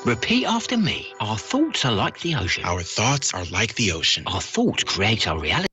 Repeat after me. Our thoughts are like the ocean. Our thoughts are like the ocean. Our thoughts create our reality.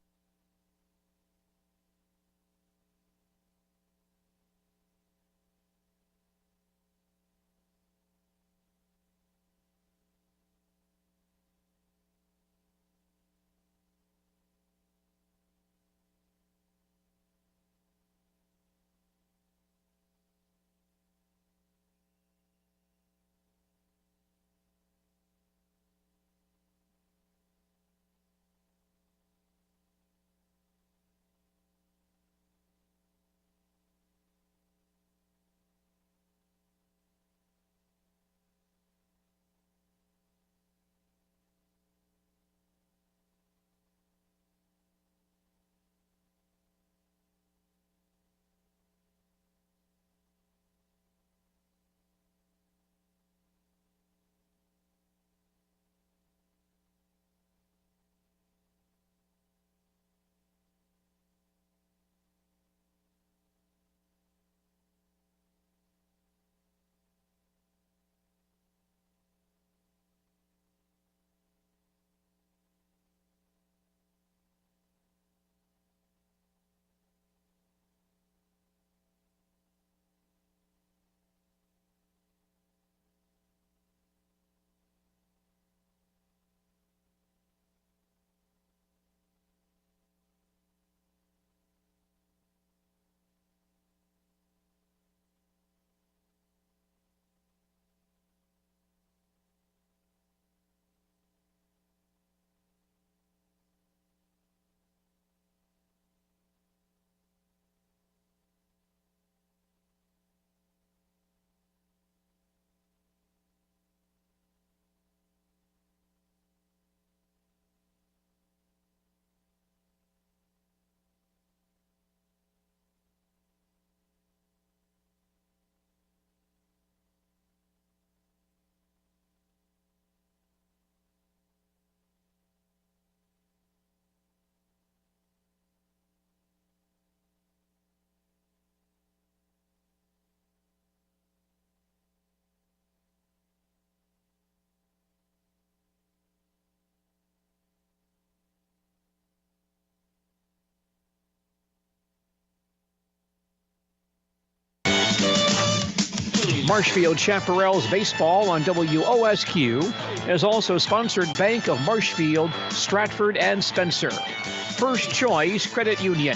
Marshfield Chaparrals baseball on WOSQ is also sponsored Bank of Marshfield, Stratford and Spencer. First Choice Credit Union,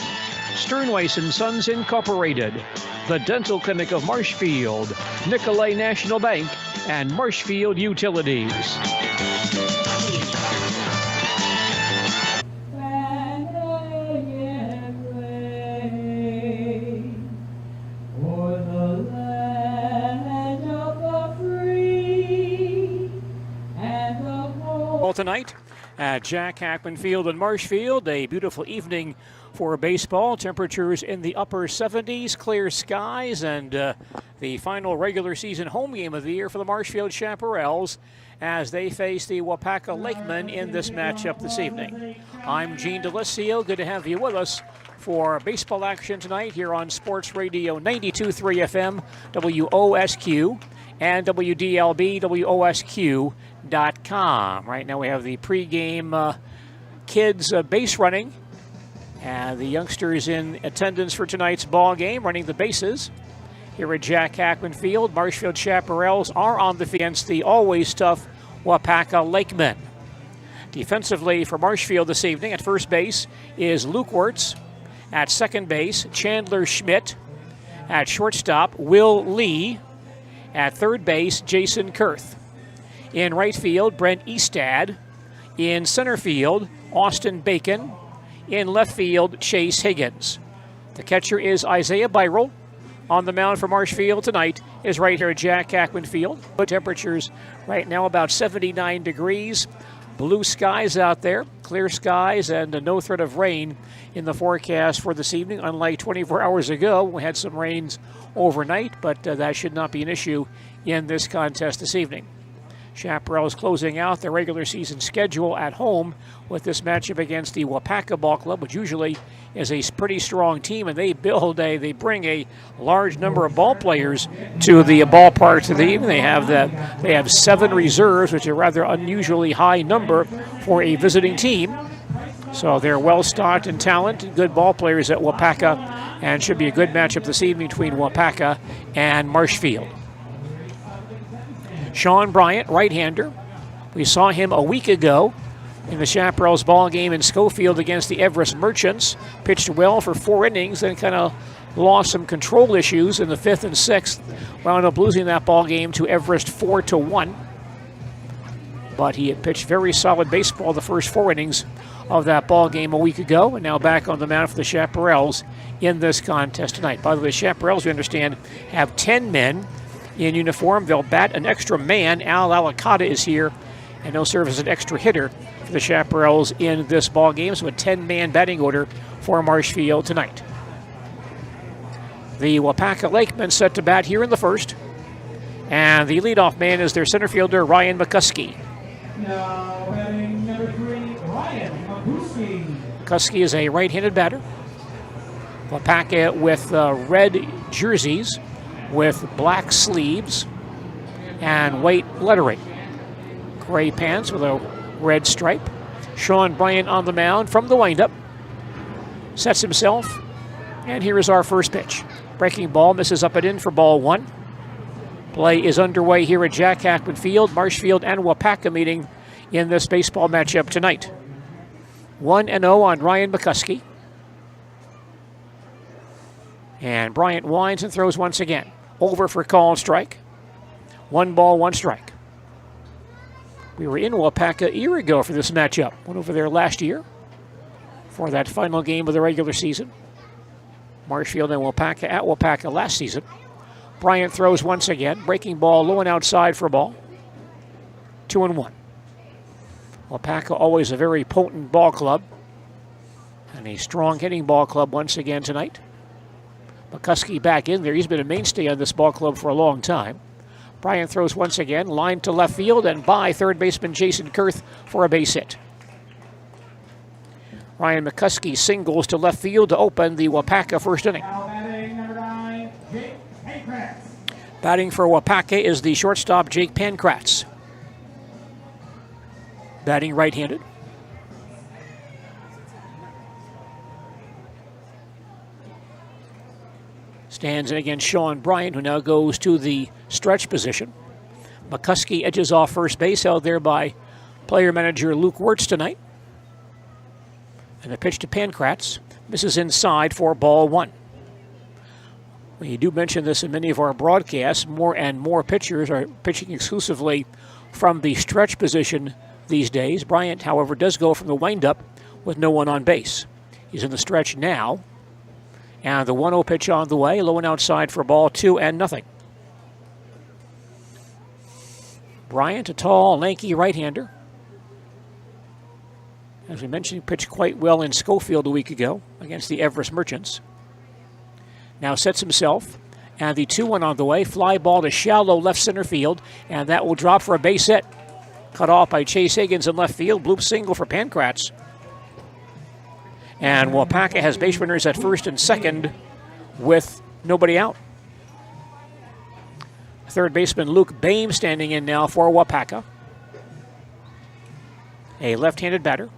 Sternweiss & Sons Incorporated, the Dental Clinic of Marshfield, Nicolay National Bank, and Marshfield Utilities. Tonight at Jack Hackman Field in Marshfield, a beautiful evening for baseball. Temperatures in the upper 70s, clear skies, and the final regular season home game of the year for the Marshfield Chaparrals as they face the Waupaca Lakemen in this matchup this evening. I'm Gene DeLisio. Good to have you with us for baseball action tonight here on Sports Radio 92.3 FM, WOSQ, and WDLB, WOSQ.com. Right now we have the pregame kids base running, and the youngsters in attendance for tonight's ball game running the bases. Here at Jack Hackman Field, Marshfield Chaparrals are on the field against the always tough Waupaca Lakemen. Defensively for Marshfield this evening at first base is Luke Wirtz. At second base, Chandler Schmidt. At shortstop, Will Lee. At third base, Jason Kurth. In right field, Brent Eastad. In center field, Austin Bacon. In left field, Chase Higgins. The catcher is Isaiah Byrell. On the mound for Marshfield tonight is right here at Jack Hackman Field. Temperatures right now about 79 degrees. Blue skies out there, clear skies, and no threat of rain in the forecast for this evening. Unlike 24 hours ago, we had some rains overnight, but that should not be an issue in this contest this evening. Chaparrals closing out their regular season schedule at home with this matchup against the Waupaca Ball Club, which usually is a pretty strong team, and they bring a large number of ball players to the ballpark to the evening. They have 7 reserves, which is a rather unusually high number for a visiting team. So they're well stocked in talent and good ball players at Waupaca, and should be a good matchup this evening between Waupaca and Marshfield. Sean Bryant, right-hander. We saw him a week ago in the Chaparrals ball game in Schofield against the Everest Merchants. Pitched well for 4 innings, then kind of lost some control issues in the 5th and 6th. Wound up losing that ball game to Everest 4-1. But he had pitched very solid baseball the first 4 innings of that ball game a week ago, and now back on the mound for the Chaparrals in this contest tonight. By the way, the Chaparrals, we understand, have 10 men in uniform. They'll bat an extra man. Al Alicata is here, and he'll serve as an extra hitter for the Chaparrals in this ball game. So a 10-man batting order for Marshfield tonight. The Wausau Lakemen set to bat here in the first, and the leadoff man is their center fielder, Ryan McCuskey. Now batting number 3, Ryan McCuskey. McCuskey is a right-handed batter. Waupaca with red jerseys with black sleeves and white lettering. Gray pants with a red stripe. Sean Bryant on the mound from the windup. Sets himself, and here is our first pitch. Breaking ball, misses up and in for ball 1. Play is underway here at Jack Hackman Field. Marshfield and Waupaca meeting in this baseball matchup tonight. 1-0 on Ryan McCuskey. And Bryant winds and throws once again. Over for call and strike. 1 ball, 1 strike. We were in Waupaca a year ago for this matchup. Went over there last year for that final game of the regular season. Marshfield and Waupaca at Waupaca last season. Bryant throws once again. Breaking ball low and outside for ball. 2-1. Waupaca always a very potent ball club. And a strong hitting ball club once again tonight. McCuskey back in there. He's been a mainstay on this ball club for a long time. Bryant throws once again, line to left field and by third baseman Jason Kurth for a base hit. Ryan McCuskey singles to left field to open the Waupaca first inning. Now batting number 9, Jake Pankratz. Batting for Waupaca is the shortstop Jake Pankratz. Batting right-handed. Stands in against Sean Bryant, who now goes to the stretch position. McCuskey edges off first base, held there by player manager Luke Wirtz tonight. And the pitch to Pankratz misses inside for ball 1. We do mention this in many of our broadcasts. More and more pitchers are pitching exclusively from the stretch position these days. Bryant, however, does go from the windup with no one on base. He's in the stretch now. And the 1-0 pitch on the way, low and outside for ball 2-0. Bryant, a tall, lanky right-hander. As we mentioned, he pitched quite well in Schofield a week ago against the Everest Merchants. Now sets himself, and the 2-1 on the way. Fly ball to shallow left center field, and that will drop for a base hit. Cut off by Chase Higgins in left field. Bloop single for Pankratz. And Waupaca has base runners at first and second with nobody out. Third baseman Luke Boehm standing in now for Waupaca. A left-handed batter.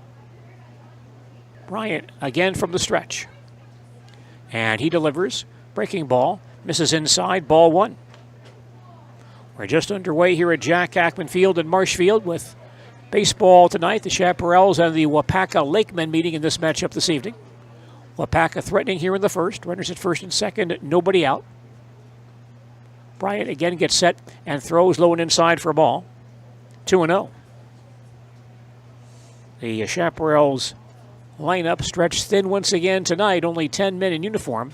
Bryant again from the stretch. And he delivers. Breaking ball. Misses inside. Ball 1. We're just underway here at Jack Hackman Field in Marshfield with baseball tonight. The Chaparrals and the Wausau Lakemen meeting in this matchup this evening. Waupaca threatening here in the first. Runners at first and second. Nobody out. Bryant again gets set and throws low and inside for a ball. 2-0. The Chaparrals lineup stretched thin once again tonight. Only 10 men in uniform.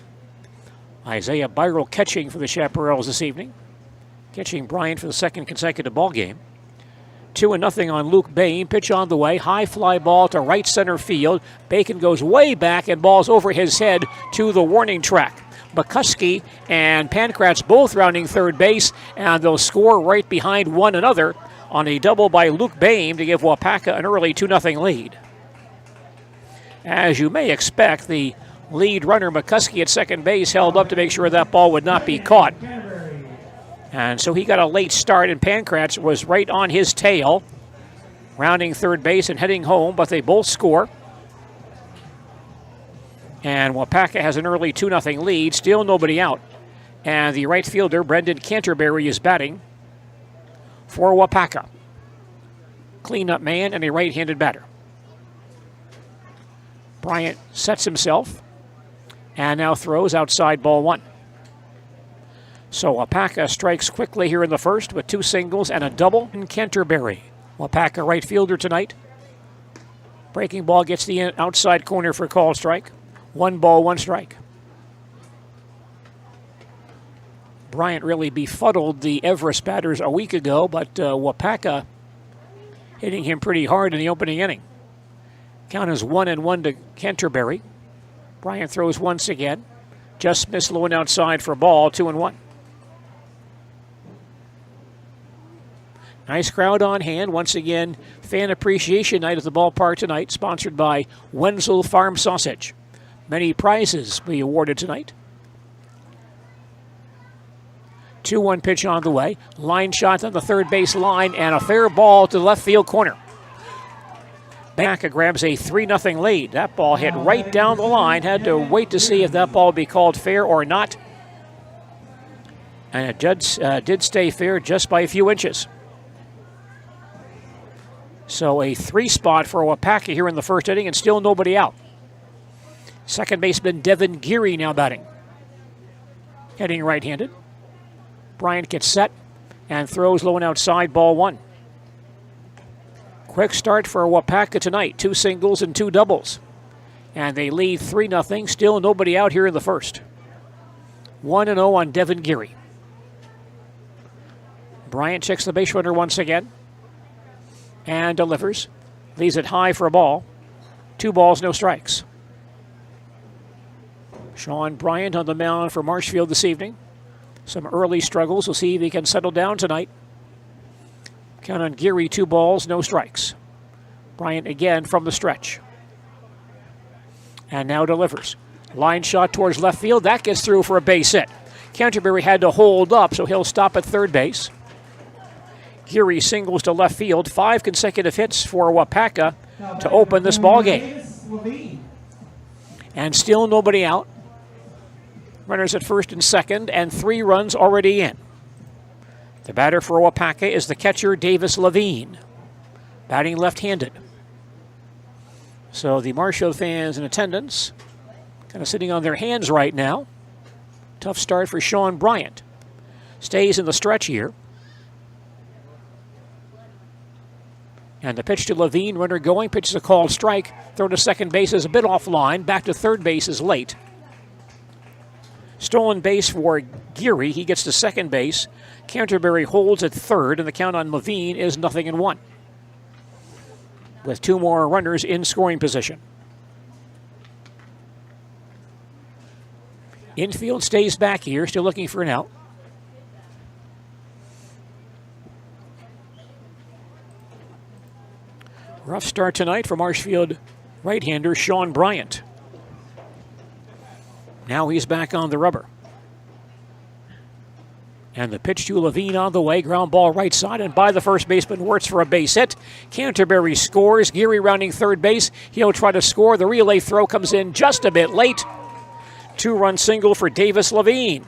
Isaiah Byrell catching for the Chaparrals this evening. Catching Bryant for the second consecutive ball game. 2-0 on Luke Boehm. Pitch on the way. High fly ball to right center field. Bacon goes way back and ball's over his head to the warning track. McCuskey and Pankratz both rounding third base, and they'll score right behind one another on a double by Luke Boehm to give Waupaca an early 2-0 lead. As you may expect, the lead runner, McCuskey, at second base, held up to make sure that ball would not be caught. And so he got a late start, and Pankratz was right on his tail, rounding third base and heading home, but they both score. And Waupaca has an early 2-0 lead, still nobody out. And the right fielder, Brendan Canterbury, is batting for Waupaca. Cleanup man and a right-handed batter. Bryant sets himself and now throws outside ball 1. So Waupaca strikes quickly here in the first with 2 singles and a double in Canterbury. Waupaca right fielder tonight. Breaking ball gets the outside corner for call strike. 1 ball, 1 strike. Bryant really befuddled the Everest batters a week ago, but Waupaca hitting him pretty hard in the opening inning. Count is 1-1 to Canterbury. Bryant throws once again. Just missed low and outside for a ball, 2-1. Nice crowd on hand. Once again, fan appreciation night at the ballpark tonight, sponsored by Wenzel Farm Sausage. Many prizes be awarded tonight. 2-1 pitch on the way. Line shot on the third base line and a fair ball to the left field corner. Waupaca grabs a 3-0 lead. That ball hit right down the line. Had to wait to see if that ball would be called fair or not. And it did stay fair just by a few inches. So a 3 spot for Waupaca here in the first inning and still nobody out. Second baseman Devin Geary now batting. Heading right-handed. Bryant gets set and throws low and outside ball 1. Quick start for Waupaca tonight. 2 singles and 2 doubles. And they lead 3-0. Still nobody out here in the first. 1-0 on Devin Geary. Bryant checks the base runner once again. And delivers. Leaves it high for a ball. 2 balls, no strikes. Sean Bryant on the mound for Marshfield this evening. Some early struggles. We'll see if he can settle down tonight. Count on Geary, 2 balls, no strikes. Bryant again from the stretch. And now delivers. Line shot towards left field. That gets through for a base hit. Canterbury had to hold up, so he'll stop at third base. Geary singles to left field. 5 consecutive hits for Waupaca to open this ball game. And still nobody out. Runners at first and second, and 3 runs already in. The batter for Waupaca is the catcher, Davis Levine, batting left-handed. So the Marshfield fans in attendance kind of sitting on their hands right now. Tough start for Sean Bryant. Stays in the stretch here. And the pitch to Levine, runner going, pitches a called strike. Throw to second base is a bit offline. Back to third base is late. Stolen base for Geary. He gets to second base. Canterbury holds at third, and the count on Levine is 0-1. With 2 more runners in scoring position. Infield stays back here, still looking for an out. Rough start tonight for Marshfield right-hander Sean Bryant. Now he's back on the rubber. And the pitch to Levine on the way. Ground ball right side and by the first baseman. Wirtz for a base hit. Canterbury scores. Geary rounding third base. He'll try to score. The relay throw comes in just a bit late. 2-run single for Davis Levine.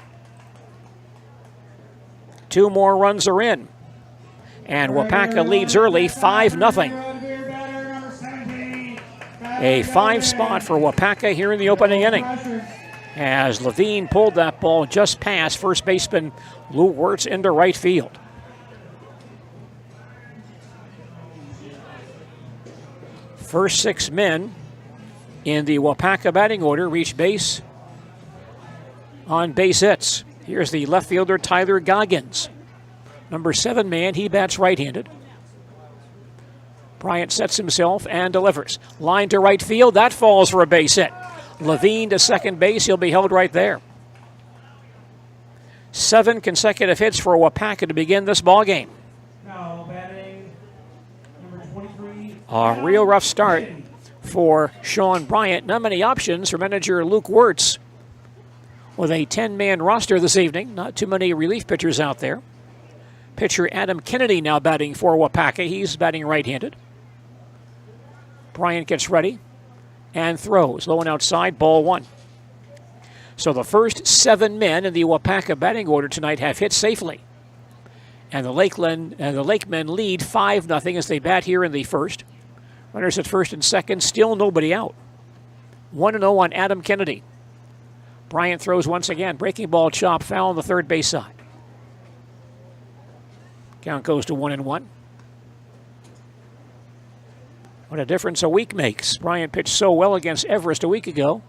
2 more runs are in. And Waupaca leads early 5-0. A 5 spot for Waupaca here in the opening inning. As Levine pulled that ball just past first baseman Lou Wirtz into right field. First 6 men in the Waupaca batting order reach base on base hits. Here's the left fielder Tyler Goggins. Number 7 man, he bats right-handed. Bryant sets himself and delivers. Line to right field, that falls for a base hit. Levine to second base, he'll be held right there. 7 consecutive hits for Waupaca to begin this ball game. Now batting A real rough start for Sean Bryant. Not many options for manager Luke Wirtz with a 10-man roster this evening. Not too many relief pitchers out there. Pitcher Adam Kennedy now batting for Waupaca. He's batting right-handed. Bryant gets ready and throws. Low and outside, ball one. So the first 7 men in the Waupaca batting order tonight have hit safely. And the Lakemen lead 5-0 as they bat here in the first. Runners at first and second, still nobody out. 1-0 on Adam Kennedy. Bryant throws once again. Breaking ball chop foul on the third base side. Count goes to 1-1. What a difference a week makes. Bryant pitched so well against Everest a week ago,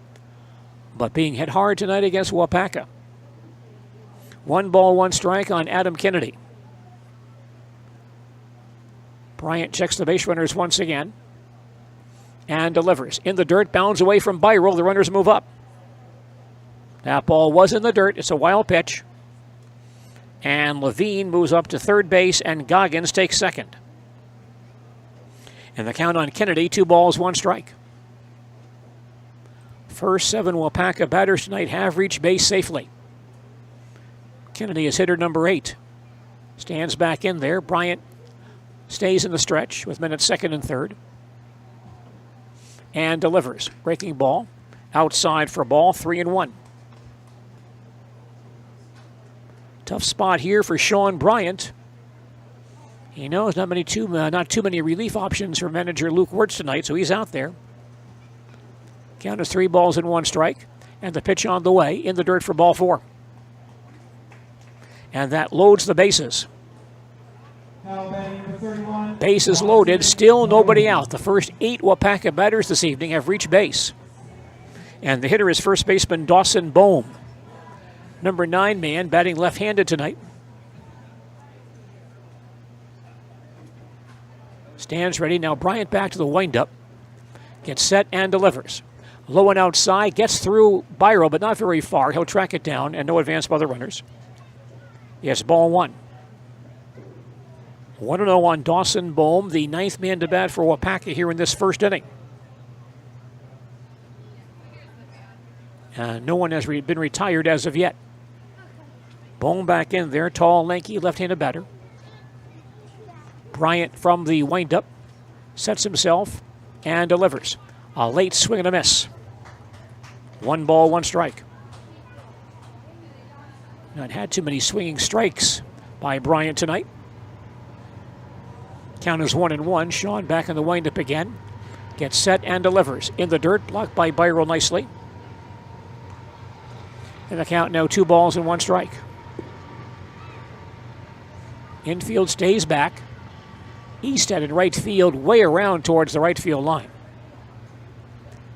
but being hit hard tonight against Waupaca. 1 ball, 1 strike on Adam Kennedy. Bryant checks the base runners once again and delivers. In the dirt, bounds away from Byral. The runners move up. That ball was in the dirt. It's a wild pitch. And Levine moves up to third base, and Goggins takes second. And the count on Kennedy, 2 balls, 1 strike. First 7 Waupaca batters tonight have reached base safely. Kennedy is hitter number 8. Stands back in there. Bryant stays in the stretch with men at second and third. And delivers. Breaking ball. Outside for a ball, 3-1. Tough spot here for Sean Bryant. He knows not too many relief options for manager Luke Wirtz tonight, so he's out there. Count is 3 balls and 1 strike. And the pitch on the way in the dirt for ball 4. And that loads the bases. Bases loaded, still nobody out. The first 8 Waupaca batters this evening have reached base. And the hitter is first baseman Dawson Bohm. Number 9 man batting left-handed tonight. Stands ready. Now Bryant back to the windup. Gets set and delivers. Low and outside. Gets through Byral, but not very far. He'll track it down and no advance by the runners. Yes, ball 1. 1-0 on Dawson Bohm, the 9th man to bat for Waupaca here in this first inning. No one has been retired as of yet. Bohm back in there, tall, lanky, left-handed batter. Bryant from the windup sets himself and delivers. A late swing and a miss. 1 ball, 1 strike. Not had too many swinging strikes by Bryant tonight. Count is 1-1. Sean back in the windup again. Gets set and delivers. In the dirt, blocked by Byral nicely. And the count now 2 balls and 1 strike. Infield stays back. Easthead in right field, way around towards the right field line.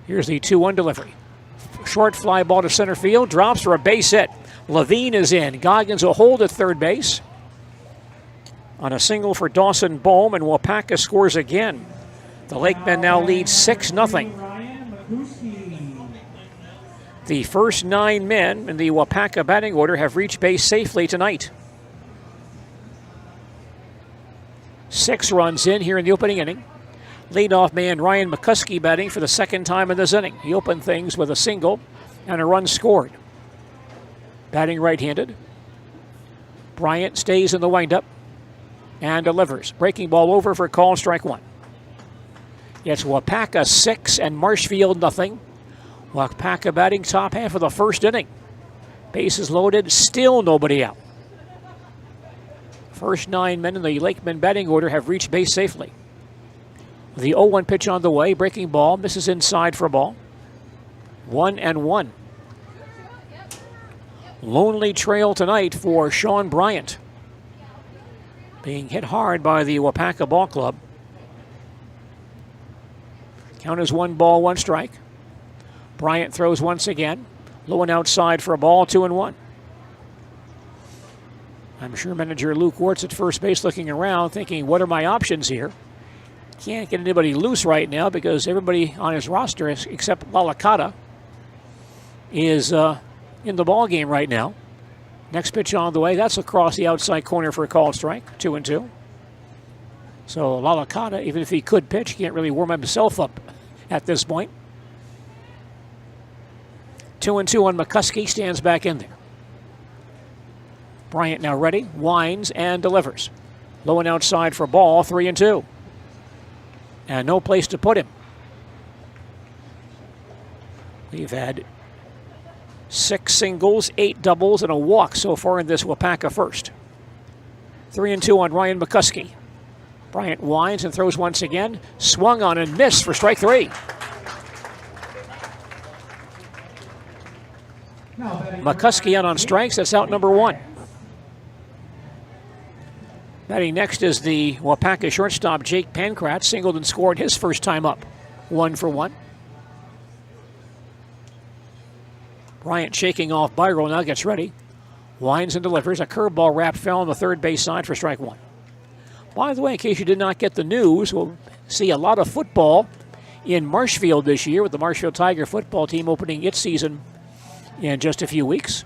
Here's the 2-1 delivery. Short fly ball to center field, drops for a base hit. Levine is in. Goggins will hold at third base. On a single for Dawson Bohm, and Waupaca scores again. The Lakemen now lead 6-0. The first 9 men in the Waupaca batting order have reached base safely tonight. 6 runs in here in the opening inning. Leadoff man Ryan McCuskey batting for the 2nd time in this inning. He opened things with a single and a run scored. Batting right-handed. Bryant stays in the windup and delivers. Breaking ball over for call, strike 1. It's Waupaca 6 and Marshfield nothing. Waupaca batting top half of the first inning. Bases loaded, still nobody out. First 9 men in the Lakemen batting order have reached base safely. The 0-1 pitch on the way. Breaking ball. Misses inside for a ball. 1-1. Lonely trail tonight for Sean Bryant. Being hit hard by the Waupaca Ball Club. Count is 1 ball, 1 strike. Bryant throws once again. Low and outside for a ball, 2-1. I'm sure manager Luke Wirtz at first base looking around thinking, what are my options here? Can't get anybody loose right now because everybody on his roster, except Waupaca, is in the ball game right now. Next pitch on the way. That's across the outside corner for a call strike. 2-2. So Lalakata, even if he could pitch, can't really warm himself up at this point. 2-2 on McCuskey, stands back in there. Bryant now ready, winds and delivers. Low and outside for ball, 3-2. And no place to put him. We've had 6 singles, 8 doubles, and a walk so far in this Waupaca first. 3-2 on Ryan McCuskey. Bryant winds and throws once again. Swung on and missed for strike 3. McCuskey out on strikes. That's out number 1. Batting next is the Waupaca shortstop Jake Pankratz. Singled and scored his first time up. 1 for 1. Bryant shaking off Byro, now gets ready. Winds and delivers. A curveball wrapped foul on the third base side for strike 1. By the way, in case you did not get the news, we'll see a lot of football in Marshfield this year, with the Marshfield Tiger football team opening its season in just a few weeks.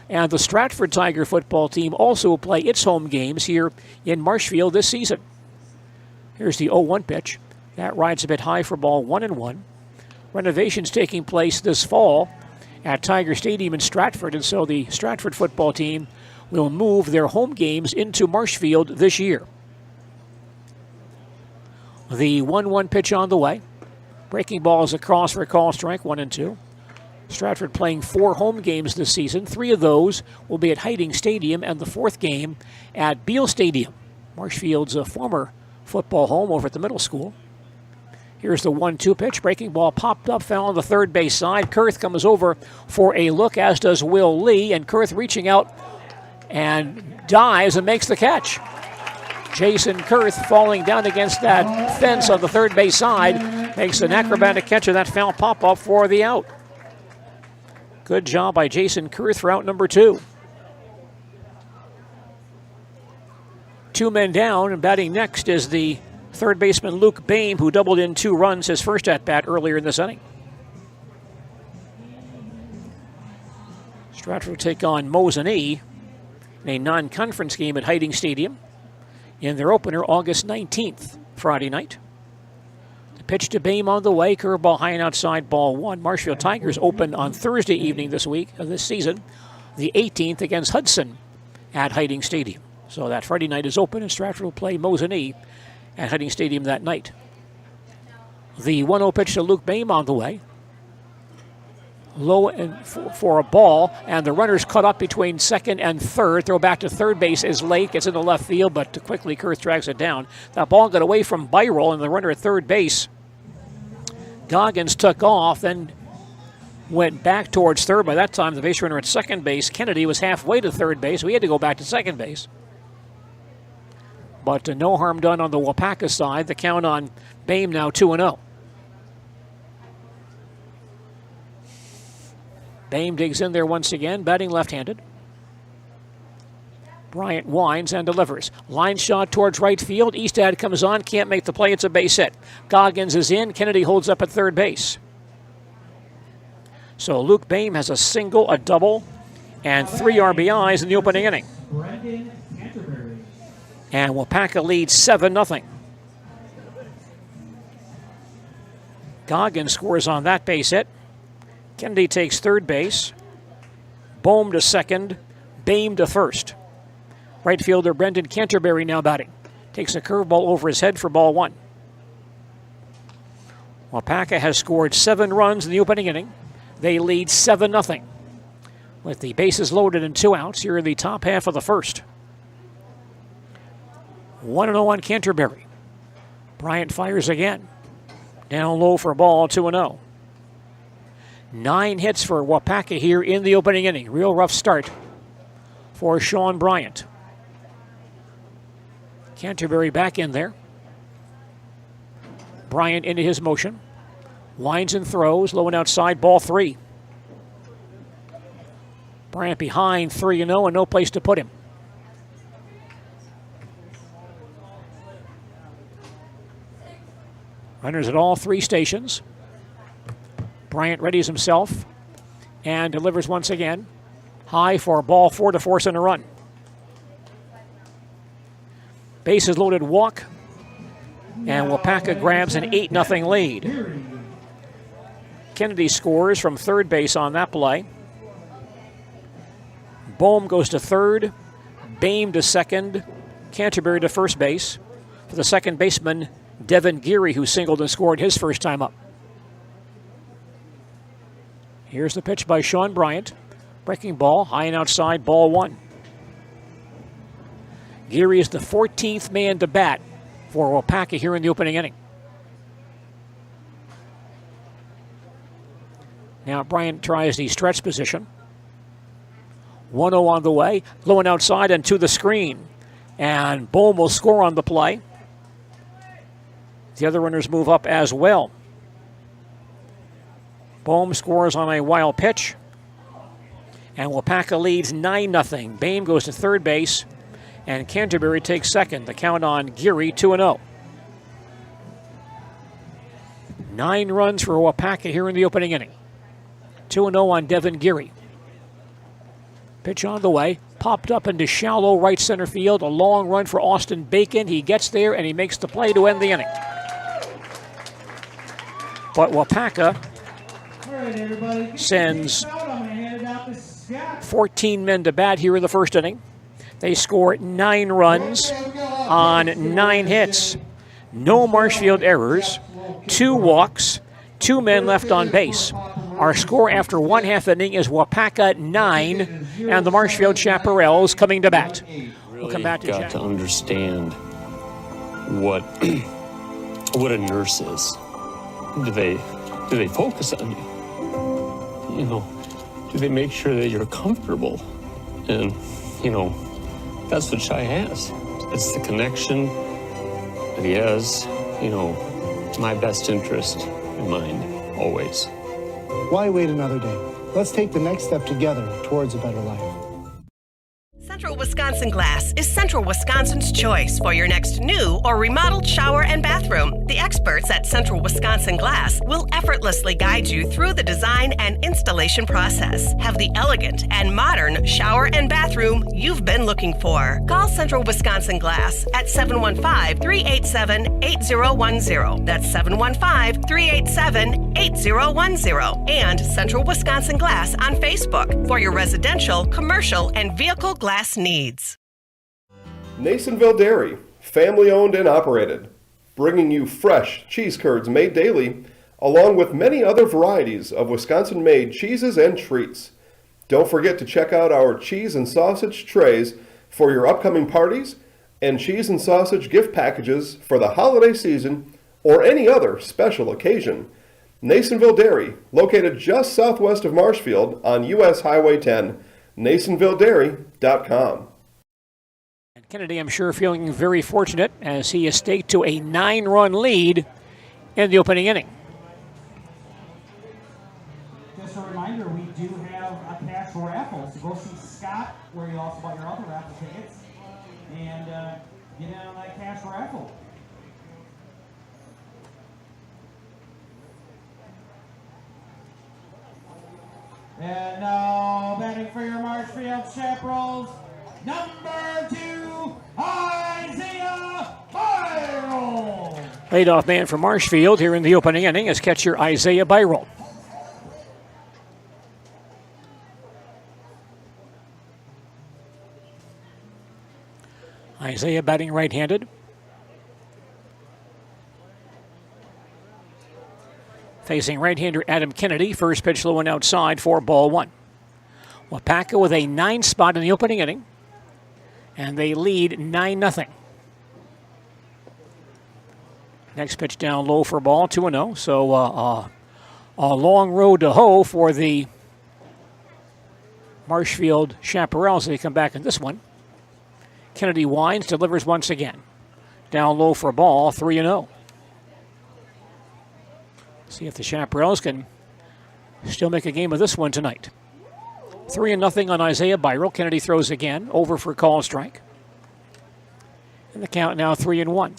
And the Stratford Tiger football team also will play its home games here in Marshfield this season. Here's the 0-1 pitch. That rides a bit high for ball 1-1. Renovations taking place this fall at Tiger Stadium in Stratford, and so the Stratford football team will move their home games into Marshfield this year. The 1-1 pitch on the way. Breaking ball is across for a call strike, 1-2. Stratford playing 4 home games this season. 3 of those will be at Hiding Stadium, and the 4th game at Beale Stadium, Marshfield's former football home over at the middle school. Here's the 1-2 pitch. Breaking ball popped up, fell on the third base side. Kurth comes over for a look, as does Will Lee, and Kurth reaching out and dives and makes the catch. Jason Kurth falling down against that fence on the third base side makes an acrobatic catch of that foul pop-up for the out. Good job by Jason Kurth for out number 2. 2 men down, and batting next is the third baseman Luke Boehm, who doubled in 2 runs his first at-bat earlier in this inning. Stratford will take on Mosinee in a non-conference game at Hiding Stadium in their opener August 19th, Friday night. The pitch to Boehm on the way, curveball high and outside, ball 1. Marshfield Tigers open on Thursday evening this season, the 18th against Hudson at Hiding Stadium. So that Friday night is open, and Stratford will play Mosinee at Hiding Stadium that night. The 1-0 pitch to Luke Boehm on the way. Low and for a ball, and the runner's cut up between second and third. Throw back to third base is late. Gets into left field, but quickly Kurth drags it down. That ball got away from Byroll, and the runner at third base, Goggins, took off, then went back towards third. By that time, the base runner at second base, Kennedy, was halfway to third base, so he had to go back to second base. But no harm done on the Waupaca side. The count on Boehm now 2-0. Boehm digs in there once again, batting left-handed. Bryant winds and delivers. Line shot towards right field. Eastad comes on, can't make the play. It's a base hit. Goggins is in. Kennedy holds up at third base. So Luke Boehm has a single, a double, and 3 RBIs in the opening inning. And Waupaca leads 7-0. Goggins scores on that base hit. Kennedy takes third base. Boehm to second. Boehm to first. Right fielder Brendan Canterbury now batting. Takes a curveball over his head for ball 1. Waupaca has scored 7 runs in the opening inning. They lead 7-0. With the bases loaded and 2 outs here in the top half of the first. 1-0 on Canterbury. Bryant fires again. Down low for ball, 2-0. 9 hits for Waupaca here in the opening inning. Real rough start for Sean Bryant. Canterbury back in there. Bryant into his motion. Winds and throws, low and outside, ball 3. Bryant behind 3-0 and no place to put him. Runners at all 3 stations. Bryant readies himself and delivers once again. High for ball 4 to force in a run. Bases loaded walk and Waupaca grabs an 8-0 lead. Kennedy scores from third base on that play. Bohm goes to third, Boehm to second, Canterbury to first base for the second baseman, Devin Geary, who singled and scored his first time up. Here's the pitch by Sean Bryant. Breaking ball, high and outside, ball one. Geary is the 14th man to bat for Waupaca here in the opening inning. Now Bryant tries the stretch position. 1-0 on the way, low and outside and to the screen. And Bohm will score on the play. The other runners move up as well. Bohm scores on a wild pitch. And Waupaca leads 9-0. Boehm goes to third base. And Canterbury takes second. The count on Geary, 2-0. 9 runs for Waupaca here in the opening inning. 2-0 on Devin Geary. Pitch on the way. Popped up into shallow right center field. A long run for Austin Bacon. He gets there and he makes the play to end the inning. But Waupaca sends 14 men to bat here in the first inning. They score 9 runs on 9 hits. No Marshfield errors, 2 walks, 2 men left on base. Our score after 1/2 inning is Waupaca 9 and the Marshfield Chaparrals coming to bat. We'll come back to Jack. Got to understand what a nurse is. Do they focus on you? You know, do they make sure that you're comfortable? And you know, that's what Shai has. It's the connection that he has. You know, my best interest in mind always. Why wait another day? Let's take the next step together towards a better life. Central Wisconsin Glass is Central Wisconsin's choice for your next new or remodeled shower and bathroom. The experts at Central Wisconsin Glass will effortlessly guide you through the design and installation process. Have the elegant and modern shower and bathroom you've been looking for. Call Central Wisconsin Glass at 715-387-8010. That's 715-387-8010. And Central Wisconsin Glass on Facebook for your residential, commercial, and vehicle glass needs. Nasonville Dairy, family owned and operated, bringing you fresh cheese curds made daily, along with many other varieties of Wisconsin-made cheeses and treats. Don't forget to check out our cheese and sausage trays for your upcoming parties and cheese and sausage gift packages for the holiday season or any other special occasion. Nasonville Dairy, located just southwest of Marshfield on U.S. Highway 10, NasonvilleDairy.com. And Kennedy, I'm sure, feeling very fortunate as he is staked to a 9-run lead in the opening inning. Just a reminder, we do have a cash raffle, so go see Scott, where you also bought your other raffle tickets, and get in on that cash raffle. And now, batting for your Marshfield Chaparrals, number 2, Isaiah Byroll. Leadoff man for Marshfield here in the opening inning is catcher Isaiah Byroll. Isaiah batting right-handed. Facing right-hander Adam Kennedy. First pitch low and outside for ball 1. Waupaca with a 9 spot in the opening inning. And they lead 9-0. Next pitch down low for ball, 2-0. So a long road to hoe for the Marshfield Chaparrals as they come back in this one. Kennedy winds, delivers once again. Down low for ball, 3-0. See if the Chaparrals can still make a game of this one tonight. 3-0 on Isaiah Byroll. Kennedy throws again, over for call strike. And the count now 3-1.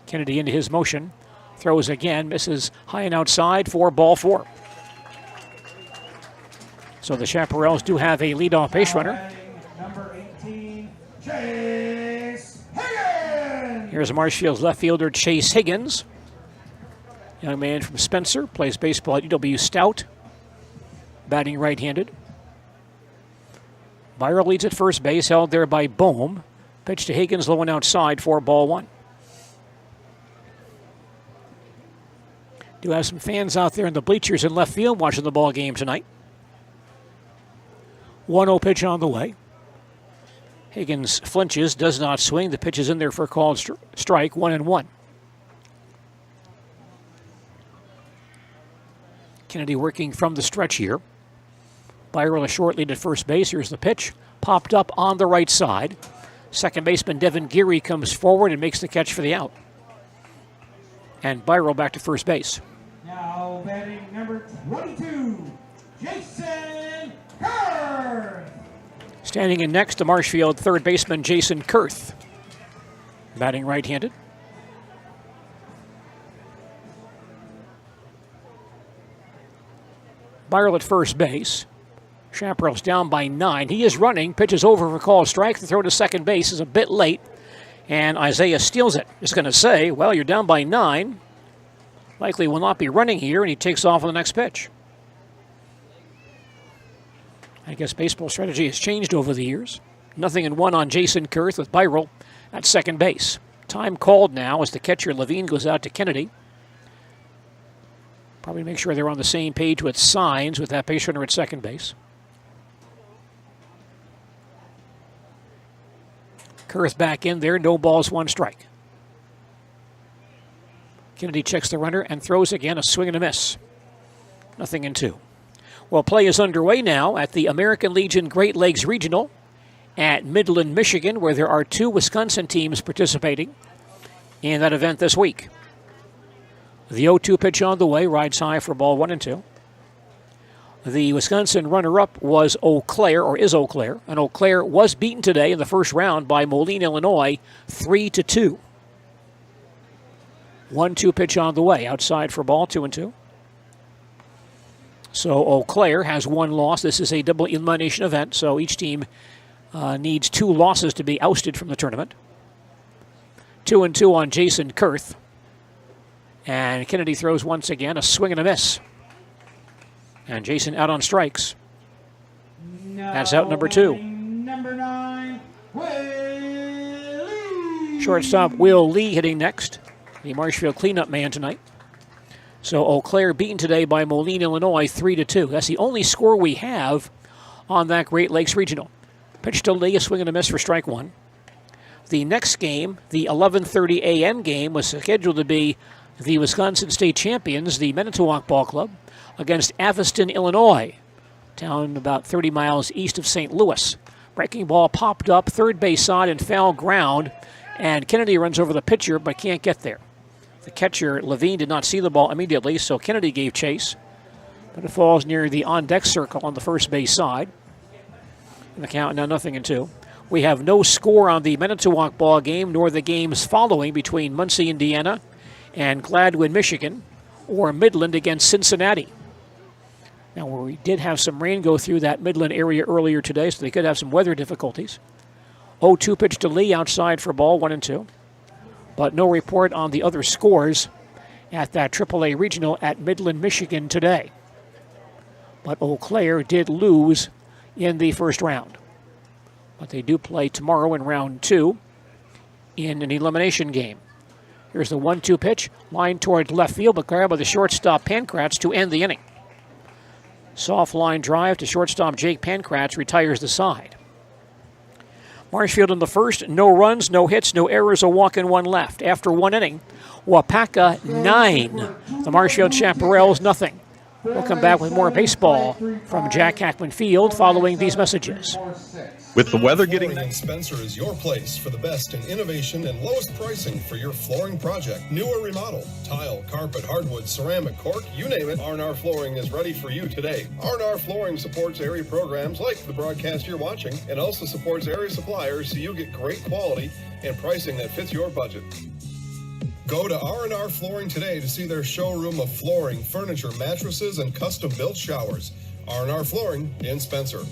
Kennedy into his motion, throws again, misses high and outside for ball 4. So the Chaparrals do have a leadoff base runner. Number 18, Jay Here's Marshfield's left fielder, Chase Higgins. Young man from Spencer, plays baseball at UW Stout, batting right-handed. Byron leads at first base, held there by Bohm. Pitch to Higgins, low and outside for ball one. Do have some fans out there in the bleachers in left field watching the ball game tonight. 1-0 pitch on the way. Higgins flinches, does not swing. The pitch is in there for a called strike, 1-1. Kennedy working from the stretch here. Byron a short lead at first base. Here's the pitch. Popped up on the right side. Second baseman Devin Geary comes forward and makes the catch for the out. And Byron back to first base. Now batting number 22, Jason Kurth. Standing in next to Marshfield, third baseman Jason Kurth. Batting right-handed. Byron at first base. Chaparrals down by 9. He is running. Pitches over for call strike. The throw to second base is a bit late. And Isaiah steals it. Just going to say, well, you're down by 9. Likely will not be running here, and he takes off on the next pitch. I guess baseball strategy has changed over the years. 0-1 on Jason Kurth with Byron at second base. Time called now as the catcher Levine goes out to Kennedy. Probably make sure they're on the same page with signs with that base runner at second base. Kurth back in there, no balls, 1 strike. Kennedy checks the runner and throws again, a swing and a miss. 0-2. Well, play is underway now at the American Legion Great Lakes Regional at Midland, Michigan, where there are 2 Wisconsin teams participating in that event this week. The 0-2 pitch on the way, rides high for ball 1-2. The Wisconsin runner-up was Eau Claire, or is Eau Claire, and Eau Claire was beaten today in the first round by Moline, Illinois, 3-2. 1-2 pitch on the way, outside for ball 2-2. So Eau Claire has 1 loss. This is a double elimination event, so each team needs 2 losses to be ousted from the tournament. 2-2 on Jason Kurth. And Kennedy throws once again, a swing and a miss. And Jason out on strikes. That's out number 2. Number 9, Will Lee. Shortstop Will Lee hitting next. The Marshfield cleanup man tonight. So Eau Claire beaten today by Moline, Illinois, 3-2. That's the only score we have on that Great Lakes Regional. Pitch to Lee, a swing and a miss for strike 1. The next game, the 11:30 a.m. game, was scheduled to be the Wisconsin State champions, the Manitowoc Ball Club, against Aviston, Illinois, town about 30 miles east of St. Louis. Breaking ball popped up, third base side and foul ground, and Kennedy runs over the pitcher but can't get there. The catcher, Levine, did not see the ball immediately, so Kennedy gave chase, but it falls near the on-deck circle on the first base side. And the count now 0-2. We have no score on the Manitowoc ball game, nor the games following between Muncie, Indiana, and Gladwin, Michigan, or Midland against Cincinnati. Now, we did have some rain go through that Midland area earlier today, so they could have some weather difficulties. 0-2 pitch to Lee, outside for ball 1-2. But no report on the other scores at that AAA regional at Midland, Michigan today. But Eau Claire did lose in the first round. But they do play tomorrow in round 2 in an elimination game. Here's the 1-2 pitch, line towards left field, but grabbed by the shortstop Pankratz to end the inning. Soft line drive to shortstop Jake Pankratz retires the side. Marshfield in the first, no runs, no hits, no errors, a walk and 1 left. After 1 inning, Waupaca 9, the Marshfield Chaparrals 0. We'll come back with more baseball from Jack Hackman Field following these messages. With the weather getting in, Spencer is your place for the best in innovation and lowest pricing for your flooring project. New or remodel, tile, carpet, hardwood, ceramic, cork, you name it, R&R Flooring is ready for you today. R&R Flooring supports area programs like the broadcast you're watching and also supports area suppliers so you get great quality and pricing that fits your budget. Go to R&R Flooring today to see their showroom of flooring, furniture, mattresses, and custom-built showers. R&R Flooring in Spencer.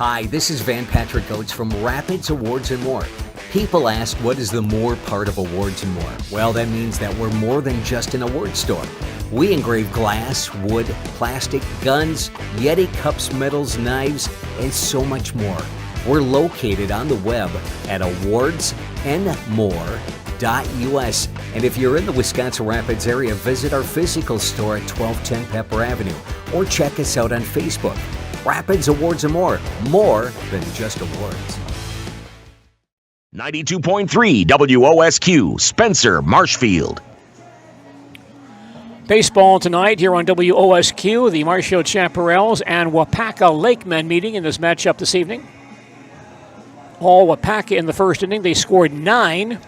Hi, this is Van Patrick Oates from Rapids Awards and More. People ask, what is the more part of Awards and More? Well, that means that we're more than just an award store. We engrave glass, wood, plastic, guns, Yeti cups, medals, knives, and so much more. We're located on the web at awardsandmore.us. And if you're in the Wisconsin Rapids area, visit our physical store at 1210 Pepper Avenue or check us out on Facebook. Rapids Awards and More than just awards. 92.3 WOSQ, Spencer, Marshfield. Baseball tonight here on WOSQ, the Marshfield Chaparrals and Waupaca Lakemen meeting in this matchup this evening. All Waupaca in the first inning. They scored 9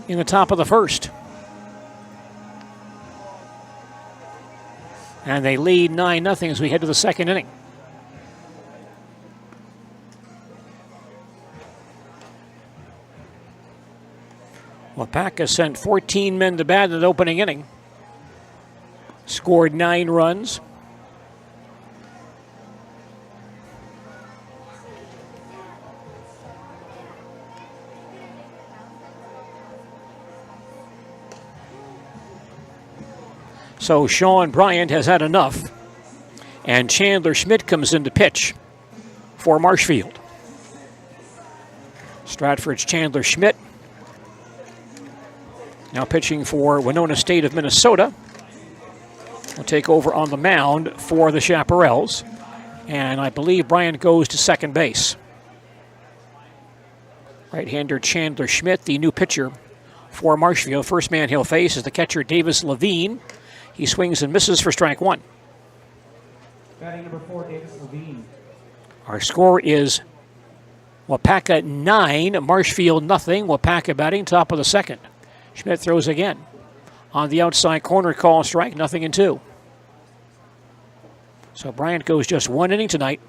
in the top of the first. And they lead 9-0 as we head to the second inning. Waupaca sent 14 men to bat in the opening inning. Scored 9 runs. So Sean Bryant has had enough, and Chandler Schmidt comes in to pitch for Marshfield. Stratford's Chandler Schmidt, now pitching for Winona State of Minnesota, will take over on the mound for the Chaparrals, and I believe Bryant goes to second base. Right-hander Chandler Schmidt, the new pitcher for Marshfield. First man he'll face is the catcher Davis Levine. He swings and misses for strike one. Batting number 4, Davis Levine. Our score is Waupaca 9, Marshfield nothing. Waupaca batting top of the second. Schmidt throws again. On the outside corner, call strike, 0-2. So Bryant goes just 1 inning tonight.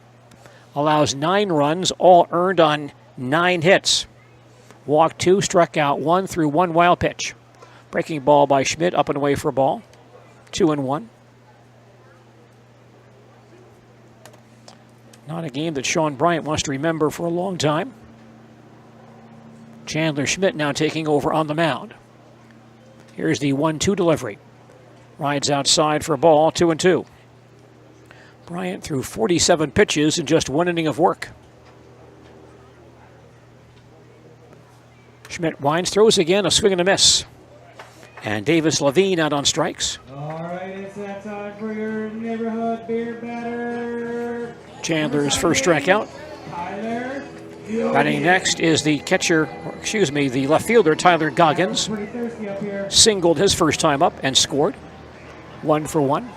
Allows 9 runs, all earned on 9 hits. Walked 2, struck out 1 through 1 wild pitch. Breaking ball by Schmidt, up and away for a ball. 2-1. Not a game that Sean Bryant wants to remember for a long time. Chandler Schmidt now taking over on the mound. Here's the 1-2 delivery. Rides outside for a ball, 2-2. Bryant threw 47 pitches in just 1 inning of work. Schmidt winds, throws again, a swing and a miss. And Davis Levine out on strikes. All right, it's that time for your neighborhood beer batter. Chandler's first strikeout. Tyler. Batting next is the the left fielder, Tyler Goggins. Pretty thirsty up here. Singled his first time up and scored. 1 for 1.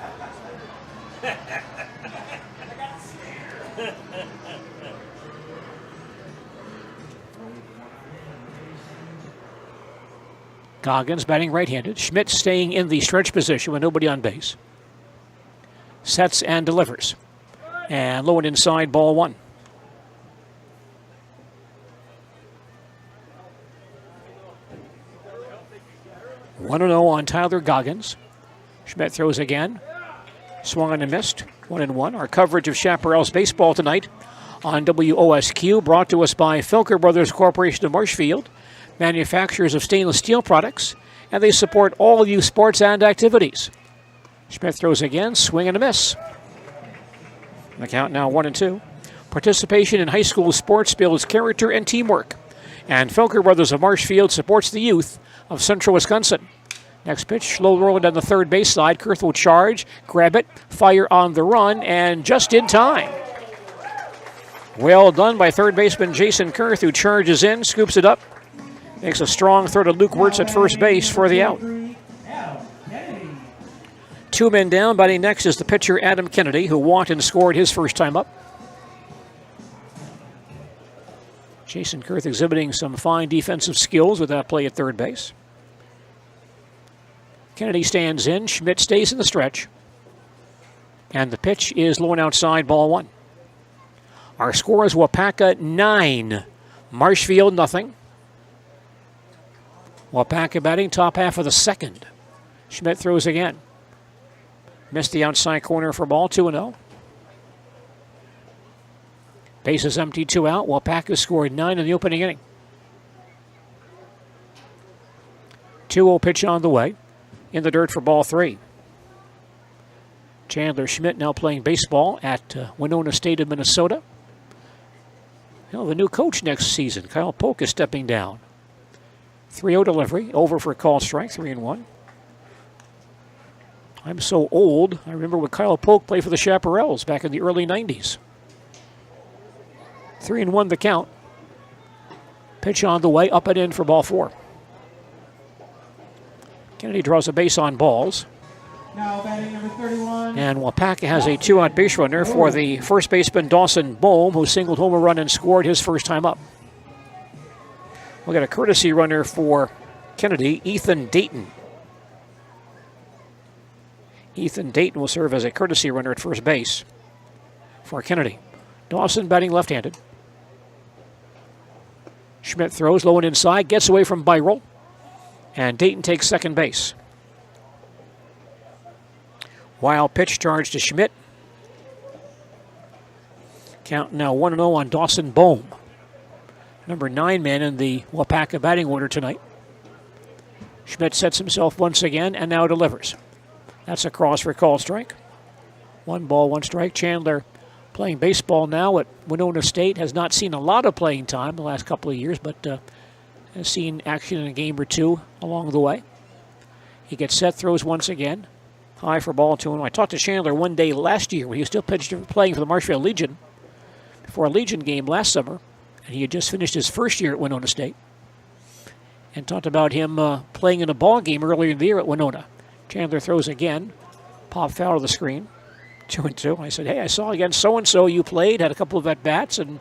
Goggins batting right-handed. Schmidt staying in the stretch position with nobody on base. Sets and delivers. And low and inside, ball 1. One 1-0 on Tyler Goggins. Schmidt throws again. Swung and missed. 1-1. Our coverage of Chaparral's baseball tonight on WOSQ, brought to us by Filker Brothers Corporation of Marshfield, manufacturers of stainless steel products, and they support all youth sports and activities. Schmidt throws again, swing and a miss. The count now 1-2. Participation in high school sports builds character and teamwork, and Filker Brothers of Marshfield supports the youth of Central Wisconsin. Next pitch, slow rolling down the third base side. Kurth will charge, grab it, fire on the run, and just in time. Well done by third baseman Jason Kurth, who charges in, scoops it up. Makes a strong throw to Luke Wirtz at first base for the out. 2 men down. Batting next is the pitcher Adam Kennedy, who walked and scored his first time up. Jason Kurth exhibiting some fine defensive skills with that play at third base. Kennedy stands in. Schmidt stays in the stretch. And the pitch is low and outside, ball 1. Our score is Waupaca 9, Marshfield nothing. Waupaca batting top half of the second. Schmidt throws again. Missed the outside corner for ball, 2-0. Bases empty, 2 out. Waupaca scored 9 in the opening inning. 2-0 pitch on the way. In the dirt for ball 3. Chandler Schmidt now playing baseball at Winona State of Minnesota. He'll have a new coach next season. Kyle Polk is stepping down. 3-0 delivery. Over for a called strike. 3-1. I'm so old. I remember when Kyle Polk played for the Chaparrals back in the early 90s. 3-1 the count. Pitch on the way. Up and in for ball 4. Kennedy draws a base on balls. Now batting number 31. And Waupaca has a 2-out base runner for the first baseman Dawson Bohm, who singled home a run and scored his first time up. We'll get a courtesy runner for Kennedy, Ethan Dayton. Ethan Dayton will serve as a courtesy runner at first base for Kennedy. Dawson batting left-handed. Schmidt throws low and inside, gets away from Byral, and Dayton takes second base. Wild pitch charge to Schmidt. Count now 1-0 on Dawson Bohm. Number 9 man in the Waupaca batting order tonight. Schmidt sets himself once again and now delivers. That's a cross for called strike. 1 ball, 1 strike. Chandler playing baseball now at Winona State. Has not seen a lot of playing time the last couple of years, but has seen action in a game or 2 along the way. He gets set, throws once again. High for ball 2. I talked to Chandler one day last year when he was still playing for the Marshfield Legion before a Legion game last summer, and he had just finished his first year at Winona State, and talked about him playing in a ball game earlier in the year at Winona. Chandler throws again. Pop foul of the screen. 2-2. I said, hey, I saw against so-and-so you played, had a couple of at-bats, and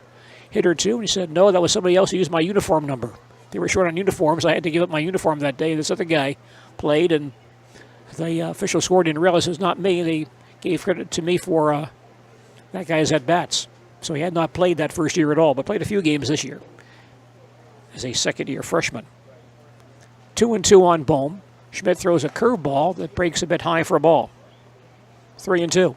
hit her 2. And he said, no, that was somebody else who used my uniform number. They were short on uniforms. I had to give up my uniform that day. This other guy played, and the official score didn't realize it was not me. They gave credit to me for that guy's at-bats. So he had not played that first year at all, but played a few games this year as a second-year freshman. 2-2 on Bohm. Schmidt throws a curveball that breaks a bit high for a ball. 3-2.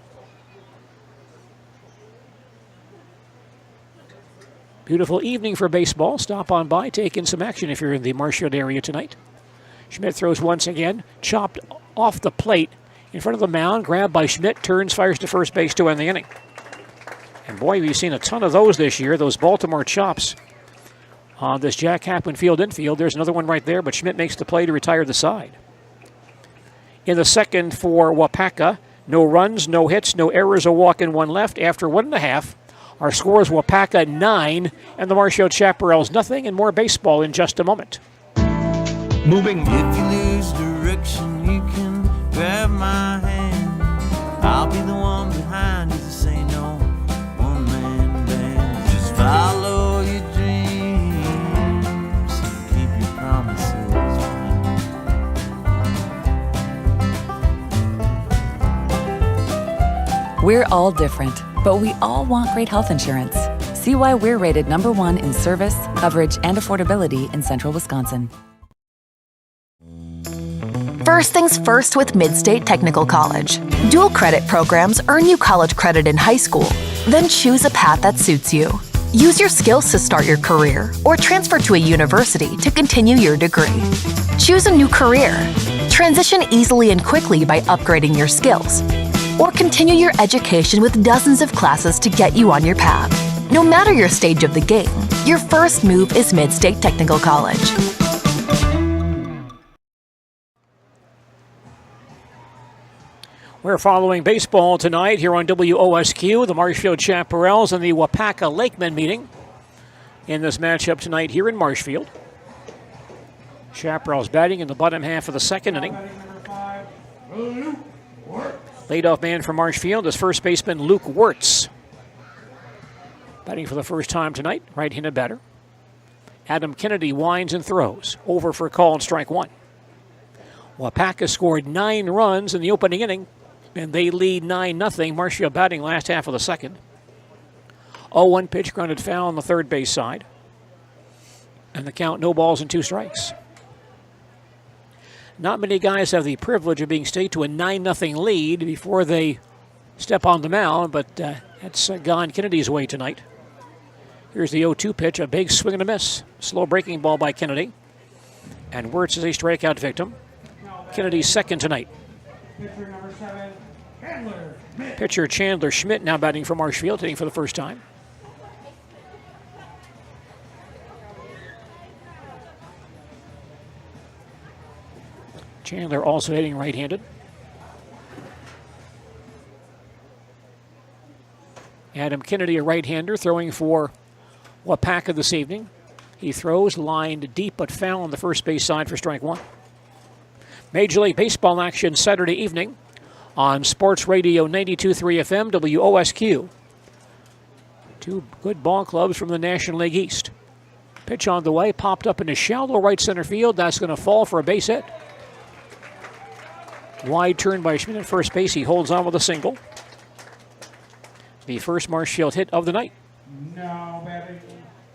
Beautiful evening for baseball. Stop on by, take in some action if you're in the Marshfield area tonight. Schmidt throws once again, chopped off the plate in front of the mound, grabbed by Schmidt, turns, fires to first base to end the inning. And boy, we've seen a ton of those this year, those Baltimore chops on this Jack Hackman Field infield. There's another one right there, but Schmidt makes the play to retire the side. In the second for Waupaca, no runs, no hits, no errors, a walk and 1 left. After 1.5, our score is Waupaca 9 and the Marshfield Chaparrals nothing, and more baseball in just a moment. Moving. If you lose direction, you can grab my hand. I'll be the one behind you to say no. One man band. Just follow your dreams. Keep your promises. We're all different, but we all want great health insurance. See why we're rated #1 in service, coverage, and affordability in Central Wisconsin. First things first with Mid-State Technical College. Dual credit programs earn you college credit in high school. Then choose a path that suits you. Use your skills to start your career or transfer to a university to continue your degree. Choose a new career. Transition easily and quickly by upgrading your skills. Or continue your education with dozens of classes to get you on your path. No matter your stage of the game, your first move is Mid-State Technical College. We're following baseball tonight here on WOSQ, the Marshfield Chaparrals and the Wausau Lakemen meeting in this matchup tonight here in Marshfield. Chaparrals batting in the bottom half of the second inning. Leadoff man for Marshfield is first baseman Luke Wirtz. Batting for the first time tonight, right-handed batter. Adam Kennedy winds and throws. Over for a call and strike 1. Waupaca scored 9 runs in the opening inning, and they lead 9-0. Marshfield batting last half of the second. 0-1 pitch grounded foul on the third base side. And the count, no balls and 2 strikes. Not many guys have the privilege of being staked to a 9-0 lead before they step on the mound, but that's gone Kennedy's way tonight. Here's the 0-2 pitch, a big swing and a miss. Slow breaking ball by Kennedy. And Wirtz is a strikeout victim. Kennedy's second tonight. Pitcher number 7, Chandler Schmidt. Pitcher Chandler Schmidt now batting for Marshfield, hitting for the first time. Chandler also hitting right-handed. Adam Kennedy, a right-hander, throwing for Waupaca this evening. He throws, lined deep but foul on the first base side for strike one. Major League Baseball action Saturday evening on Sports Radio 92.3 FM WOSQ. Two good ball clubs from the National League East. Pitch on the way, popped up into shallow right center field. That's going to fall for a base hit. Wide turn by Schmidt at first base. He holds on with a single. The first Marshfield hit of the night. Now batting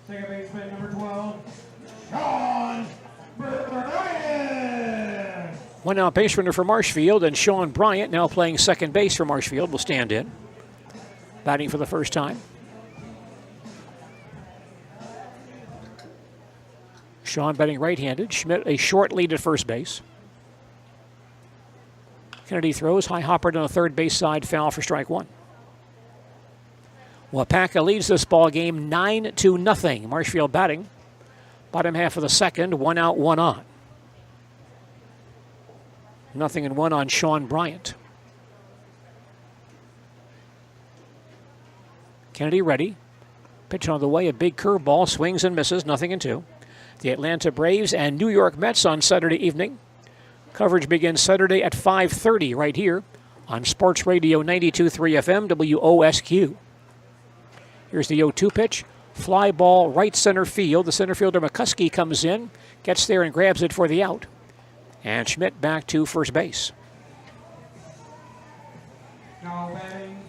second baseman number 12, Sean Bryant. One out base runner for Marshfield, and Sean Bryant, now playing second base for Marshfield, will stand in. Batting for the first time. Sean batting right-handed. Schmidt a short lead at first base. Kennedy throws, high hopper on the third base side, foul for strike one. Waupaca leads this ball game 9-0. Marshfield batting. Bottom half of the second, 1 out, 1 on. 0-1 on Sean Bryant. Kennedy ready. Pitch on the way, a big curveball, swings and misses, 0-2. The Atlanta Braves and New York Mets on Saturday evening. Coverage begins Saturday at 5:30 right here on Sports Radio 92.3 FM WOSQ. Here's the 0-2 pitch. Fly ball right center field. The center fielder McCuskey comes in, gets there and grabs it for the out. And Schmidt back to first base. Now batting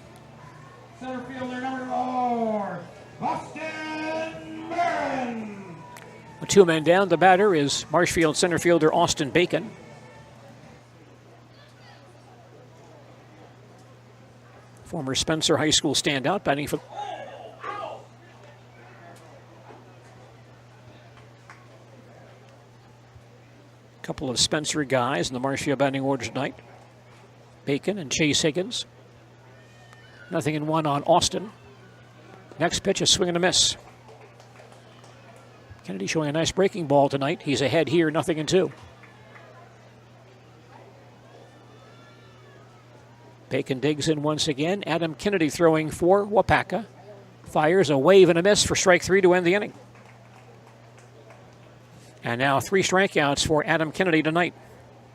center fielder number 4, Austin Barron. With two men down, the batter is Marshfield center fielder Austin Bacon. Former Spencer High School standout, batting for... Couple of Spencer guys in the Marshfield batting order tonight. Bacon and Chase Higgins. 0-1 on Austin. Next pitch, a swing and a miss. Kennedy showing a nice breaking ball tonight. He's ahead here, 0-2. Bacon digs in once again. Adam Kennedy throwing for Waupaca. Fires a wave and a miss for strike three to end the inning. And now 3 strikeouts for Adam Kennedy tonight.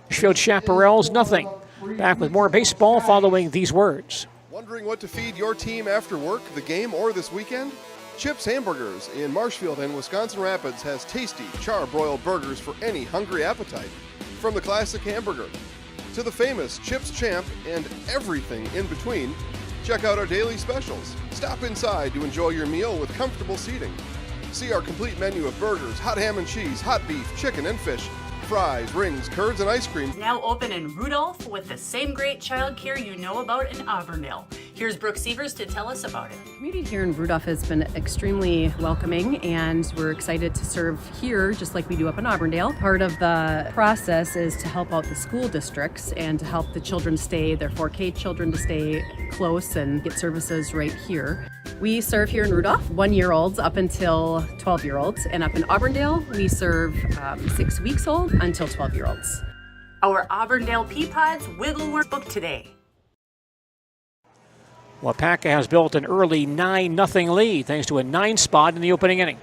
Marshfield Chaparrals, 0. Back with more baseball following these words. Wondering what to feed your team after work, the game, or this weekend? Chips Hamburgers in Marshfield and Wisconsin Rapids has tasty, char-broiled burgers for any hungry appetite. From the classic hamburger to the famous Chips Champ and everything in between, check out our daily specials. Stop inside to enjoy your meal with comfortable seating. See our complete menu of burgers, hot ham and cheese, hot beef, chicken and fish, fries, rings, curds, and ice cream. Now open in Rudolph with the same great childcare you know about in Auburndale. Here's Brooke Sievers to tell us about it. The community here in Rudolph has been extremely welcoming, and we're excited to serve here just like we do up in Auburndale. Part of the process is to help out the school districts and to help the children stay, their 4K children to stay close and get services right here. We serve here in Rudolph 1-year-olds up until 12-year-olds, and up in Auburndale we serve 6 weeks old until 12-year-olds. Our Auburndale Peapods Wigglewort book today. Waupaca has built an early 9-0 lead thanks to a 9 spot in the opening inning.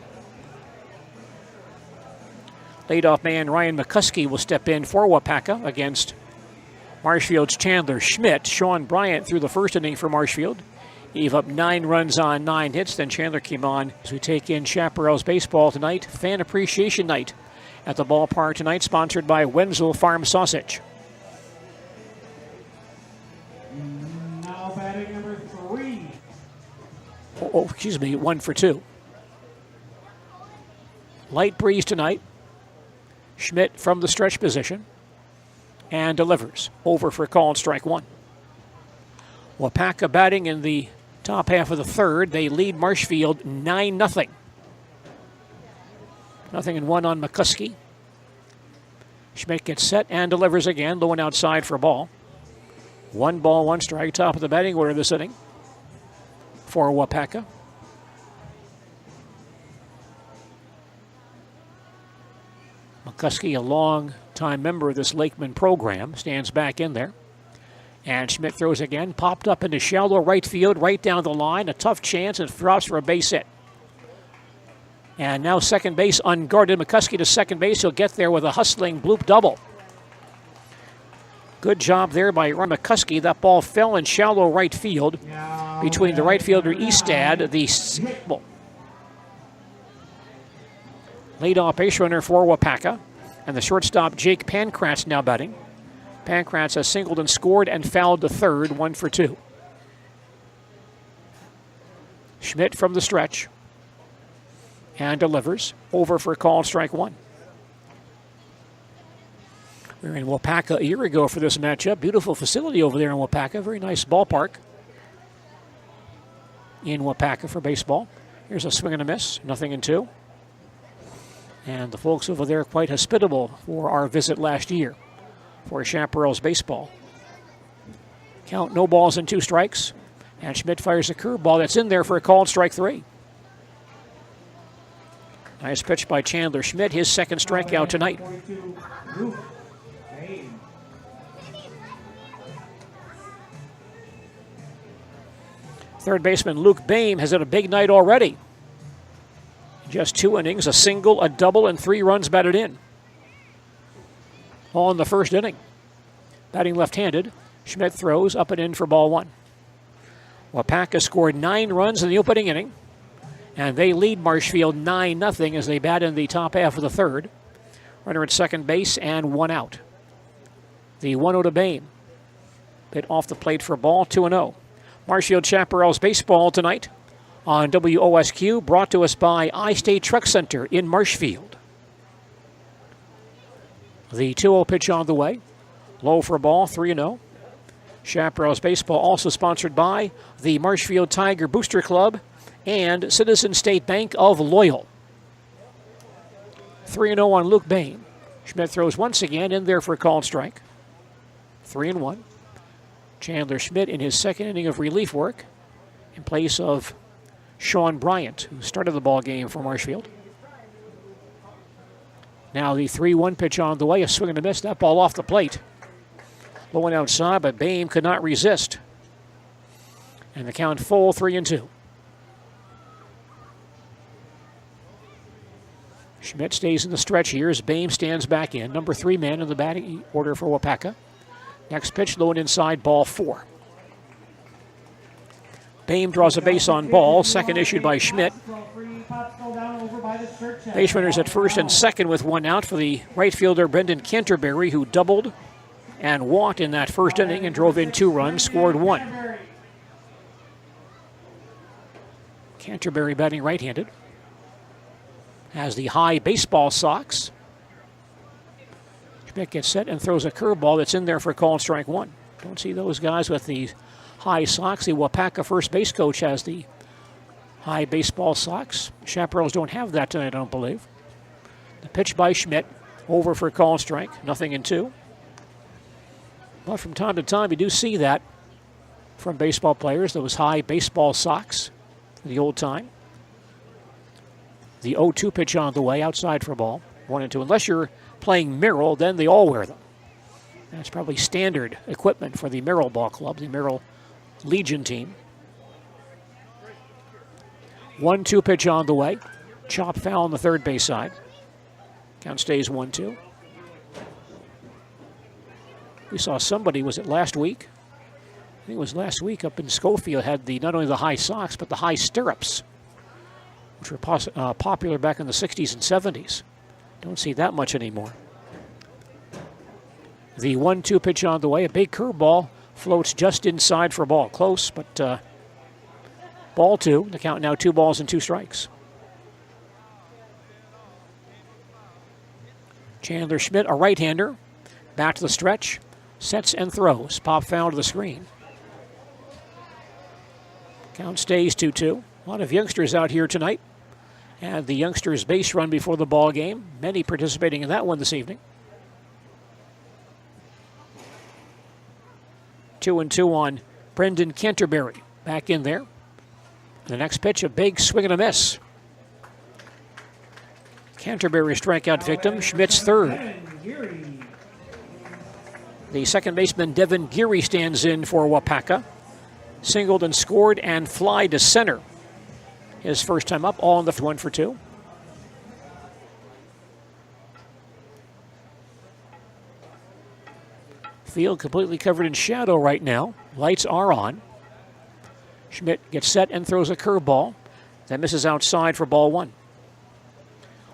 Leadoff man Ryan McCuskey will step in for Waupaca against Marshfield's Chandler Schmidt. Sean Bryant threw the first inning for Marshfield. He gave up 9 runs on 9 hits. Then Chandler came on as we take in Chaparrals baseball tonight. Fan Appreciation Night at the ballpark tonight, sponsored by Wenzel Farm Sausage. Now batting number 3. Excuse me, 1 for 2. Light breeze tonight. Schmidt from the stretch position and delivers. Over for called strike 1. Waupaca batting in the top half of the third. They lead Marshfield 9-0. 0-1 on McCuskey. Schmidt gets set and delivers again, low and outside for a ball. 1 ball, 1 strike, top of the batting order this inning for Waupaca. McCuskey, a long-time member of this Lakemen program, stands back in there. And Schmidt throws again, popped up into shallow right field, right down the line. A tough chance and drops for a base hit. And now second base unguarded. McCuskey to second base. He'll get there with a hustling bloop double. Good job there by Ron McCuskey. That ball fell in shallow right field between the right fielder Eastad, the leadoff base runner for Waupaca, and the shortstop Jake Pankratz now batting. Pankratz has singled and scored and fouled to third, 1 for 2. Schmidt from the stretch and delivers. Over for called strike 1. We were in Waupaca a year ago for this matchup. Beautiful facility over there in Waupaca. Very nice ballpark in Waupaca for baseball. Here's a swing and a miss, 0-2. And the folks over there quite hospitable for our visit last year for Chaparrals baseball. Count, no balls and 2 strikes. And Schmidt fires a curveball that's in there for a called strike 3. Nice pitch by Chandler Schmidt, his second strikeout tonight. Third baseman Luke Boehm has had a big night already. Just 2 innings, a single, a double, and 3 runs batted in. All in the first inning. Batting left-handed, Schmidt throws up and in for ball 1. Waupaca scored 9 runs in the opening inning, and they lead Marshfield 9-0 as they bat in the top half of the third. Runner at second base and 1 out. The 1-0 to Boehm. Bit off the plate for a ball, 2-0. Marshfield Chaparrals baseball tonight on WOSQ, brought to us by I-State Truck Center in Marshfield. The 2-0 pitch on the way. Low for a ball, 3-0. Chaparrals baseball also sponsored by the Marshfield Tiger Booster Club and Citizen State Bank of Loyal. 3-0 on Luke Boehm. Schmidt throws once again in there for a called strike. 3-1. Chandler Schmidt in his second inning of relief work in place of Sean Bryant, who started the ball game for Marshfield. Now the 3-1 pitch on the way, a swing and a miss. That ball off the plate. Low and outside, but Boehm could not resist. And the count full, 3-2. Schmidt stays in the stretch here as Boehm stands back in. Number 3 man in the batting order for Waupaca. Next pitch, low and inside, ball 4. Boehm draws a base on ball, second issued by Schmidt. Base runners at first and second with 1 out for the right fielder Brendan Canterbury, who doubled and walked in that first inning and drove in 2 runs, scored 1. Canterbury batting right-handed. Has the high baseball socks. Schmidt gets set and throws a curveball that's in there for called strike 1. Don't see those guys with the high socks. The Waupaca first base coach has the high baseball socks. Chaparrals don't have that tonight, I don't believe. The pitch by Schmidt, over for a called strike, 0-2. But from time to time, you do see that from baseball players, those high baseball socks, the old time. The 0-2 pitch on the way, outside for a ball, 1-2. Unless you're playing Merrill, then they all wear them. That's probably standard equipment for the Merrill Ball Club, the Merrill Legion team. 1-2 pitch on the way. Chop foul on the third base side. Count stays 1-2. We saw somebody, was it last week? I think it was last week up in Schofield, had the not only the high socks, but the high stirrups, which were popular back in the 60s and 70s. Don't see that much anymore. The 1-2 pitch on the way. A big curveball floats just inside for a ball. Close, but ball 2. The count now 2 balls and 2 strikes. Chandler Schmidt, a right-hander. Back to the stretch. Sets and throws. Pop foul to the screen. Count stays 2-2. A lot of youngsters out here tonight. And the youngsters' base run before the ball game. Many participating in that one this evening. 2-2 on Brendan Canterbury. Back in there. The next pitch, a big swing and a miss. Canterbury strikeout victim, Schmidt's third. The second baseman, Devin Geary, stands in for Waupaca. Singled and scored and fly to center. His first time up, all in the 1 for 2. Field completely covered in shadow right now. Lights are on. Schmidt gets set and throws a curveball. That misses outside for ball 1.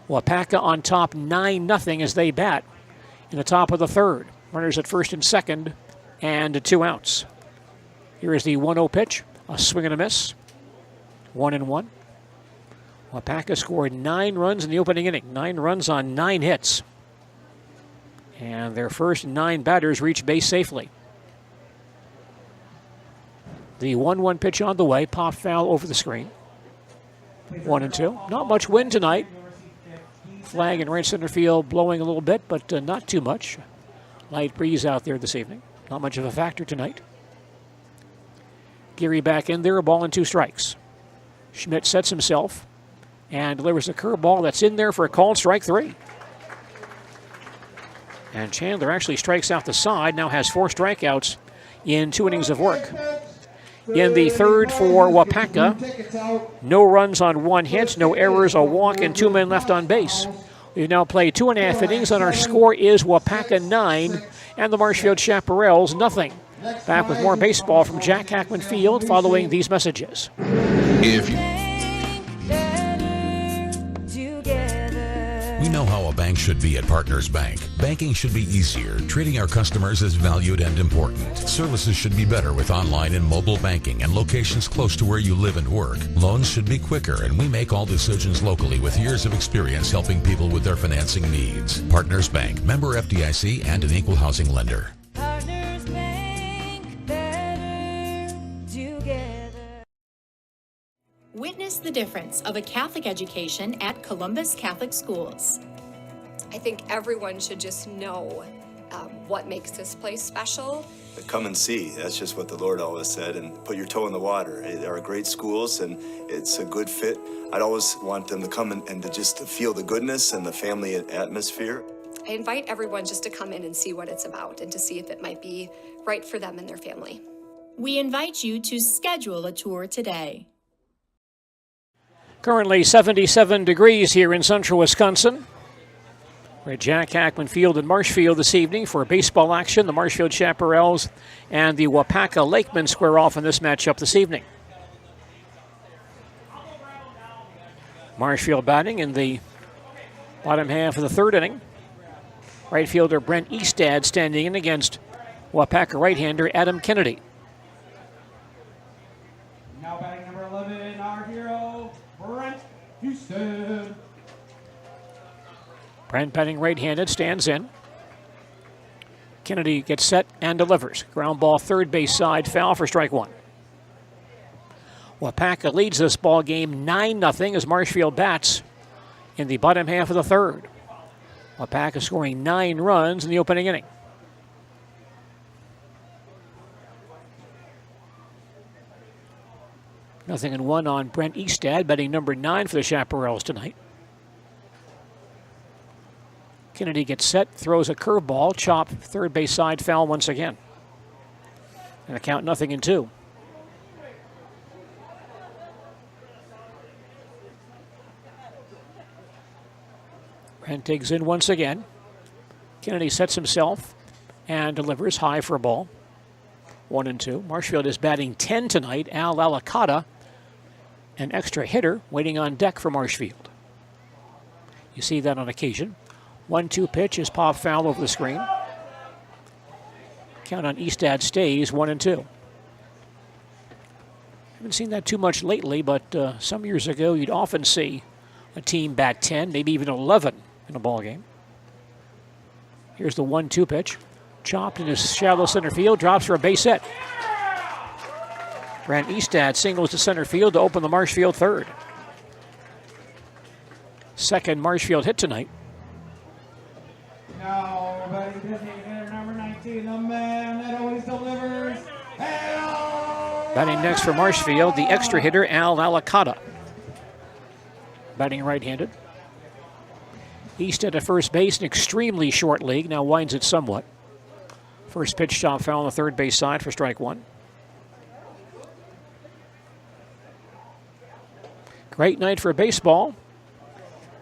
Waupaca on top 9-0 as they bat in the top of the third. Runners at first and second, and 2 outs. Here is the 1-0 pitch. A swing and a miss. 1-1. Waupaca scored 9 runs in the opening inning. 9 runs on 9 hits. And their first 9 batters reach base safely. The 1-1 pitch on the way. Pop foul over the screen. 1-2. Not much wind tonight. Flag in right center field blowing a little bit, but not too much. Light breeze out there this evening. Not much of a factor tonight. Geary back in there, a ball and 2 strikes. Schmidt sets himself and delivers a curveball that's in there for a called strike 3. And Chandler actually strikes out the side, now has 4 strikeouts in 2 innings of work. In the third for Waupaca, no runs on 1 hit, no errors, a walk, and 2 men left on base. We've now played 2.5 innings, and our score is Waupaca 9 and the Marshfield Chaparrals 0. Back with more baseball from Jack Hackman Field following these messages. We know how a bank should be at Partners Bank. Banking should be easier, treating our customers as valued and important. Services should be better with online and mobile banking and locations close to where you live and work. Loans should be quicker, and we make all decisions locally with years of experience helping people with their financing needs. Partners Bank, member FDIC, and an equal housing lender. Partners Bank, better together. Witness the difference of a Catholic education at Columbus Catholic Schools. I think everyone should just know what makes this place special. Come and see. That's just what the Lord always said, and put your toe in the water. They are great schools, and it's a good fit. I'd always want them to come and to just to feel the goodness and the family atmosphere. I invite everyone just to come in and see what it's about and to see if it might be right for them and their family. We invite you to schedule a tour today. Currently 77 degrees here in central Wisconsin. We're at Jack Hackman Field in Marshfield this evening for baseball action. The Marshfield Chaparrals and the Wausau Lakemen square off in this matchup this evening. Marshfield batting in the bottom half of the third inning. Right fielder Brent Eastad standing in against Waupaca right-hander Adam Kennedy. Now batting number 11, our hero, Brent Eastad. Brent batting right-handed, stands in. Kennedy gets set and delivers. Ground ball third base side, foul for strike 1. Waupaca leads this ball game 9-0 as Marshfield bats in the bottom half of the third. Waupaca scoring 9 runs in the opening inning. Nothing in 1 on Brent Eastad, batting number 9 for the Chaparrals tonight. Kennedy gets set, throws a curveball, chop, third base side, foul once again. And a count 0-2. Brent digs in once again. Kennedy sets himself and delivers high for a ball. 1-2. Marshfield is batting 10 tonight. Al Alicata, an extra hitter, waiting on deck for Marshfield. You see that on occasion. 1-2 pitch is pop foul over the screen. Count on Eastad stays 1-2. Haven't seen that too much lately, but some years ago you'd often see a team bat 10, maybe even 11 in a ball game. Here's the 1-2 pitch. Chopped in his shallow center field, drops for a base hit. Brent Eastad singles to center field to open the Marshfield third. second Marshfield hit tonight. Now, batting pitching hitter number 19, the man that always delivers. Batting next for Marshfield, the extra hitter, Al Alicata. Batting right-handed. Easted at first base, an extremely short league, now winds it somewhat. First pitch shot foul on the third base side for strike one. Great night for baseball.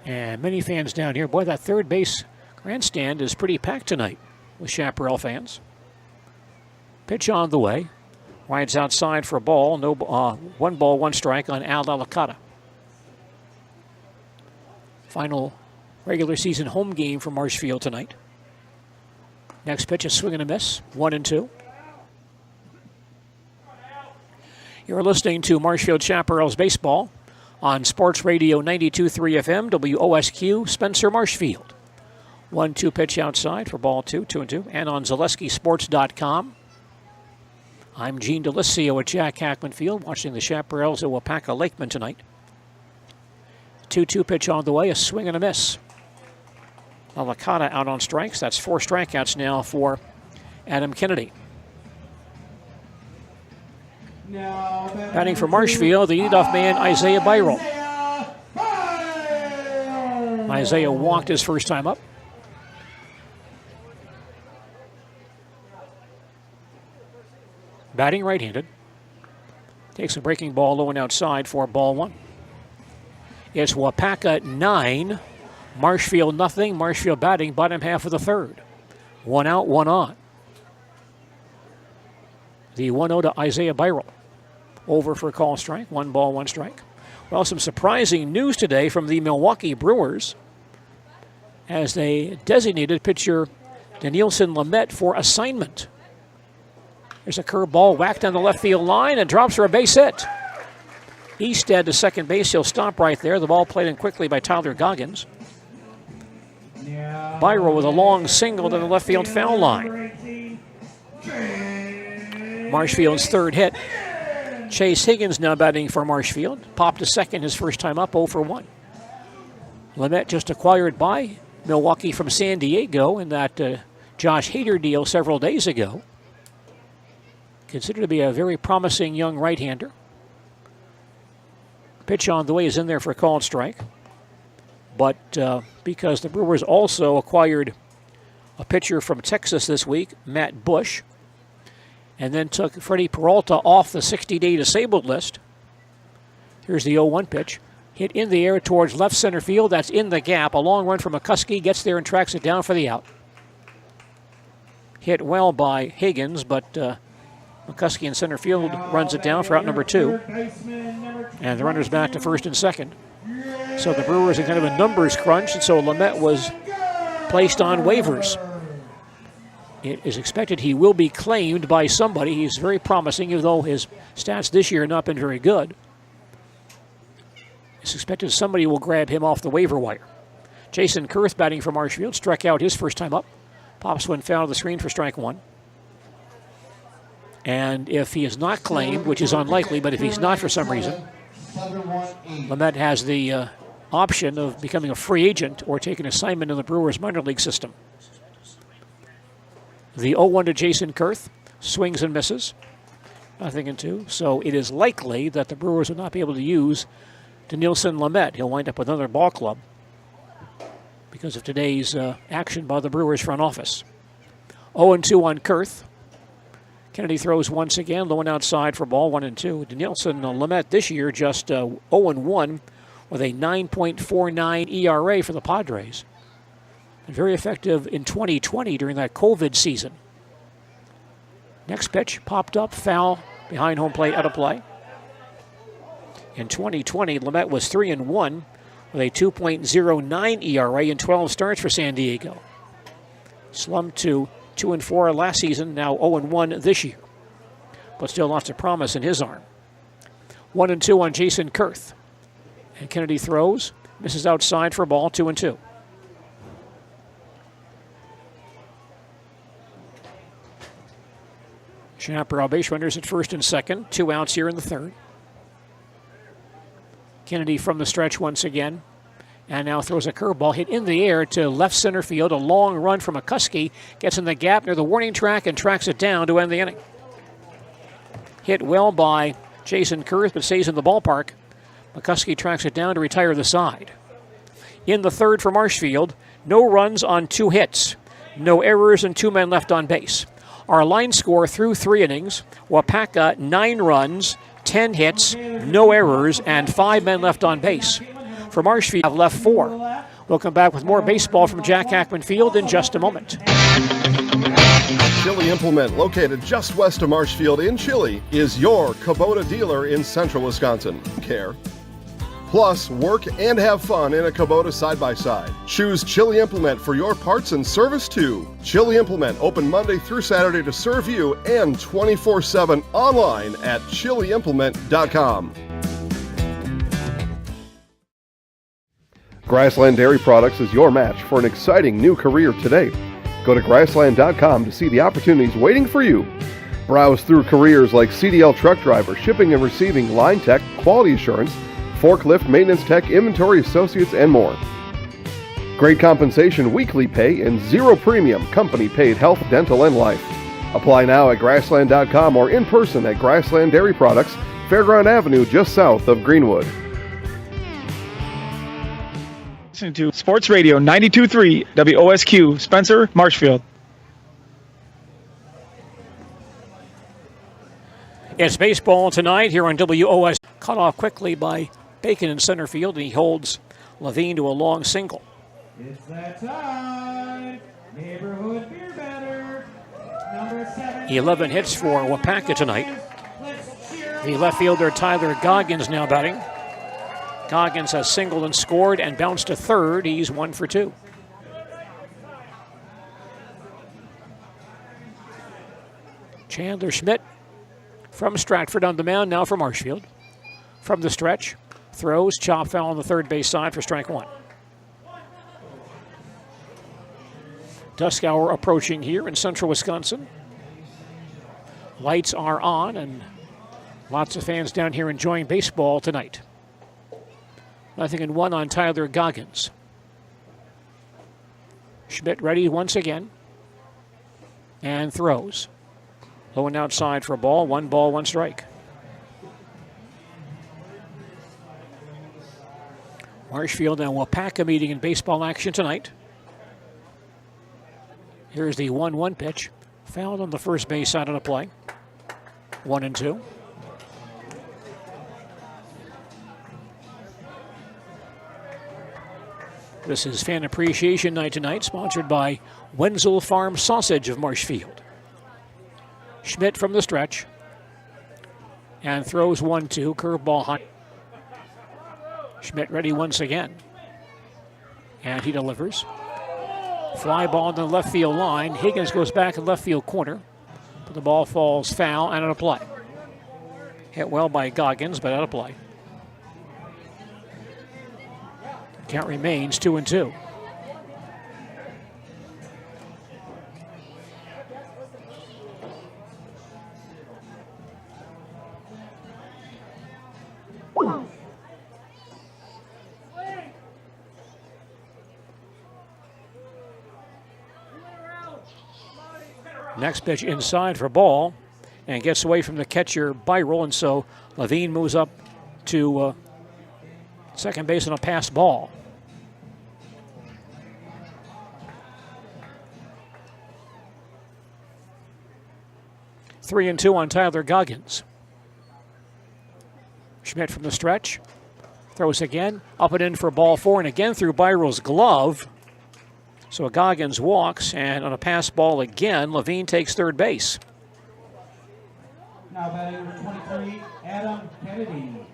And many fans down here. Boy, that third base grandstand is pretty packed tonight with Chaparral fans. Pitch on the way. Rides outside for a ball. No, 1 ball, 1 strike on Al Alicata. Final regular season home game for Marshfield tonight. Next pitch, a swing and a miss. 1-2. You're listening to Marshfield Chaparrals baseball on Sports Radio 92.3 FM, WOSQ, Spencer Marshfield. 1-2 pitch outside for ball 2, 2-2, and on ZaleskiSports.com. I'm Gene Delisio at Jack Hackman Field, watching the Chaparrals at Waupaca Lakemen tonight. 2-2 pitch on the way, a swing and a miss. Alicata out on strikes. That's 4 strikeouts now for Adam Kennedy. Batting for Marshfield, the leadoff man, Isaiah Byral. Isaiah walked his first time up. Batting right-handed. Takes a breaking ball low and outside for ball 1. It's Waupaca 9, Marshfield nothing. Marshfield batting bottom half of the third. 1 out, 1 on. The 1-0 to Isaiah Byral. Over for a call strike. 1 ball, 1 strike. Well, some surprising news today from the Milwaukee Brewers as they designated pitcher Danielson Lamet for assignment. There's a curveball whacked on the left field line and drops for a base hit. Easted to second base. He'll stop right there. The ball played in quickly by Tyler Goggins. Byral with a long single to the left field foul line. Marshfield's third hit. Chase Higgins now batting for Marshfield. Popped to second his first time up, 0 for 1. Lamet just acquired by Milwaukee from San Diego in that Josh Hader deal several days ago. Considered to be a very promising young right-hander. Pitch on the way is in there for a called strike. But because the Brewers also acquired a pitcher from Texas this week, Matt Bush, and then took Freddie Peralta off the 60-day disabled list. Here's the 0-1 pitch. Hit in the air towards left center field. That's in the gap. A long run from McCuskey. Gets there and tracks it down for the out. Hit well by Higgins, but McCuskey in center field runs it down for out number 2. And the runner's back to first and second. So the Brewers in kind of a numbers crunch, and so Lamet was placed on waivers. It is expected he will be claimed by somebody. He's very promising, even though his stats this year have not been very good. It's expected somebody will grab him off the waiver wire. Jason Kurth batting for Marshfield, struck out his first time up. Pops one foul to the screen for strike 1. And if he is not claimed, which is unlikely, but if he's not for some reason, Lamet has the option of becoming a free agent or taking assignment in the Brewers minor league system. The 0-1 to Jason Kurth, swings and misses. 0-2. So it is likely that the Brewers will not be able to use Danielson Lamet. He'll wind up with another ball club because of today's action by the Brewers front office. 0-2 on Kurth. Kennedy throws once again, low and outside for ball 1-2. Danielson Lamet this year just 0-1 with a 9.49 ERA for the Padres. And very effective in 2020 during that COVID season. Next pitch popped up, foul behind home plate, out of play. In 2020, Lamet was 3-1 with a 2.09 ERA in 12 starts for San Diego. Slumped to 2-4 last season, now 0-1 this year. But still lots of promise in his arm. 1-2 on Jason Kurth. And Kennedy throws, misses outside for a ball, 2-2. Chaparral base runners at first and second. 2 outs here in the third. Kennedy from the stretch once again. And now throws a curveball hit in the air to left center field. A long run from McCuskey. Gets in the gap near the warning track and tracks it down to end the inning. Hit well by Jason Kurth, but stays in the ballpark. McCuskey tracks it down to retire the side. In the third for Marshfield, no runs on 2 hits. No errors and 2 men left on base. Our line score through 3 innings, Waupaca 9 runs, 10 hits, no errors, and 5 men left on base. For Marshfield, have left 4. We'll come back with more baseball from Jack Hackman Field in just a moment. Chili Implement, located just west of Marshfield in Chile, is your Kubota dealer in central Wisconsin. Plus, work and have fun in a Kubota side-by-side. Choose Chili Implement for your parts and service too. Chili Implement, open Monday through Saturday to serve you and 24/7 online at chiliimplement.com. Grassland Dairy Products is your match for an exciting new career today. Go to grassland.com to see the opportunities waiting for you. Browse through careers like CDL truck driver, shipping and receiving, line tech, quality assurance, forklift, maintenance tech, inventory associates, and more. Great compensation, weekly pay, and 0 premium, company paid health, dental, and life. Apply now at grassland.com or in person at Grassland Dairy Products, Fairground Avenue, just south of Greenwood. Listening to Sports Radio 92.3 WOSQ, Spencer, Marshfield. It's baseball tonight here on WOS. Cut off quickly by Bacon in center field, and he holds Levine to a long single. It's that time. Neighborhood beer batter. Number 7. 11 hits for Waupaca tonight. The left fielder Tyler Goggins now batting. Goggins has singled and scored and bounced to third. He's 1 for 2. Chandler Schmidt from Stratford on the mound now for Marshfield. From the stretch, throws, chop foul on the third base side for strike 1. Dusk hour approaching here in central Wisconsin. Lights are on and lots of fans down here enjoying baseball tonight. 0-1 on Tyler Goggins. Schmidt ready once again. And throws. Low and outside for a ball. 1 ball, 1 strike. Marshfield and Waupaca meeting in baseball action tonight. Here's the 1-1 pitch. Fouled on the first base side of the play. 1-2. This is Fan Appreciation Night tonight, sponsored by Wenzel Farm Sausage of Marshfield. Schmidt from the stretch. And throws 1-2, curveball high. Schmidt ready once again. And he delivers. Fly ball to the left field line. Higgins goes back in left field corner. But the ball falls foul and out of play. Hit well by Goggins, but out of play. Count remains 2-2. Next pitch inside for ball and gets away from the catcher Byral, and so Levine moves up to second base on a pass ball. Three and 2 on Tyler Goggins. Schmidt from the stretch. Throws again. Up and in for ball 4, and again through Byral's glove. So Goggins walks, and on a pass ball again, Levine takes third base. Now batting number 23, Adam Kennedy.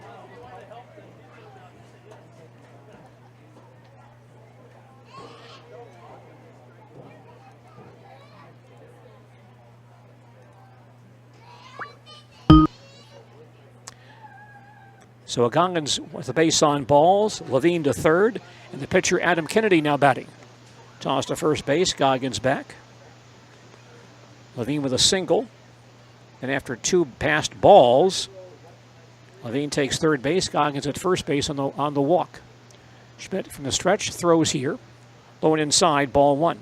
So Goggins with the base on balls, Levine to third, and the pitcher Adam Kennedy now batting. Toss to first base, Goggins back. Levine with a single, and after 2 passed balls, Levine takes third base, Goggins at first base on the walk. Schmidt from the stretch throws here. Low and inside, ball 1.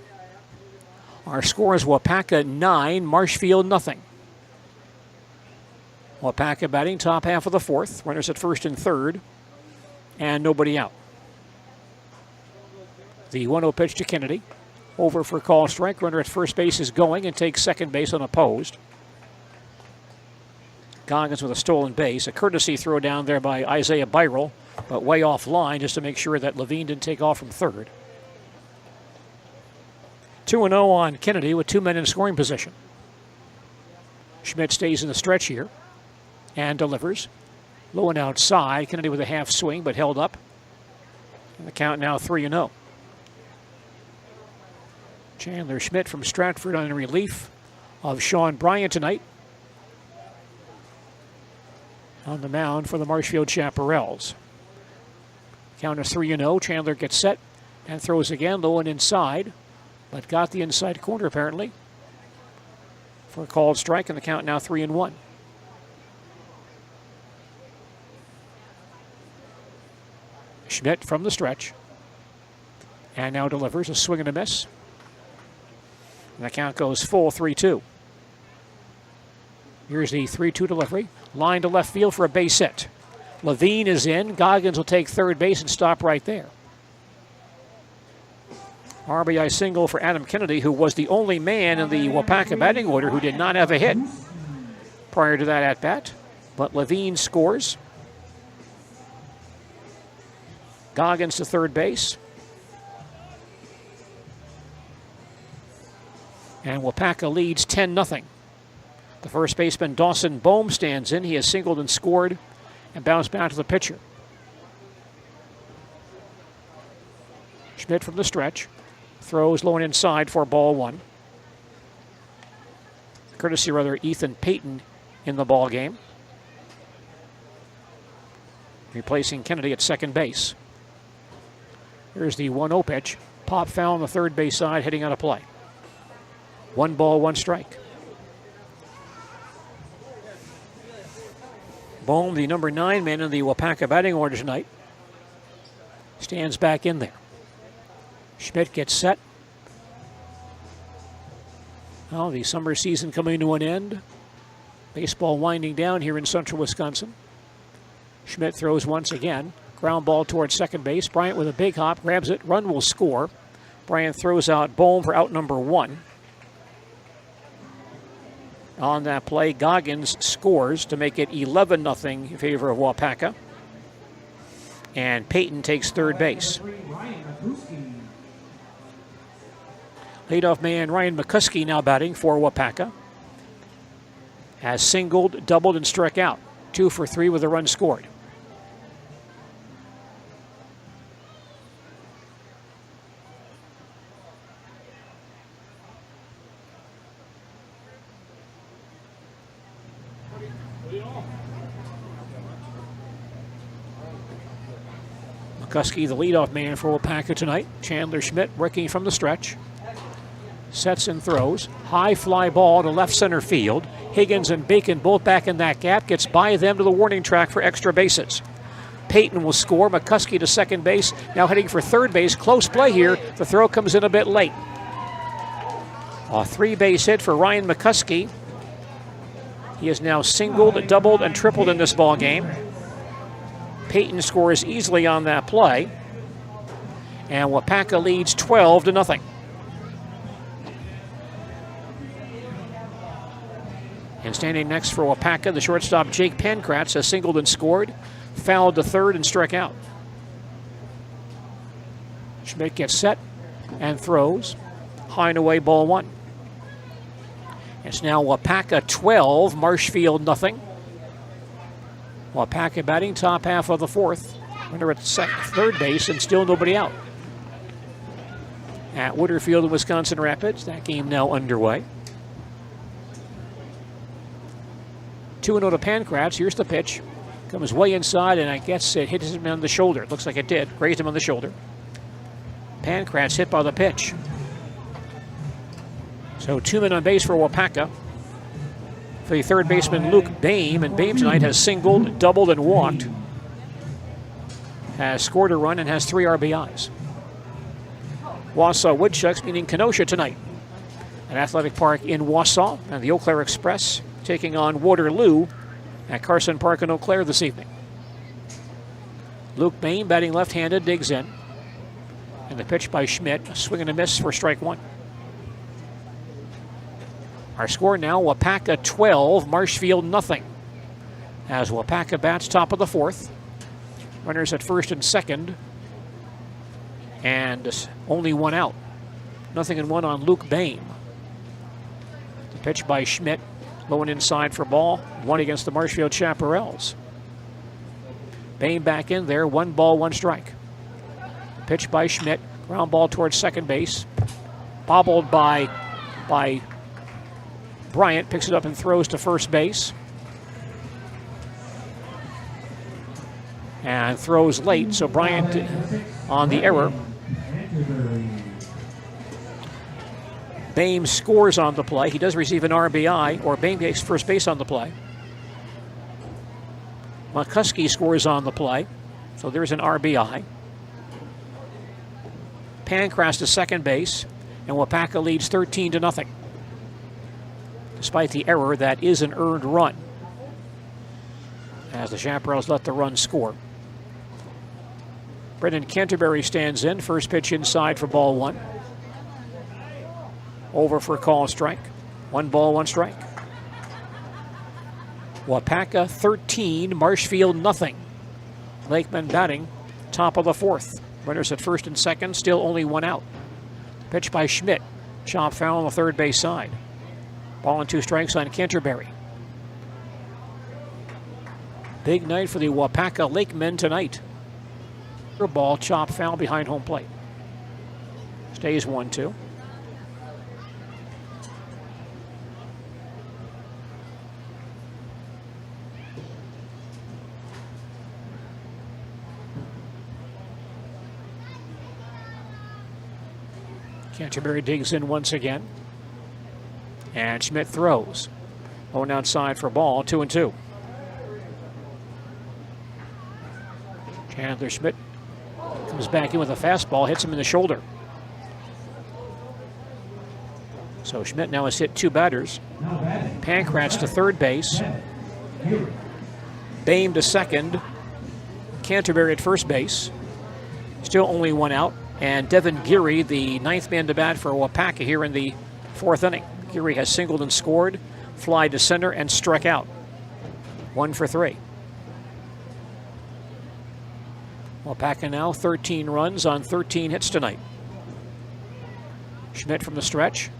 Our score is Waupaca 9, Marshfield nothing. Waupaca batting top half of the 4th. Runners at first and third. And nobody out. The 1-0 pitch to Kennedy. Over for call strike. Runner at first base is going and takes second base unopposed. Goggins with a stolen base. A courtesy throw down there by Isaiah Byrell, but way off line just to make sure that Levine didn't take off from third. 2-0 on Kennedy with 2 men in scoring position. Schmidt stays in the stretch here and delivers. Low and outside. Kennedy with a half swing, but held up. And the count now 3-0. Chandler Schmidt from Stratford on relief of Sean Bryant tonight. On the mound for the Marshfield Chaparrals. Count is 3-0. Chandler gets set and throws again, low and inside, but got the inside corner apparently for a called strike, and the count now 3-1. Schmidt from the stretch and now delivers a swing and a miss. And the count goes full 3-2. Here's the 3-2 delivery. Line to left field for a base hit. Levine is in. Goggins will take third base and stop right there. RBI single for Adam Kennedy, who was the only man in the Waupaca batting order who did not have a hit prior to that at-bat. But Levine scores. Goggins to third base. And Waupaca leads 10-0. The first baseman, Dawson Bohm, stands in. He has singled and scored and bounced back to the pitcher. Schmidt from the stretch. Throws low and inside for ball 1. Courtesy, Ethan Payton in the ball game. Replacing Kennedy at second base. Here's the 1-0 pitch. Pop foul on the third base side, heading out of play. 1 ball, 1 strike. Bohm, the number 9 man in the Waupaca batting order tonight, stands back in there. Schmidt gets set. Well, the summer season coming to an end. Baseball winding down here in central Wisconsin. Schmidt throws once again. Ground ball towards second base. Bryant with a big hop, grabs it. Run will score. Bryant throws out Bohm for out number 1. On that play, Goggins scores to make it 11-0 in favor of Waupaca. And Payton takes third base. Leadoff man Ryan McCuskey now batting for Waupaca. Has singled, doubled, and struck out. 2 for 3 with a run scored. McCuskey, the leadoff man for Waupaca tonight. Chandler Schmidt working from the stretch. Sets and throws. High fly ball to left center field. Higgins and Bacon both back in that gap. Gets by them to the warning track for extra bases. Payton will score. McCuskey to second base. Now heading for third base. Close play here. The throw comes in a bit late. A 3-base hit for Ryan McCuskey. He has now singled, doubled, and tripled in this ball game. Payton scores easily on that play. And Waupaca leads 12-0. And standing next for Waupaca, the shortstop Jake Pankratz has singled and scored, fouled to third and struck out. Schmidt gets set and throws. High and away, ball 1. It's now Waupaca 12, Marshfield nothing. Waupaca batting top half of the 4th. Runner at third base and still nobody out. At Woodard Field in Wisconsin Rapids, that game now underway. 2-0 to Pankratz. Here's the pitch. Comes way inside, and I guess it hits him on the shoulder. It looks like it did. Grazed him on the shoulder. Pankratz hit by the pitch. So 2 men on base for Waupaca. For the third baseman, Luke Boehm. And Boehm tonight has singled, doubled, and walked. has scored a run and has 3 RBIs. Wausau Woodchucks meeting Kenosha tonight at Athletic Park in Wausau, and the Eau Claire Express taking on Waterloo at Carson Park in Eau Claire this evening. Luke Bain, batting left-handed, digs in. And the pitch by Schmidt, a swing and a miss for strike 1. Our score now, Waupaca 12, Marshfield nothing. As Waupaca bats top of the 4th. Runners at first and second. And only 1 out. 0-1 on Luke Bain. The pitch by Schmidt, low and inside for ball. 1 against the Marshfield Chaparrals. Bain back in there, 1 ball, 1 strike. Pitch by Schmidt, ground ball towards second base. Bobbled by Bryant, picks it up and throws to first base. And throws late, so Bryant on the error. Bain scores on the play. He does receive an RBI, or Bain takes first base on the play. McCuskey scores on the play, so there's an RBI. Pancras to second base, and Waupaca leads 13-0. Despite the error, that is an earned run, as the Chaparrals let the run score. Brendan Canterbury stands in. First pitch inside for ball 1. Over for call strike. 1 ball, 1 strike. Waupaca 13, Marshfield nothing. Lakemen batting, top of the 4th. Runners at first and second, still only 1 out. Pitch by Schmidt, chop foul on the third base side. Ball and 2 strikes on Canterbury. Big night for the Waupaca Lakemen tonight. Ball, chop foul behind home plate. Stays 1-2. Canterbury digs in once again. And Schmidt throws. Going outside for ball, 2-2. Chandler Schmidt comes back in with a fastball, hits him in the shoulder. So Schmidt now has hit 2 batters. Pancras to third base. Bain to second. Canterbury at first base. Still only 1 out. And Devin Geary, the 9th man to bat for Waupaca here in the 4th inning. Geary has singled and scored, fly to center, and struck out. 1 for 3. Waupaca now 13 runs on 13 hits tonight. Schmidt from the stretch,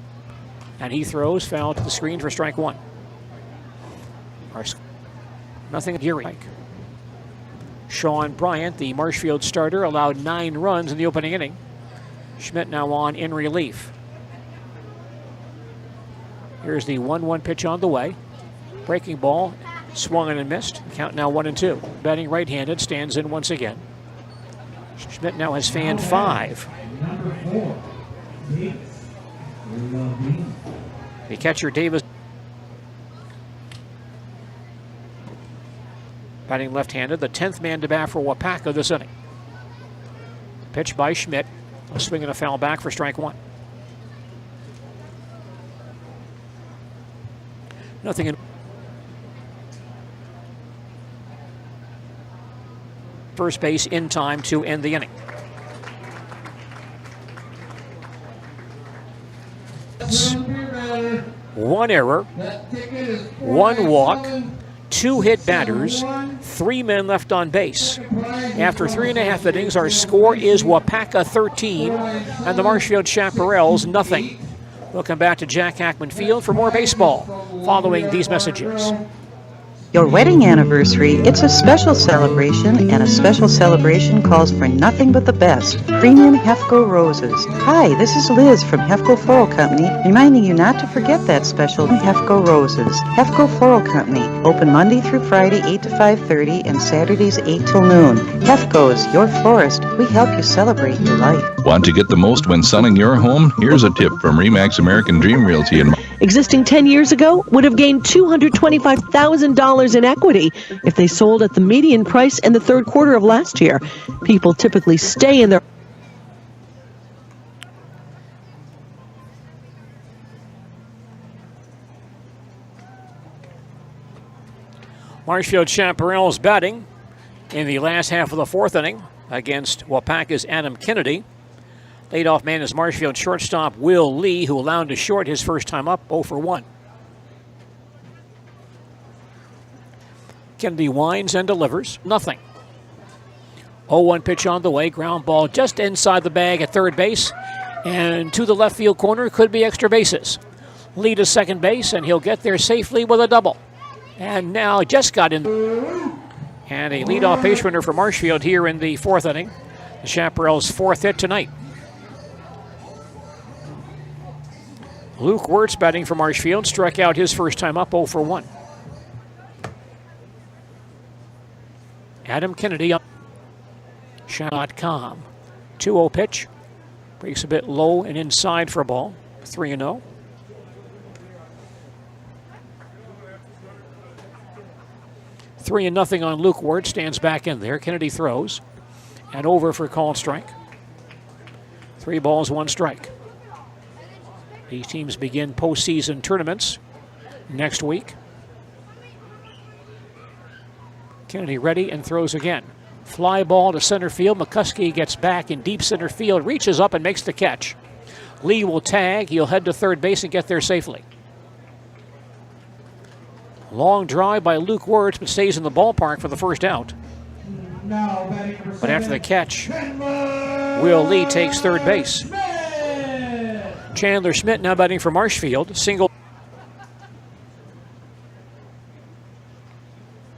and he throws foul to the screen for strike 1. Nothing Geary. Sean Bryant, the Marshfield starter, allowed 9 runs in the opening inning. Schmidt now on in relief. Here's the 1-1 pitch on the way. Breaking ball, swung and missed. Count now 1-2. Batting right-handed, stands in once again. Schmidt now has fanned 5. The catcher Davis batting left-handed, the 10th man to bat for Waupaca this inning. Pitch by Schmidt, a swing and a foul back for strike 1. Nothing in first base in time to end the inning. 1 error, 1 walk, 2 hit batters, 3 men left on base. After 3.5 innings, our score is Waupaca 13 and the Marshfield Chaparrals nothing. We'll come back to Jack Hackman Field for more baseball following these messages. Your wedding anniversary, it's a special celebration, and a special celebration calls for nothing but the best. Premium Hefco roses. Hi, this is Liz from Hefco Floral Company, reminding you not to forget that special Hefco roses. Hefco Floral Company, open Monday through Friday 8 to 5:30 and Saturdays 8 till noon. Hefco's, your florist. We help you celebrate your life. Want to get the most when selling your home? Here's a tip from RE/MAX American Dream Realty. Existing 10 years ago would have gained $225,000 in equity if they sold at the median price in the third quarter of last year. People typically stay in their Marshfield Chaparrals batting in the last half of the fourth inning against Waupaca's Adam Kennedy. Leadoff man is Marshfield shortstop Will Lee, who allowed to short his first time up, 0 for 1. Kennedy winds and delivers. Nothing. 0-1 pitch on the way. Ground ball just inside the bag at third base. And to the left field corner, could be extra bases. Lee to second base, and he'll get there safely with a double. And now just got in. And a leadoff base runner for Marshfield here in the fourth inning. The Chaparrals' fourth hit tonight. Luke Wirtz batting for Marshfield, struck out his first time up, 0 for 1. Adam Kennedy up. Shot.com. 2-0 pitch. Breaks a bit low and inside for a ball. 3-0. 3-0 on Luke Ward, stands back in there. Kennedy throws. And over for a called strike. 3 balls, 1 strike. These teams begin postseason tournaments next week. Kennedy ready and throws again. Fly ball to center field. McCuskey gets back in deep center field, reaches up and makes the catch. Lee will tag. He'll head to third base and get there safely. Long drive by Luke Wirtz, but stays in the ballpark for the first out. But after the catch, Will Lee takes third base. Chandler Schmidt now batting for Marshfield. Single.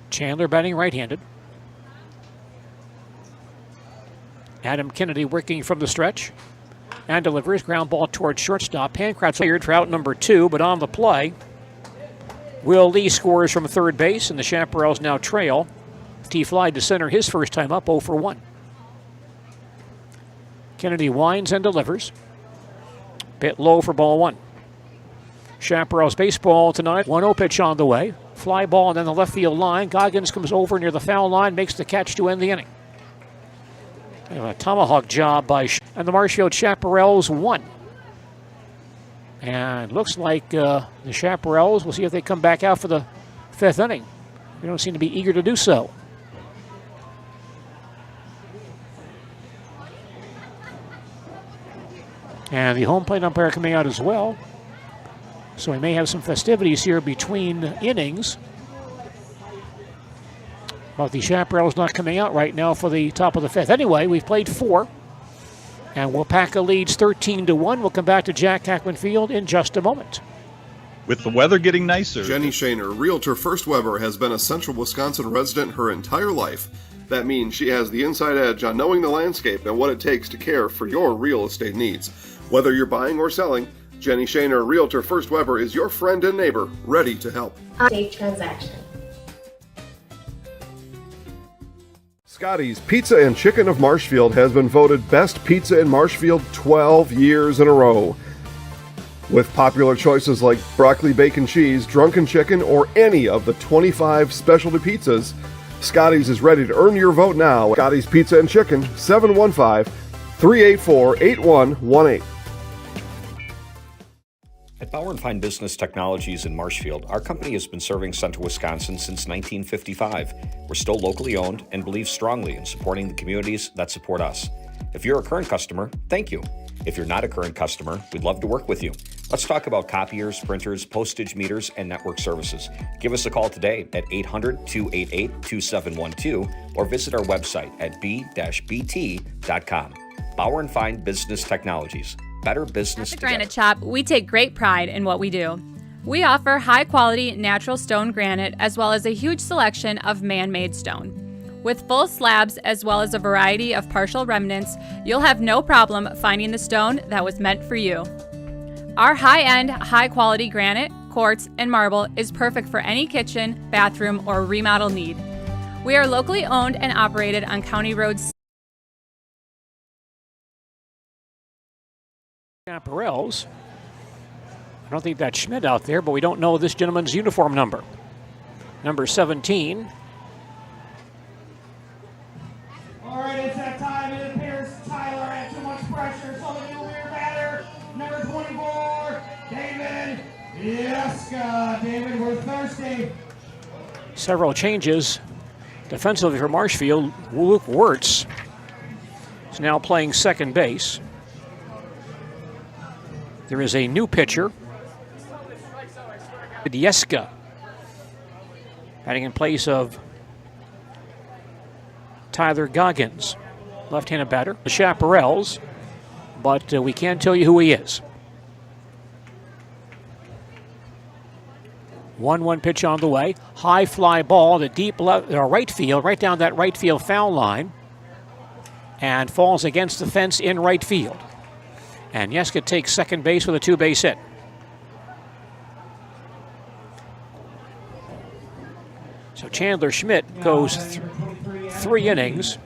Chandler batting right-handed. Adam Kennedy working from the stretch. And delivers. Ground ball towards shortstop. Pancrat's cleared for out number 2, but on the play, Will Lee scores from third base, and the Chaparrals now trail. T-fly to center his first time up, 0 for 1. Kennedy winds and delivers. Bit low for ball 1. Chaparrals baseball tonight. 1-0 pitch on the way. Fly ball and then the left field line. Goggins comes over near the foul line, makes the catch to end the inning. A tomahawk job by and the Marshfield Chaparrals won. And looks like the Chaparrals, we'll see if they come back out for the 5th inning. They don't seem to be eager to do so. And the home plate umpire coming out as well. So we may have some festivities here between innings. But the Chaparrals not coming out right now for the top of the 5th. Anyway, we've played 4. And Waupaca leads 13-1. We'll come back to Jack Hackman Field in just a moment. With the weather getting nicer. Jenny Shaner, Realtor First Weber, has been a Central Wisconsin resident her entire life. That means she has the inside edge on knowing the landscape and what it takes to care for your real estate needs. Whether you're buying or selling, Jenny Shaner, Realtor First Weber, is your friend and neighbor, ready to help. Safe transaction. Scotty's Pizza and Chicken of Marshfield has been voted Best Pizza in Marshfield 12 years in a row. With popular choices like broccoli bacon cheese, drunken chicken, or any of the 25 specialty pizzas, Scotty's is ready to earn your vote now. Scotty's Pizza and Chicken, 715-384-8118. At Bauer & Fine Business Technologies in Marshfield, our company has been serving Central Wisconsin since 1955. We're still locally owned and believe strongly in supporting the communities that support us. If you're a current customer, thank you. If you're not a current customer, we'd love to work with you. Let's talk about copiers, printers, postage meters, and network services. Give us a call today at 800-288-2712 or visit our website at b-bt.com. Bauer & Fine Business Technologies. Better business At the Granite Shop, we take great pride in what we do. We offer high-quality natural stone granite as well as a huge selection of man-made stone. With full slabs as well as a variety of partial remnants, you'll have no problem finding the stone that was meant for you. Our high-end, high-quality granite, quartz, and marble is perfect for any kitchen, bathroom, or remodel need. We are locally owned and operated on County Road Chaparrals. I don't think that's Schmidt out there, but we don't know this gentleman's uniform number. Number 17. All right, it's that time. It appears Tyler had too much pressure, so the new rear batter, number 24, David Yeska. David, we're thirsty. Several changes defensively for Marshfield. Luke Wirtz is now playing second base. There is a new pitcher, Yeska, batting in place of Tyler Goggins, left-handed batter. The Chaparrals, but we can't tell you who he is. 1-1 pitch on the way. High fly ball to deep right field, right down that right field foul line, and falls against the fence in right field. And Yeska takes second base with a two-base hit. So Chandler Schmidt goes three innings.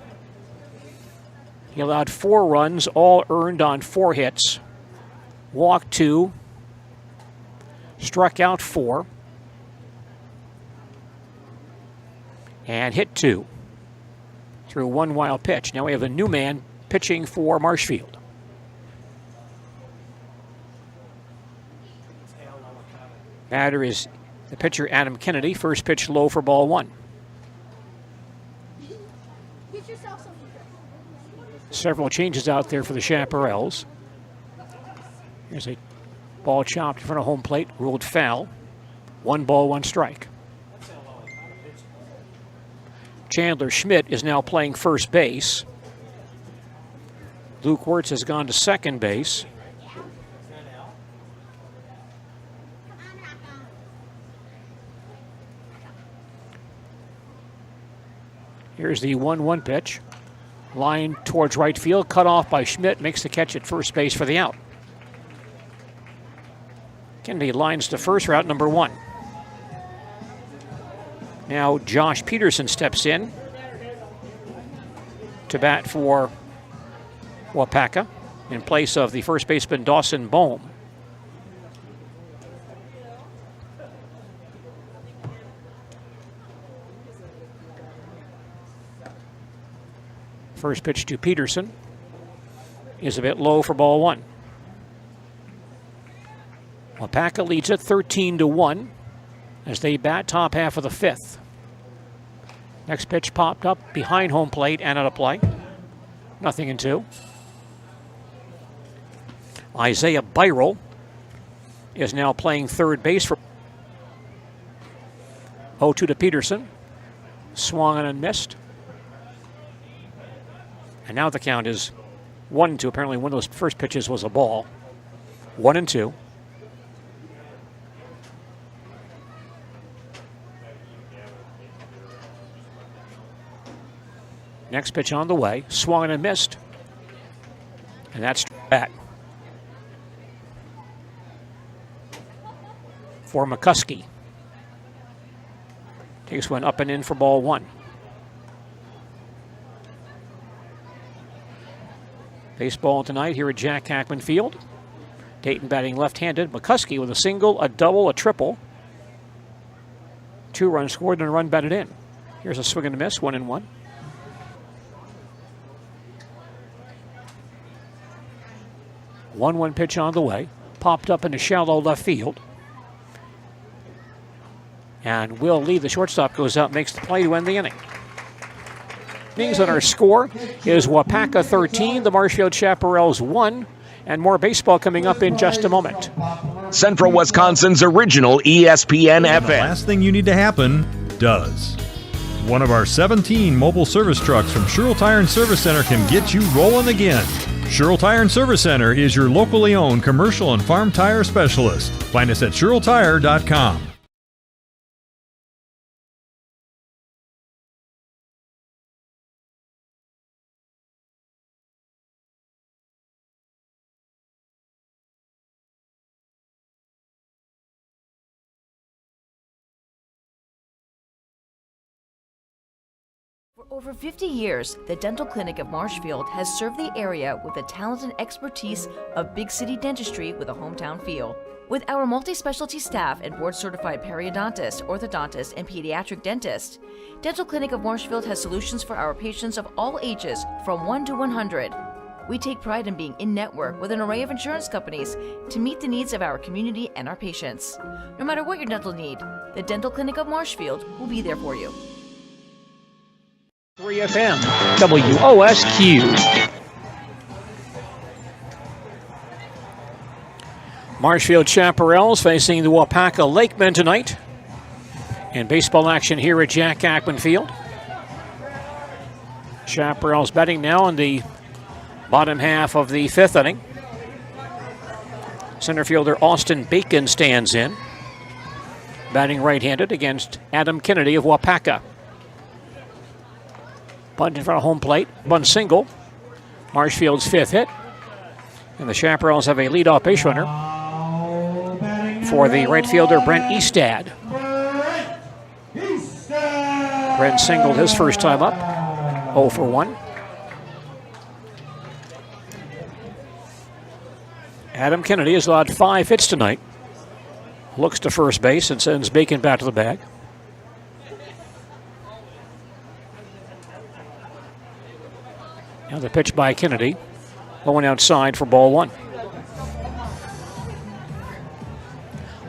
He allowed 4 runs, all earned on 4 hits. Walked 2, struck out 4, and hit 2 through 1 wild pitch. Now we have a new man pitching for Marshfield. Batter is the pitcher Adam Kennedy. First pitch low for ball 1. Several changes out there for the Chaparrals. Here's a ball chopped in front of home plate, ruled foul. 1 ball, 1 strike. Chandler Schmidt is now playing first base. Luke Wirtz has gone to second base. Here's the 1-1 pitch. Line towards right field, cut off by Schmidt, makes the catch at first base for the out. Kennedy lines to first, route number 1. Now Josh Peterson steps in to bat for Waupaca in place of the first baseman Dawson Bohm. First pitch to Peterson is a bit low for ball 1. Waupaca leads it 13-1 as they bat top half of the 5th. Next pitch popped up behind home plate and out of play. 0-2. Isaiah Byrell is now playing third base for 0-2 to Peterson. Swung and missed. And now the count is 1-2. Apparently one of those first pitches was a ball. 1-2. Next pitch on the way. Swung and missed. And that's back for McCuskey. Takes one up and in for ball 1. Baseball tonight here at Jack Hackman Field. Dayton batting left-handed. McCuskey with a single, a double, a triple. 2 runs scored and a run batted in. Here's a swing and a miss, 1-1. One pitch on the way. Popped up into shallow left field. And Will Lee, the shortstop, goes out, makes the play to end the inning. Innings on our score is Waupaca 13, the Marshfield Chaparrals 1, and more baseball coming up in just a moment. Central Wisconsin's original ESPN FM. The last thing you need to happen does. One of our 17 mobile service trucks from Sherrill Tire and Service Center can get you rolling again. Sherrill Tire and Service Center is your locally owned commercial and farm tire specialist. Find us at SherrillTire.com. over 50 years, the Dental Clinic of Marshfield has served the area with the talent and expertise of big city dentistry with a hometown feel. With our multi-specialty staff and board-certified periodontist, orthodontist, and pediatric dentist, Dental Clinic of Marshfield has solutions for our patients of all ages from 1 to 100. We take pride in being in-network with an array of insurance companies to meet the needs of our community and our patients. No matter what your dental need, the Dental Clinic of Marshfield will be there for you. 3FM, WOSQ. Marshfield Chaparrals facing the Waupaca Lakemen tonight. In baseball action here at Jack Ackman Field. Chaparrals batting now in the bottom half of the 5th inning. Center fielder Austin Bacon stands in. Batting right-handed against Adam Kennedy of Waupaca. Bunt in front of home plate. Bunt single. Marshfield's 5th hit. And the Chaparrals have a leadoff base runner for the right fielder Brent Eastad. Brent singled his first time up. 0 for 1. Adam Kennedy has allowed 5 hits tonight. Looks to first base and sends Bacon back to the bag. Now the pitch by Kennedy. Going outside for ball 1.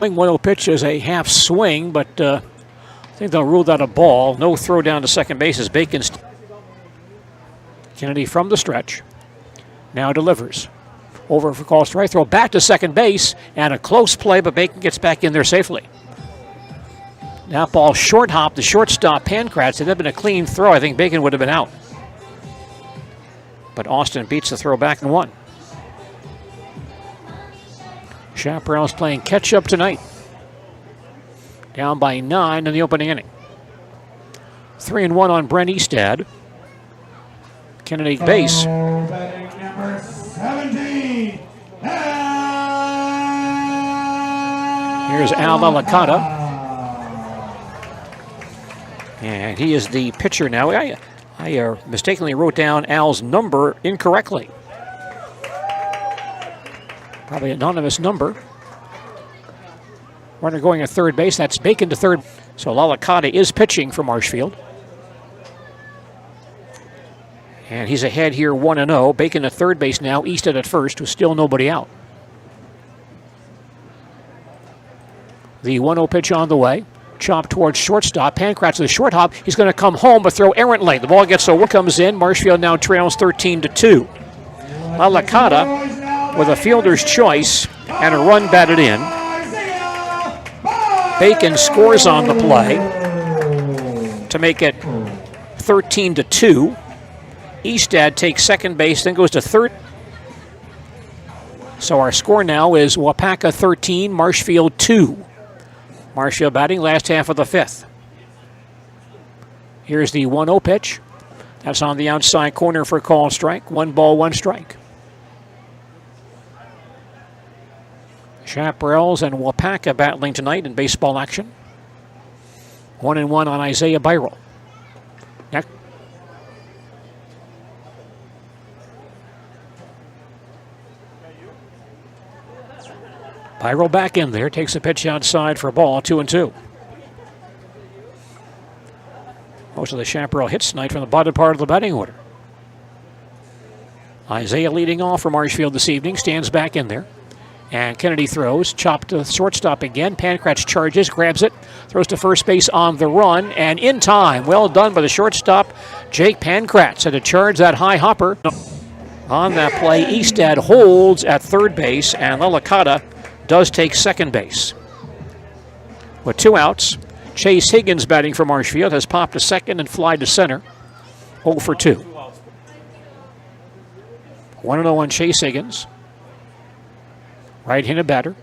1-0 pitch is a half swing, but I think they'll rule that a ball. No throw down to second base as Bacon's. Kennedy from the stretch. Now delivers. Over for call strike. Throw back to second base. And a close play, but Bacon gets back in there safely. That ball short hop. The shortstop Pankratz. If it had been a clean throw, I think Bacon would have been out. But Austin beats the throw back and 1. Chaparrals playing catch-up tonight. Down by 9 in the opening inning. 3-1 on Brent Eastad. Kennedy base. Number 17. Here's Al Alicata. And he is the pitcher now. I mistakenly wrote down Al's number incorrectly. Probably an anonymous number. Runner going at third base. That's Bacon to third. So Lalicata is pitching for Marshfield. And he's ahead here 1-0. Bacon at third base now. Easton at first with still nobody out. The 1-0 pitch on the way. Chop towards shortstop. Pankratz with a short hop. He's going to come home but throw errantly. The ball gets so comes in. Marshfield now trails 13-2. Lalicata with a fielder's choice and a run batted in. Bacon scores on the play to make it 13-2. Eastad takes second base, then goes to third. So our score now is Waupaca 13, Marshfield 2. Marshfield batting last half of the 5th. Here's the 1-0 pitch. That's on the outside corner for call strike. 1 ball, 1 strike. Chaparrals and Waupaca battling tonight in baseball action. 1-1 on Isaiah Byral. Next. Byral back in there, takes a pitch outside for a ball, 2-2. Most of the Chaparral hits tonight from the bottom part of the batting order. Isaiah leading off for Marshfield this evening, stands back in there. And Kennedy throws, chopped to shortstop again. Pankratz charges, grabs it, throws to first base on the run, and in time. Well done by the shortstop, Jake Pankratz, had to charge that high hopper. On that play, Eastad holds at third base, and Lalicata does take second base. With 2 outs, Chase Higgins batting for Marshfield has popped to second and fly to center. 0 for 2. 1-0 on Chase Higgins. Right-handed batter.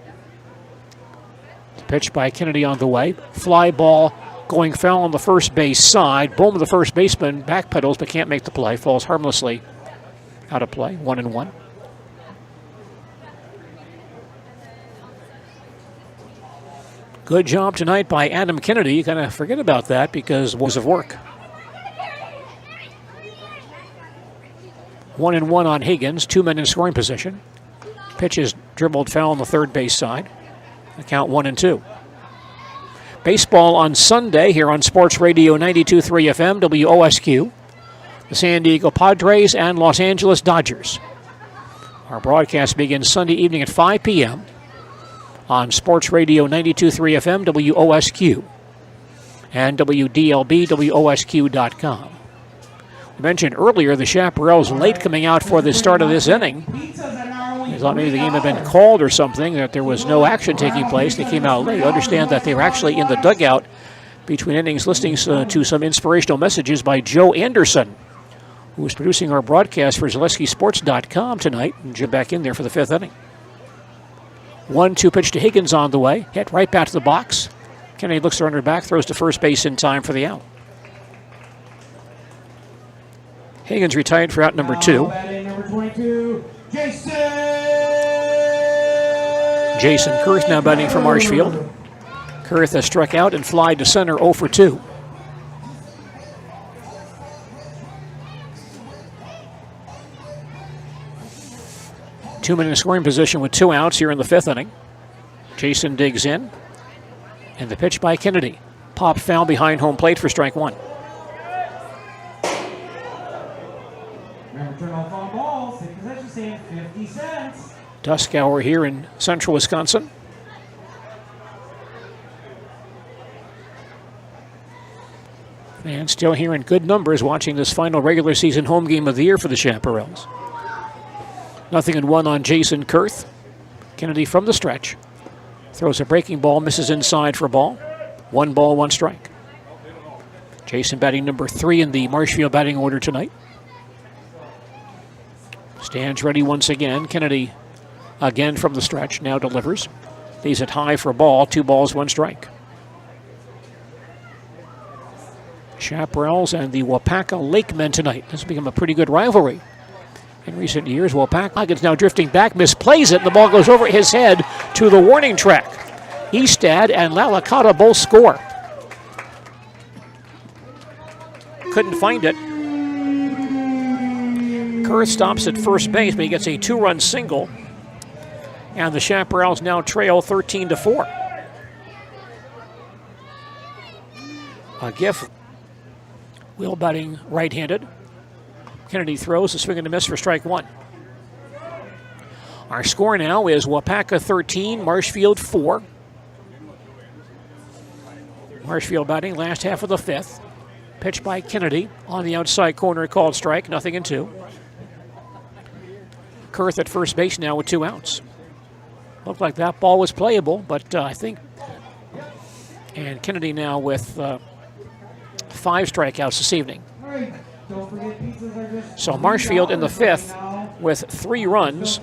Pitch by Kennedy on the way. Fly ball going foul on the first base side. Boom, the first baseman backpedals but can't make the play. Falls harmlessly out of play. 1-1. Good job tonight by Adam Kennedy. You kind of forget about that because was of work. 1-1 on Higgins, 2 men in scoring position. Pitch is dribbled foul on the third base side. The count 1-2. Baseball on Sunday here on Sports Radio 92.3 FM, WOSQ. The San Diego Padres and Los Angeles Dodgers. Our broadcast begins Sunday evening at 5 p.m. on Sports Radio 92.3 FM, WOSQ, and WDLB, WOSQ.com. We mentioned earlier the Chaparrals late coming out for the start of this inning. They thought maybe the game had been called or something, that there was no action taking place. They came out late. I understand that they were actually in the dugout between innings listening to some inspirational messages by Joe Anderson, who was producing our broadcast for ZaleskiSports.com tonight, and Jim back in there for the fifth inning. 1-2 pitch to Higgins on the way, hit right back to the box. Kennedy looks to runner back, throws to first base in time for the out. Higgins retired for out number 2. Number 22, Jason Kurth now batting for Marshfield. Kurth has struck out and flied to center 0 for 2. Two men in scoring position with 2 outs here in the fifth inning. Jason digs in. And the pitch by Kennedy. Pop foul behind home plate for strike 1. Remember, turn off on balls. Take possession stand, 50 cents. Dusk hour here in central Wisconsin. Fans still here in good numbers watching this final regular season home game of the year for the Chaparrals. 0-1 on Jason Kurth. Kennedy from the stretch. Throws a breaking ball, misses inside for a ball. 1 ball, 1 strike. Jason batting number 3 in the Marshfield batting order tonight. Stands ready once again. Kennedy again from the stretch, now delivers. Leaves it high for a ball, 2 balls, 1 strike. Chaparrals and the Waupaca Lakemen tonight. This has become a pretty good rivalry in recent years. Waupaca is now drifting back, misplays it, and the ball goes over his head to the warning track. Eastad and Lalacata both score. Couldn't find it. Kurth stops at first base, but he gets a 2-run single. And the Chaparrals now trail 13-4. A Giff, Will batting right-handed. Kennedy throws a swing and a miss for strike 1. Our score now is Waupaca 13, Marshfield 4. Marshfield batting last half of the fifth. Pitch by Kennedy on the outside corner, called strike, 0-2. Kurth at first base now with 2 outs. Looked like that ball was playable, but I think. And Kennedy now with 5 strikeouts this evening. So Marshfield in the fifth with 3 runs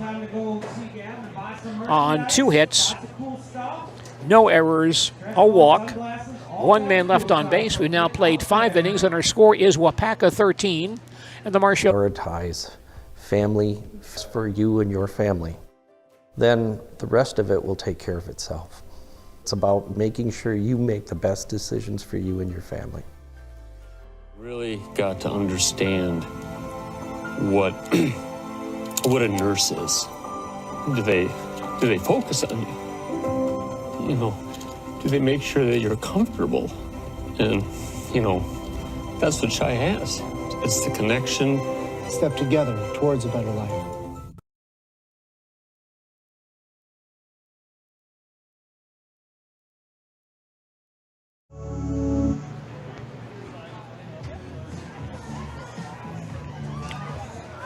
on 2 hits, no errors, a walk, 1 man left on base. We've now played 5 innings, and our score is Waupaca 13 and the Marshfield. Prioritize family for you and your family. Then the rest of it will take care of itself. It's about making sure you make the best decisions for you and your family. Really got to understand what a nurse is. Do they focus on you? You know, do they make sure that you're comfortable? And you know, that's what Chai has. It's the connection. Step together towards a better life.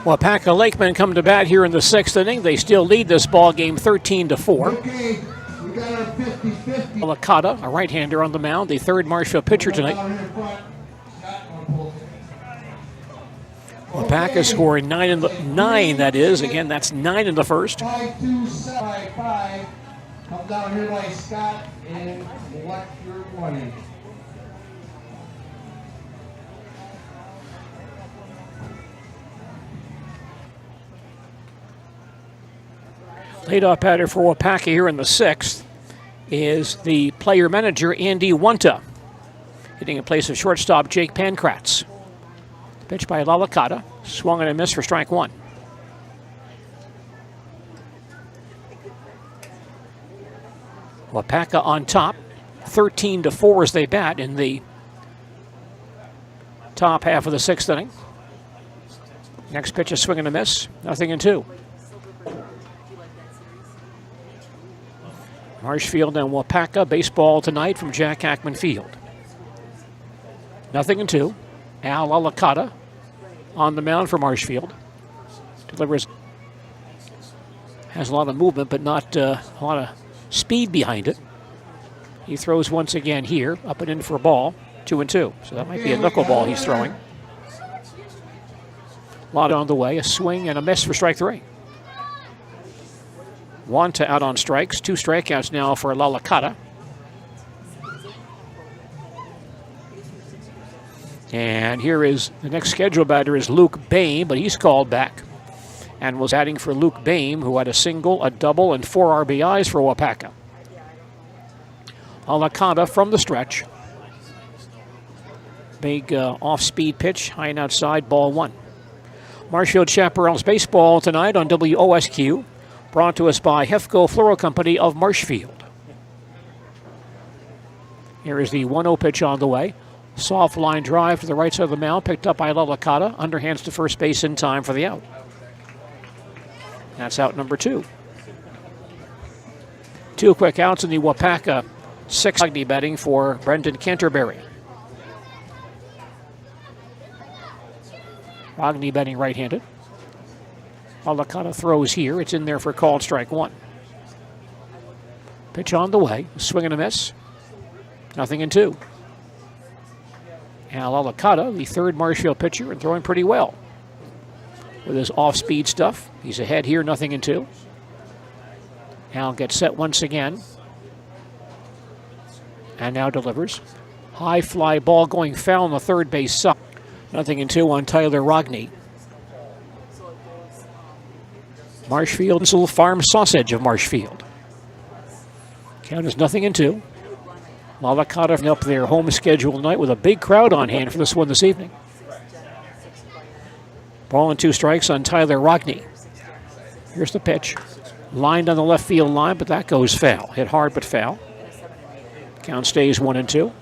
Waupaca Lakemen come to bat here in the 6th inning. They still lead this ball game 13-4. Okay, we got our 50-50. Lalacata, a right-hander on the mound, the 3rd Marshfield pitcher tonight. Waupaca scoring 9 that is. Again, that's 9 in the first. 5-2-5. Come down here by Scott and lecture 20. Leadoff batter for Waupaca here in the 6th is the player manager, Andy Wunta, hitting in place of shortstop Jake Pankratz. Pitch by Lalacata, Swung and a miss for strike one. Waupaca on top, 13-4 as they bat in the top half of the sixth inning. Next pitch, a swing and a miss, 0-2. Marshfield and Waupaca baseball tonight from Jack Hackman Field. 0-2. Al Alicata on the mound for Marshfield. Delivers, has a lot of movement, but not a lot of speed behind it. He throws once again here, up and in for a ball, 2-2. So that might be a knuckleball he's throwing. A lot on the way, a swing and a miss for strike three. Wanta out on strikes, 2 strikeouts now for Lalicata. And here is the next scheduled batter is Luke Boehm, but he's called back and was batting for Luke Boehm, who had a single, a double, and 4 RBIs for Waupaca. Alicata from the stretch. Big off-speed pitch, high and outside, ball 1. Marshfield Chaparrals baseball tonight on WOSQ, brought to us by Hefco Floral Company of Marshfield. Here is the 1-0 pitch on the way. Soft line drive to the right side of the mound, picked up by Lalicata. Underhands to first base in time for the out. That's out number 2. 2 quick outs in the Waupaca 6 betting for Brendan Canterbury. Rogny betting right-handed. Lalicata throws here. It's in there for called strike 1. Pitch on the way. Swing and a miss. 0-2. Al Alicata, the third Marshfield pitcher, and throwing pretty well. With his off-speed stuff. He's ahead here, 0-2. Al gets set once again. And now delivers. High fly ball going foul on the third base side. 0-2 on Tyler Rogny. Marshfield's little farm sausage of Marshfield. Count is 0-2. Lalicata up their home schedule tonight with a big crowd on hand for this one this evening. Ball and 2 strikes on Tyler Rogny. Here's the pitch. Lined on the left field line, but that goes foul. Hit hard, but foul. Count stays 1-2.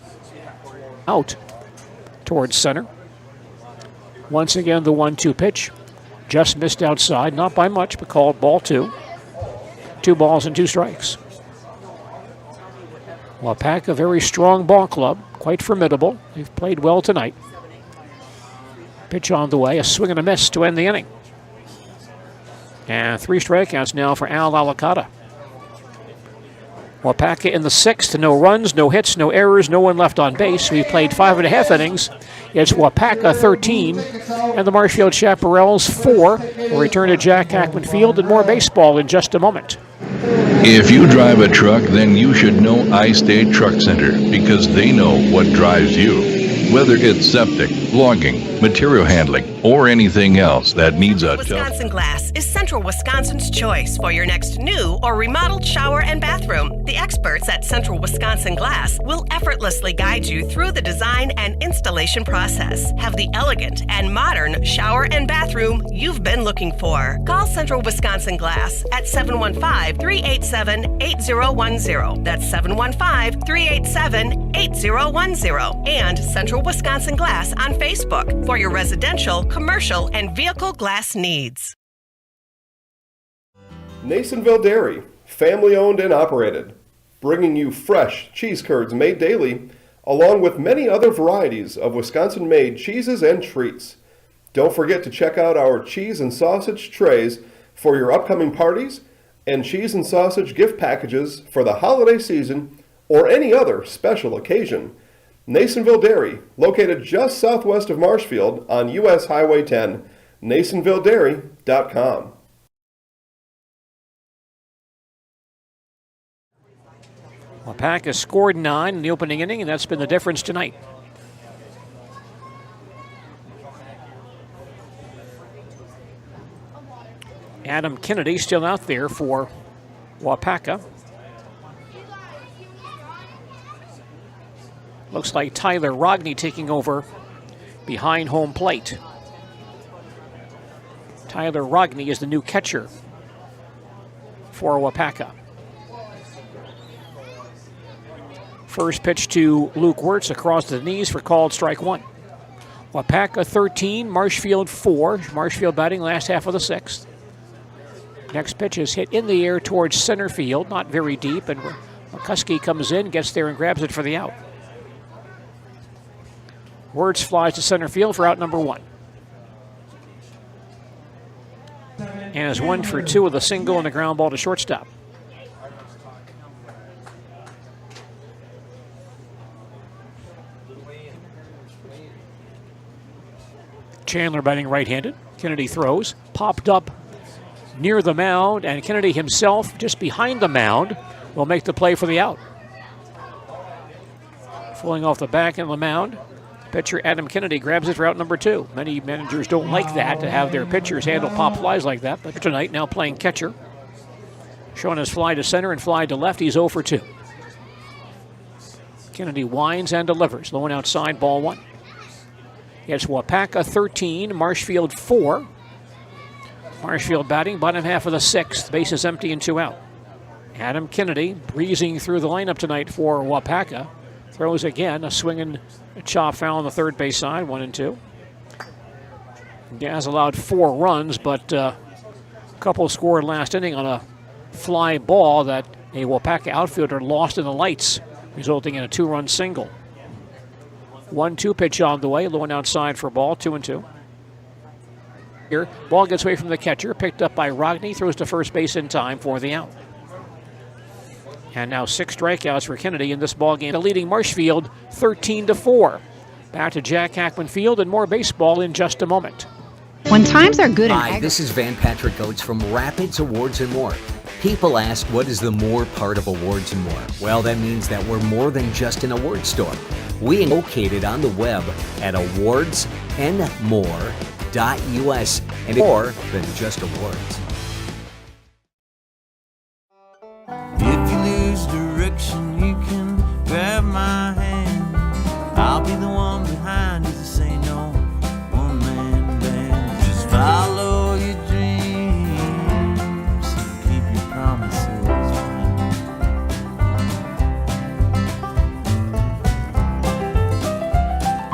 Out towards center. Once again, the 1-2 pitch. Just missed outside, not by much, but called ball 2. 2 balls and 2 strikes. Waupaca, a very strong ball club, quite formidable. They've played well tonight. Pitch on the way, a swing and a miss to end the inning. And 3 strikeouts now for Al Alicata. Waupaca in the 6th, no runs, no hits, no errors, no one left on base. We've played 5.5 innings. It's Waupaca 13 and the Marshfield Chaparrals 4. We'll return to Jack Hackman Field and more baseball in just a moment. If you drive a truck, then you should know I-State Truck Center because they know what drives you. Whether it's septic, logging, material handling, or anything else that needs a Wisconsin Glass is Central Wisconsin's choice for your next new or remodeled shower and bathroom. The experts at Central Wisconsin Glass will effortlessly guide you through the design and installation process. Have the elegant and modern shower and bathroom you've been looking for. Call Central Wisconsin Glass at 715-387-8010. That's 715-387-8010. And Central Wisconsin Glass on Facebook for your residential, commercial, and vehicle glass needs. Nasonville Dairy, family owned and operated, bringing you fresh cheese curds made daily, along with many other varieties of Wisconsin-made cheeses and treats. Don't forget to check out our cheese and sausage trays for your upcoming parties and cheese and sausage gift packages for the holiday season or any other special occasion. Nasonville Dairy, located just southwest of Marshfield on U.S. Highway 10, NasonvilleDairy.com. Waupaca scored 9 in the opening inning, and that's been the difference tonight. Adam Kennedy still out there for Waupaca. Looks like Tyler Rogny taking over behind home plate. Tyler Rogney is the new catcher for Waupaca. First pitch to Luke Wirtz across the knees for called strike one. Waupaca 13, Marshfield 4. Marshfield batting last half of the sixth. Next pitch is hit in the air towards center field, not very deep, and McCuskey comes in, gets there and grabs it for the out. Wirtz flies to center field for out number one. And is 1 for 2 with a single and a ground ball to shortstop. Chandler batting right-handed. Kennedy throws, popped up near the mound, and Kennedy himself just behind the mound will make the play for the out. Falling off the back of the mound, pitcher Adam Kennedy grabs it for out number 2. Many managers don't like that, to have their pitchers handle pop flies like that, but tonight now playing catcher. Showing his fly to center and fly to left, he's 0 for 2. Kennedy winds and delivers, low and outside, ball 1. It's Waupaca 13, Marshfield 4. Marshfield batting, bottom half of the sixth. Base is empty and 2 out. Adam Kennedy breezing through the lineup tonight for Waupaca. Throws again, a swinging chop foul on the third base side, 1 and 2. He has allowed 4 runs, but a couple scored last inning on a fly ball that a Waupaca outfielder lost in the lights, resulting in a 2-run single. 1-2 pitch on the way, low and outside for ball, 2 and 2. Here, ball gets away from the catcher, picked up by Rogney, throws to first base in time for the out. And now 6 strikeouts for Kennedy in this ball game, leading Marshfield 13-4. Back to Jack Hackman Field and more baseball in just a moment. When times are good, Hi, this is Van Patrick Oates from Rapids Awards and More. People ask, what is the more part of Awards and More? Well, that means that we're more than just an award store. We are located on the web at awardsandmore.us, and more than just awards. If you lose direction, you can grab my hand. I'll be the one behind you to say no, one-man band. Just follow your dreams and keep your promises.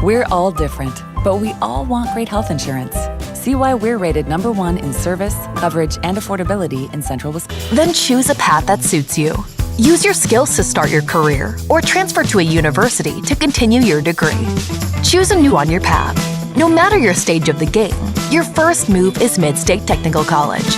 We're all different, but we all want great health insurance. See why we're rated #1 in service, coverage, and affordability in Central Wisconsin. Then choose a path that suits you. Use your skills to start your career or transfer to a university to continue your degree. Choose a new on your path. No matter your stage of the game, your first move is Mid-State Technical College.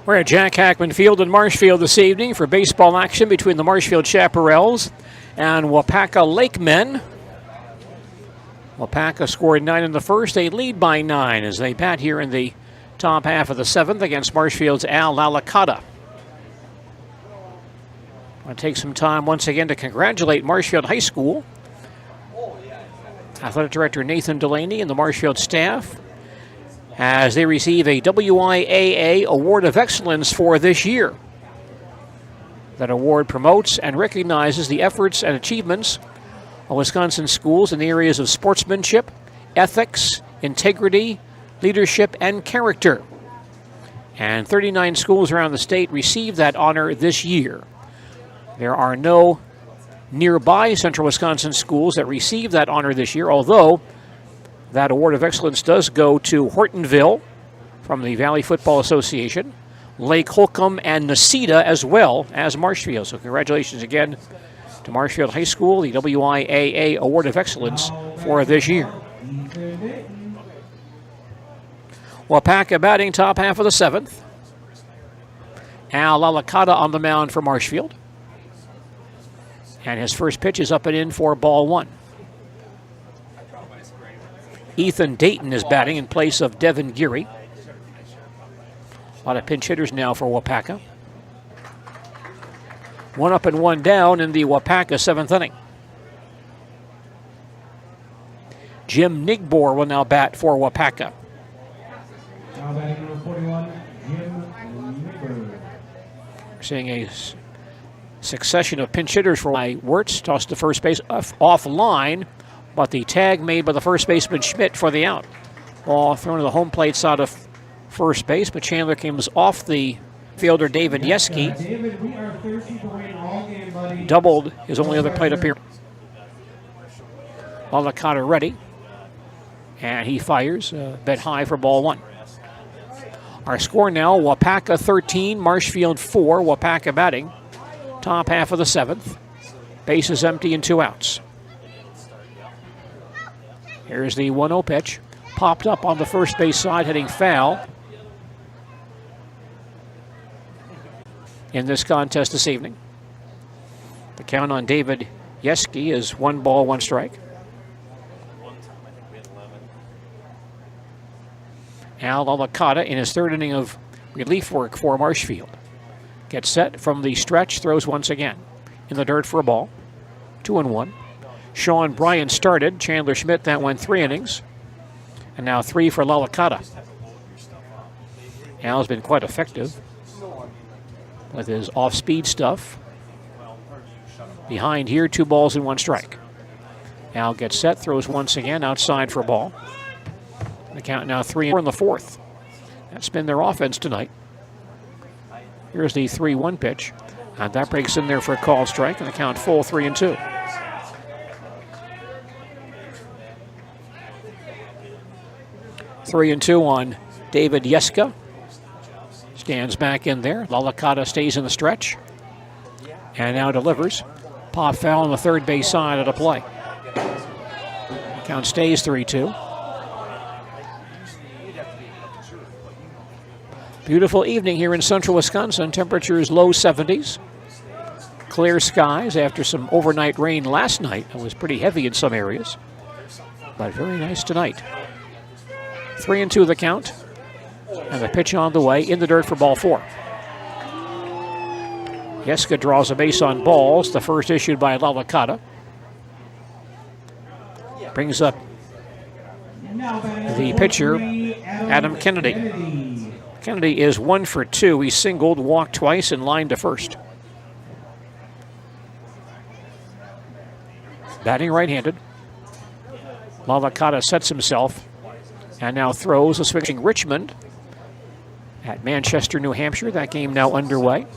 We're at Jack Hackman Field in Marshfield this evening for baseball action between the Marshfield Chaparrals and Waupaca Lakemen. Waupaca scored 9 in the first. They lead by 9 as they bat here in the top half of the 7th against Marshfield's Al Lalacata. I want to take some time once again to congratulate Marshfield High School, Athletic Director Nathan Delaney and the Marshfield staff, as they receive a WIAA Award of Excellence for this year. That award promotes and recognizes the efforts and achievements of Wisconsin schools in the areas of sportsmanship, ethics, integrity, leadership, and character. And 39 schools around the state receive that honor this year. There are no nearby Central Wisconsin schools that receive that honor this year, although that Award of Excellence does go to Hortonville from the Valley Football Association, Lake Holcomb, and Necedah, as well as Marshfield. So congratulations again to Marshfield High School, the WIAA Award of Excellence for this year. Waupaca batting top half of the 7th. Al Lalacata on the mound for Marshfield. And his first pitch is up and in for ball 1. Ethan Dayton is batting in place of Devin Geary. A lot of pinch hitters now for Waupaca. 1 up and 1 down in the Waupaca 7th inning. Jim Nigbor will now bat for Waupaca. Now batting number 41, Jim Nigbor. We're seeing a Succession of pinch hitters for Wirtz. Tossed to first base off line, but the tag made by the first baseman Schmidt for the out. Ball thrown to the home plate side of first base, but Chandler comes off the fielder David Yeski. David, we are thirsty for rain all game, buddy. Doubled his only other plate appearance. Waupaca ready, and he fires, bet high for ball one. Our score now, Waupaca 13, Marshfield 4, Waupaca batting. Top half of the seventh. Bases empty and 2 outs. Here's the 1-0 pitch. Popped up on the first base side, hitting foul in this contest this evening. The count on David Yeski is 1 ball, 1 strike. Al Waupaca in his third inning of relief work for Marshfield. Gets set from the stretch, throws once again. In the dirt for a ball. 2-1. Sean Bryan started. Chandler Schmidt, that went 3 innings. And now 3 for Waupaca. Al's been quite effective with his off-speed stuff. Behind here, 2 balls and 1 strike. Al gets set, throws once again, outside for a ball. The count now 3 in the fourth. That's been their offense tonight. Here's the 3-1 pitch. And that breaks in there for a called strike, and the count full 3-2. Three and 2 on David Yeska. Stands back in there. Waupaca stays in the stretch. And now delivers. Pop foul on the third base side of the play. Count stays 3-2. Beautiful evening here in central Wisconsin. Temperatures low 70s. Clear skies after some overnight rain last night. It was pretty heavy in some areas, but very nice tonight. 3-2 the count. And the pitch on the way in the dirt for ball 4. Yeska draws a base on balls. The first issued by Waupaca. Brings up the pitcher, Adam Kennedy. Kennedy is 1 for 2. He singled, walked twice, and lined to first. Batting right-handed. Waupaca sets himself and now throws a switching Richmond at Manchester, New Hampshire. That game now underway.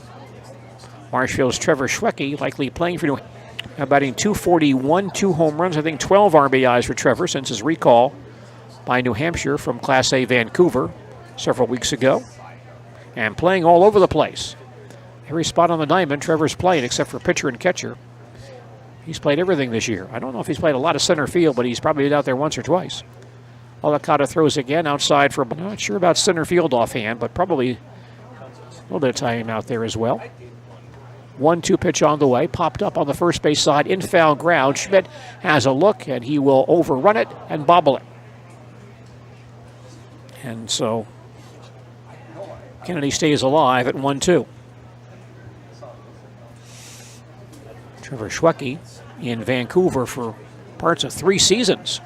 Marshfield's Trevor Schwecke likely playing for New Hampshire. Now batting .241, 2 home runs, I think 12 RBIs for Trevor since his recall by New Hampshire from Class A Vancouver several weeks ago. And playing all over the place. Every spot on the diamond, Trevor's played except for pitcher and catcher. He's played everything this year. I don't know if he's played a lot of center field, but he's probably been out there once or twice. Waupaca throws again outside for, not sure about center field offhand, but probably a little bit of time out there as well. 1-2 pitch on the way, popped up on the first base side in foul ground. Schmidt has a look, and he will overrun it and bobble it. And so Kennedy stays alive at 1-2. Trevor Schwecke in Vancouver for parts of 3 seasons.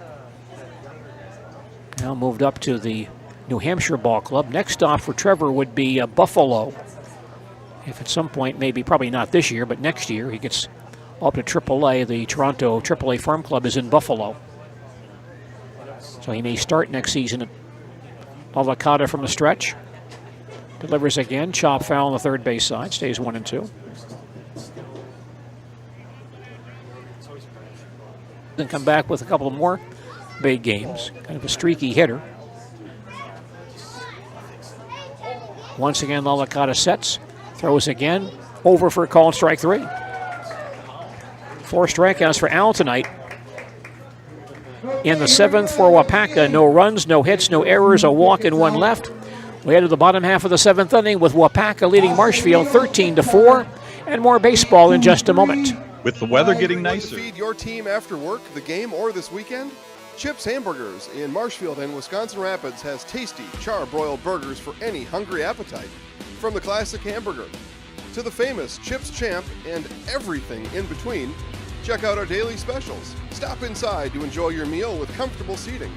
Now moved up to the New Hampshire ball club. Next stop for Trevor would be Buffalo. If at some point, maybe probably not this year, but next year, he gets up to AAA. The Toronto AAA Farm Club is in Buffalo. So he may start next season at Waupaca from the stretch. Delivers again. Chop foul on the third base side. Stays 1-2. Then come back with a couple more big games. Kind of a streaky hitter. Once again, Waupaca sets. Throws again. Over for a called strike 3. 4 strikeouts for Al tonight. In the 7th for Waupaca, no runs, no hits, no errors, a walk and 1 left. We head to the bottom half of the 7th inning with Waupaca leading Marshfield 13-4, and more baseball in just a moment. With the weather getting nicer. Feed your team after work, the game, or this weekend? Chips Hamburgers in Marshfield and Wisconsin Rapids has tasty char-broiled burgers for any hungry appetite. From the classic hamburger to the famous Chips Champ and everything in between, check out our daily specials. Stop inside to enjoy your meal with comfortable seating.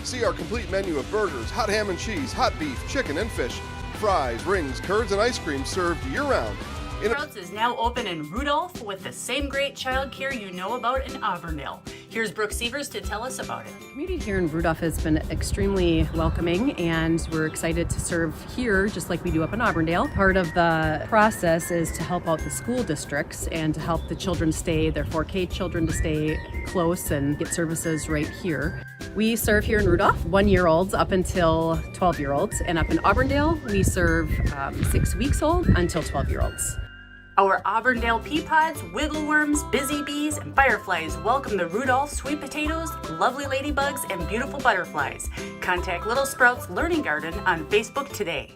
See our complete menu of burgers, hot ham and cheese, hot beef, chicken and fish, fries, rings, curds, and ice cream served year-round. Chaparrals is now open in Rudolph with the same great childcare you know about in Auburndale. Here's Brooke Sievers to tell us about it. The community here in Rudolph has been extremely welcoming, and we're excited to serve here just like we do up in Auburndale. Part of the process is to help out the school districts and to help the children their 4K children to stay close and get services right here. We serve here in Rudolph 1-year-olds up until 12-year-olds, and up in Auburndale we serve 6 weeks old until 12-year-olds. Our Auburndale pea pods, wiggle worms, busy bees, and fireflies welcome the Rudolph sweet potatoes, lovely ladybugs, and beautiful butterflies. Contact Little Sprouts Learning Garden on Facebook today.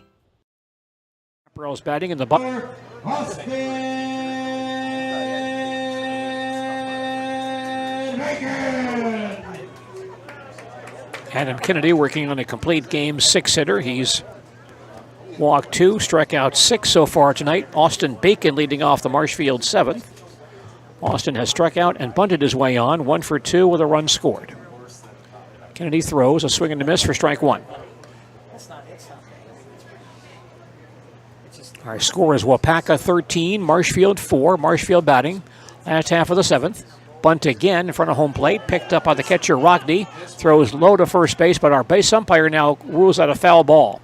Chaparrals batting in the bottom. Adam Kennedy working on a complete game 6-hitter. He's walked 2, struck out 6 so far tonight. Austin Bacon leading off the Marshfield 7th. Austin has struck out and bunted his way on, 1 for 2 with a run scored. Kennedy throws a swing and a miss for strike 1. Our score is Waupaca 13, Marshfield 4. Marshfield batting last half of the 7th. Bunt again in front of home plate, picked up by the catcher Rockney. Throws low to first base, but our base umpire now rules out a foul ball.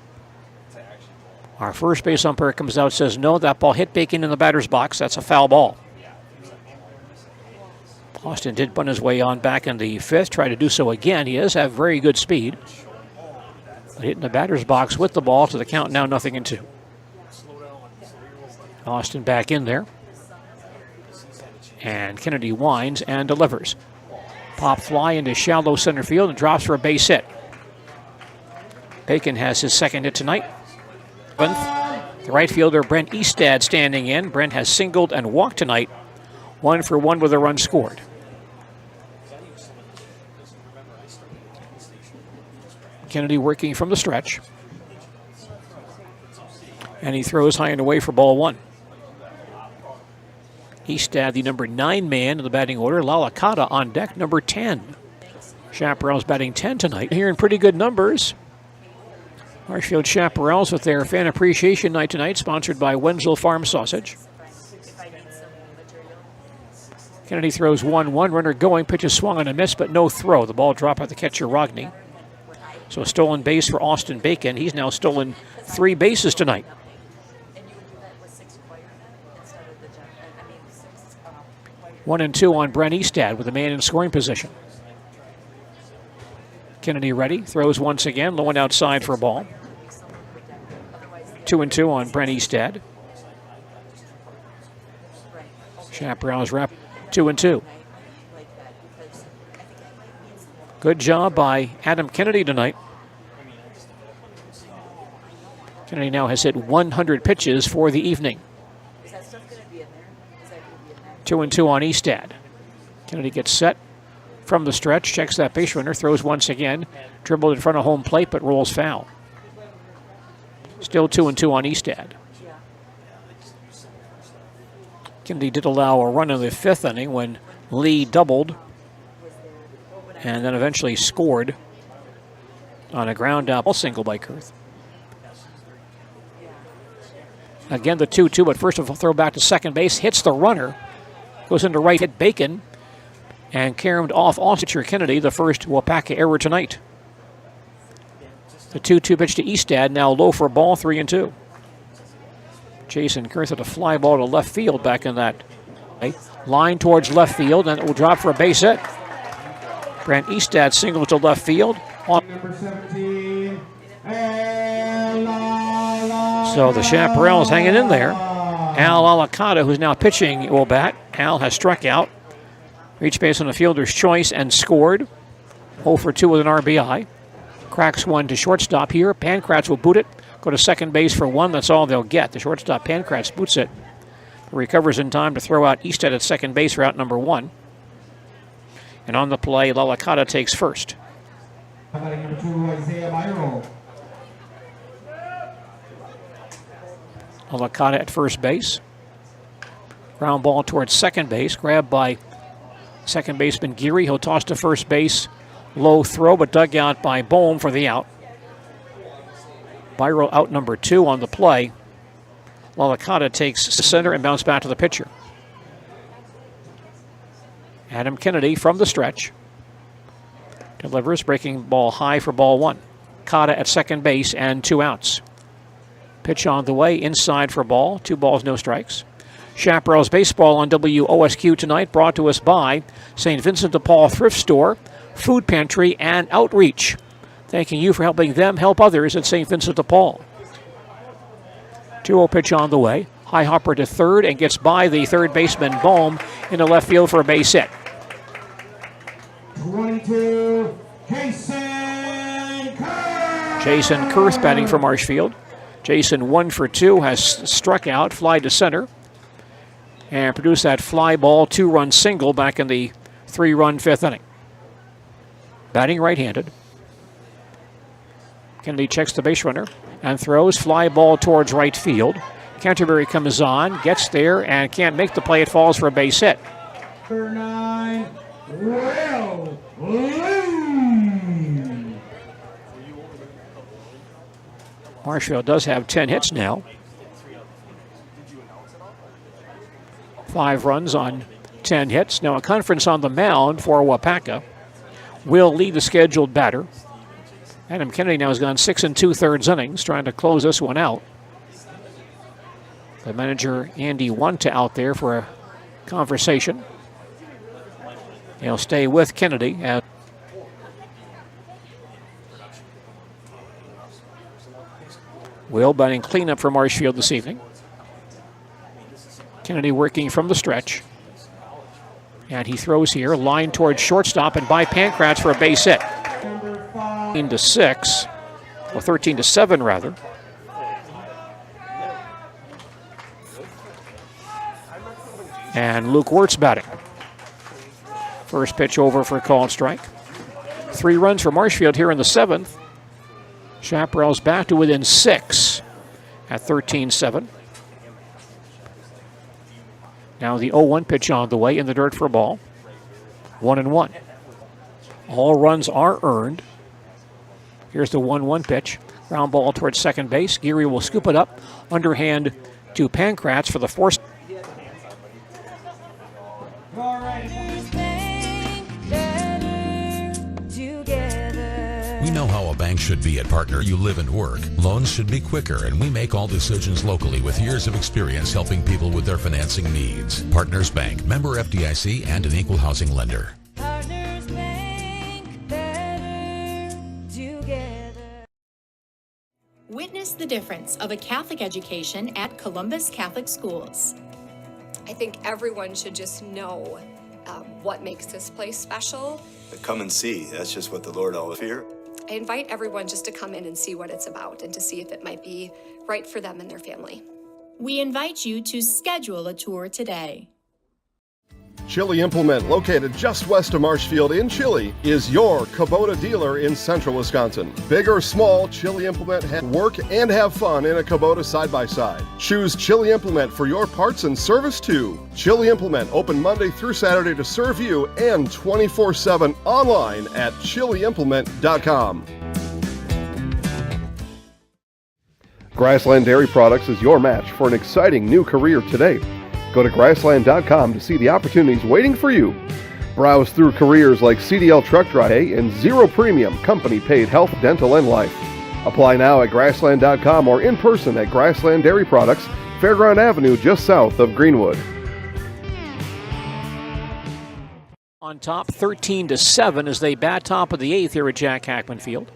Our first base umpire comes out and says, no, that ball hit Bacon in the batter's box. That's a foul ball. Austin did bunt his way on back in the 5th, try to do so again. He does have very good speed. But hitting the batter's box with the ball to the count now 0-2. Austin back in there. And Kennedy winds and delivers. Pop fly into shallow center field and drops for a base hit. Bacon has his second hit tonight. The right fielder Brent Eastad standing in. Brent has singled and walked tonight. 1 for 1 with a run scored. Kennedy working from the stretch. And he throws high and away for ball 1. Eastad, the number 9 man in the batting order. Lalakata on deck, number 10. Chaparrals batting 10 tonight. Here in pretty good numbers. Marshfield Chaparrals with their fan appreciation night tonight, sponsored by Wenzel Farm Sausage. Kennedy throws 1-1. Runner going, pitches swung on a miss, but no throw. The ball dropped by the catcher Rogney. So a stolen base for Austin Bacon. He's now stolen 3 bases tonight. 1-2 on Brent Eastad with a man in scoring position. Kennedy ready, throws once again, low and outside for a ball. 2-2 on Brent Eastad. Chaparrals wrap 2-2. Good job by Adam Kennedy tonight. Kennedy now has hit 100 pitches for the evening. 2-2 on Eastad. Kennedy gets set from the stretch, checks that base runner, throws once again, dribbled in front of home plate, but rolls foul. Still 2-2 on Eastad. Kennedy did allow a run in the 5th inning when Lee doubled and then eventually scored on a ground out single by Kurth. Again, the 2-2, but first of all, throw back to second base, hits the runner, goes into right, hit Bacon, and caromed off Austin Kennedy, the first Waupaca error tonight. The 2-2 pitch to Eastad, now low for a ball, 3-2. Jason Kurth had a fly ball to left field back in that line towards left field, and it will drop for a base hit. Brent Eastad singles to left field. Number 17, So the Chaparrals hanging in there. Al Alicata, who's now pitching, will bat. Al has struck out. Reached base on the fielder's choice and scored. 0 for 2 with an RBI. Cracks one to shortstop here. Pankratz will boot it. Go to second base for 1. That's all they'll get. The shortstop Pankratz boots it. Recovers in time to throw out Eastad at second base for out number 1. And on the play, Lalakata takes first. Number 2, Isaiah Myro. Lalakata at first base. Ground ball towards second base. Grabbed by second baseman Geary. He'll toss to first base. Low throw, but dug out by Bohm for the out. Byro out number 2 on the play. Waupaca takes center and bounce back to the pitcher. Adam Kennedy from the stretch. Delivers, breaking ball high for ball one. Cotta at second base and 2 outs. Pitch on the way, inside for ball. 2 balls, no strikes. Chaparrals baseball on WOSQ tonight, brought to us by St. Vincent de Paul Thrift Store, Food Pantry, and Outreach. Thanking you for helping them help others at St. Vincent de Paul. 2-0 pitch on the way. High hopper to third and gets by the third baseman Bohm into left field for a base hit. 22, Jason Kurth. Jason Kurth batting for Marshfield. Jason 1 for 2, has struck out, fly to center, and produced that fly ball 2-run single back in the 3-run 5th inning. Batting right-handed. Kennedy checks the base runner and throws fly ball towards right field. Canterbury comes on, gets there, and can't make the play. It falls for a base hit. Number 9, Will Lee. Marshfield does have 10 hits now. 5 runs on 10 hits. Now a conference on the mound for Waupaca. Will Lee, the scheduled batter. Adam Kennedy now has gone 6 2/3 innings, trying to close this one out. The manager, Andy Wanta, out there for a conversation. He'll stay with Kennedy. Will batting cleanup for Marshfield this evening. Kennedy working from the stretch. And he throws here, line towards shortstop and by Pankratz for a base hit. 13-6, or 13-7 rather. And Luke Wirtz batting. First pitch over for a called strike. 3 runs for Marshfield here in the 7th. Chaparrals back to within 6 at 13-7. Now the 0-1 pitch on the way, in the dirt for a ball. 1-1. All runs are earned. Here's the 1-1 pitch. Ground ball towards second base. Geary will scoop it up. Underhand to Pankratz for the force. We know how a bank should be at Partner You Live and Work. Loans should be quicker, and we make all decisions locally with years of experience helping people with their financing needs. Partners Bank, member FDIC, and an equal housing lender. Partners Bank, better together. Witness the difference of a Catholic education at Columbus Catholic Schools. I think everyone should just know what makes this place special. Come and see. That's just what the Lord always fear. I invite everyone just to come in and see what it's about and to see if it might be right for them and their family. We invite you to schedule a tour today. Chili Implement, located just west of Marshfield in Chili, is your Kubota dealer in central Wisconsin. Big or small, Chili Implement work and have fun in a Kubota side-by-side. Choose Chili Implement for your parts and service too. Chili Implement, open Monday through Saturday to serve you and 24/7 online at chiliimplement.com. Grassland Dairy Products is your match for an exciting new career today. Go to grassland.com to see the opportunities waiting for you. Browse through careers like CDL truck driver and zero premium company paid health, dental, and life. Apply now at grassland.com or in person at Grassland Dairy Products, Fairground Avenue, just south of Greenwood. On top, 13-7 as they bat top of the 8th here at Jack Hackman Field.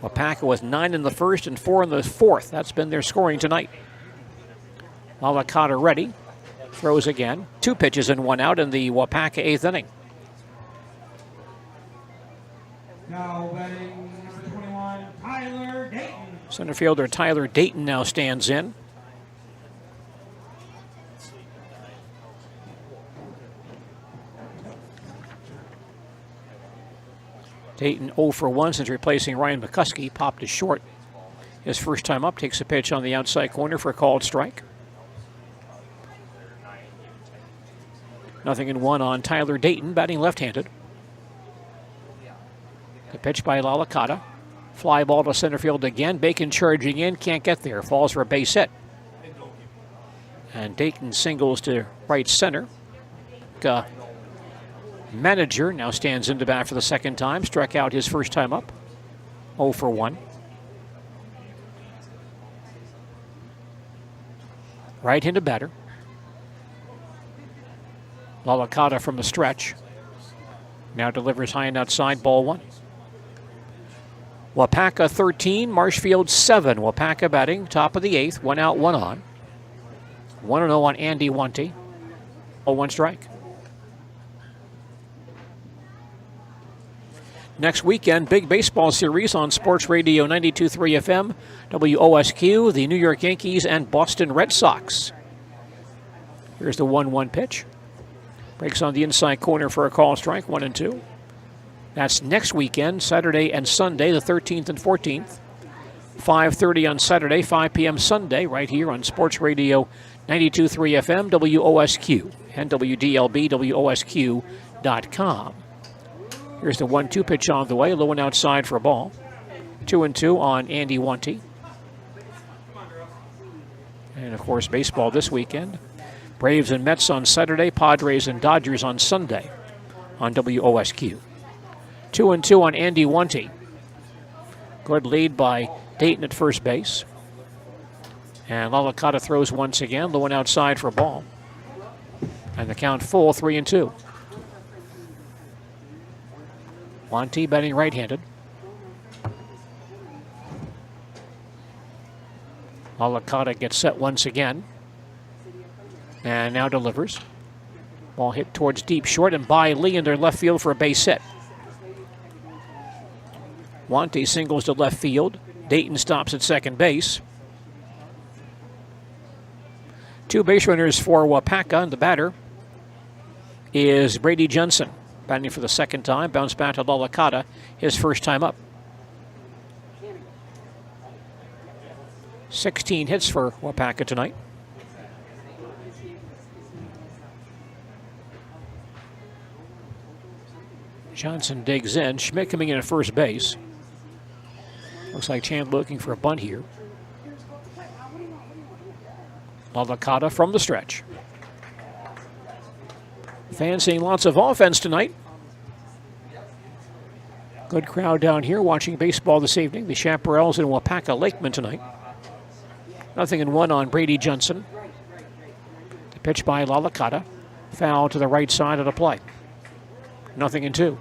Waupaca with 9 in the first and 4 in the 4th. That's been their scoring tonight. Waupaca ready. Throws again. 2 pitches and 1 out in the Waupaca 8th inning. Now batting number 21, Tyler Dayton. Center fielder Tyler Dayton now stands in. Dayton 0 for 1 since replacing Ryan McCuskey. Popped to short. His first time up, takes a pitch on the outside corner for a called strike. 0-1 on Tyler Dayton, batting left-handed. The pitch by Waupaca. Fly ball to center field again. Bacon charging in, can't get there. Falls for a base hit. And Dayton singles to right center. Manager now stands into bat for the second time. Struck out his first time up. 0 for 1. Right-handed batter. Waupaca from the stretch. Now delivers high and outside, ball 1. Waupaca 13, Marshfield 7. Waupaca batting, top of the 8th, 1 out, 1 on. 1-0 on Andy Wanty. 0-1 strike. Next weekend, big baseball series on Sports Radio 92.3 FM, WOSQ, the New York Yankees and Boston Red Sox. Here's the 1-1 pitch. Breaks on the inside corner for a call strike, 1-2. That's next weekend, Saturday and Sunday, the 13th and 14th. 5:30 on Saturday, 5 p.m. Sunday, right here on Sports Radio 92.3 FM, WOSQ, and WDLB, WOSQ.com. Here's the 1-2 pitch on the way, low and outside for a ball. 2-2 on Andy Wanty. And, of course, baseball this weekend. Braves and Mets on Saturday, Padres and Dodgers on Sunday on WOSQ. 2-2 on Andy Wanty. Good lead by Dayton at first base. And Waupaca throws once again, low and outside for a ball. And the count full, 3-2. Wanty batting right-handed. Waupaca gets set once again. And now delivers. Ball hit towards deep short and by Lee in their left field for a base hit. Wanty singles to left field. Dayton stops at second base. 2 base runners for Waupaca, and the batter is Brady Johnson. Batting for the second time, bounced back to Waupaca, his first time up. 16 hits for Waupaca tonight. Johnson digs in. Schmidt coming in at first base. Looks like Chandler looking for a bunt here. Waupaca from the stretch. Fans seeing lots of offense tonight. Good crowd down here watching baseball this evening. The Chaparrals and Wausau Lakemen tonight. 0-1 on Brady Johnson. The pitch by Waupaca. Foul to the right side of the plate. 0-2.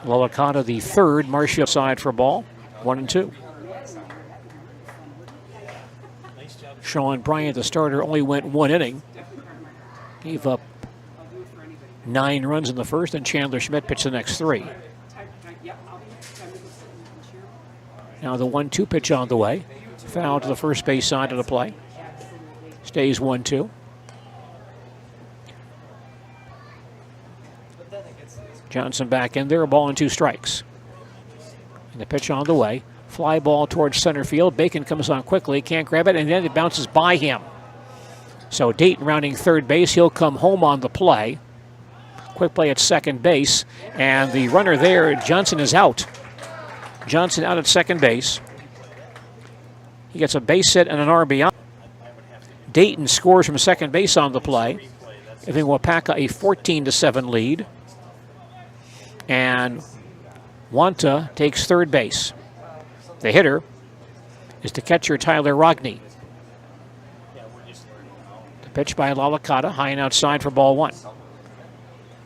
Waupaca the third, Marshfield side for a ball, 1-2. Sean Bryant, the starter, only went 1 inning. Gave up 9 runs in the first, and Chandler Schmidt pitched the next 3. Now the 1-2 pitch on the way. Foul to the first base side of the play. Stays 1-2. Johnson back in there, a ball and 2 strikes. And the pitch on the way. Fly ball towards center field. Bacon comes on quickly, can't grab it, and then it bounces by him. So Dayton rounding third base. He'll come home on the play. Quick play at second base. And the runner there, Johnson, is out. Johnson out at second base. He gets a base hit and an RBI. Dayton scores from second base on the play, giving Waupaca a 14-7 lead. And Wanta takes third base. The hitter is the catcher, Tyler Rogney. The pitch by Waupaca, high and outside for ball 1.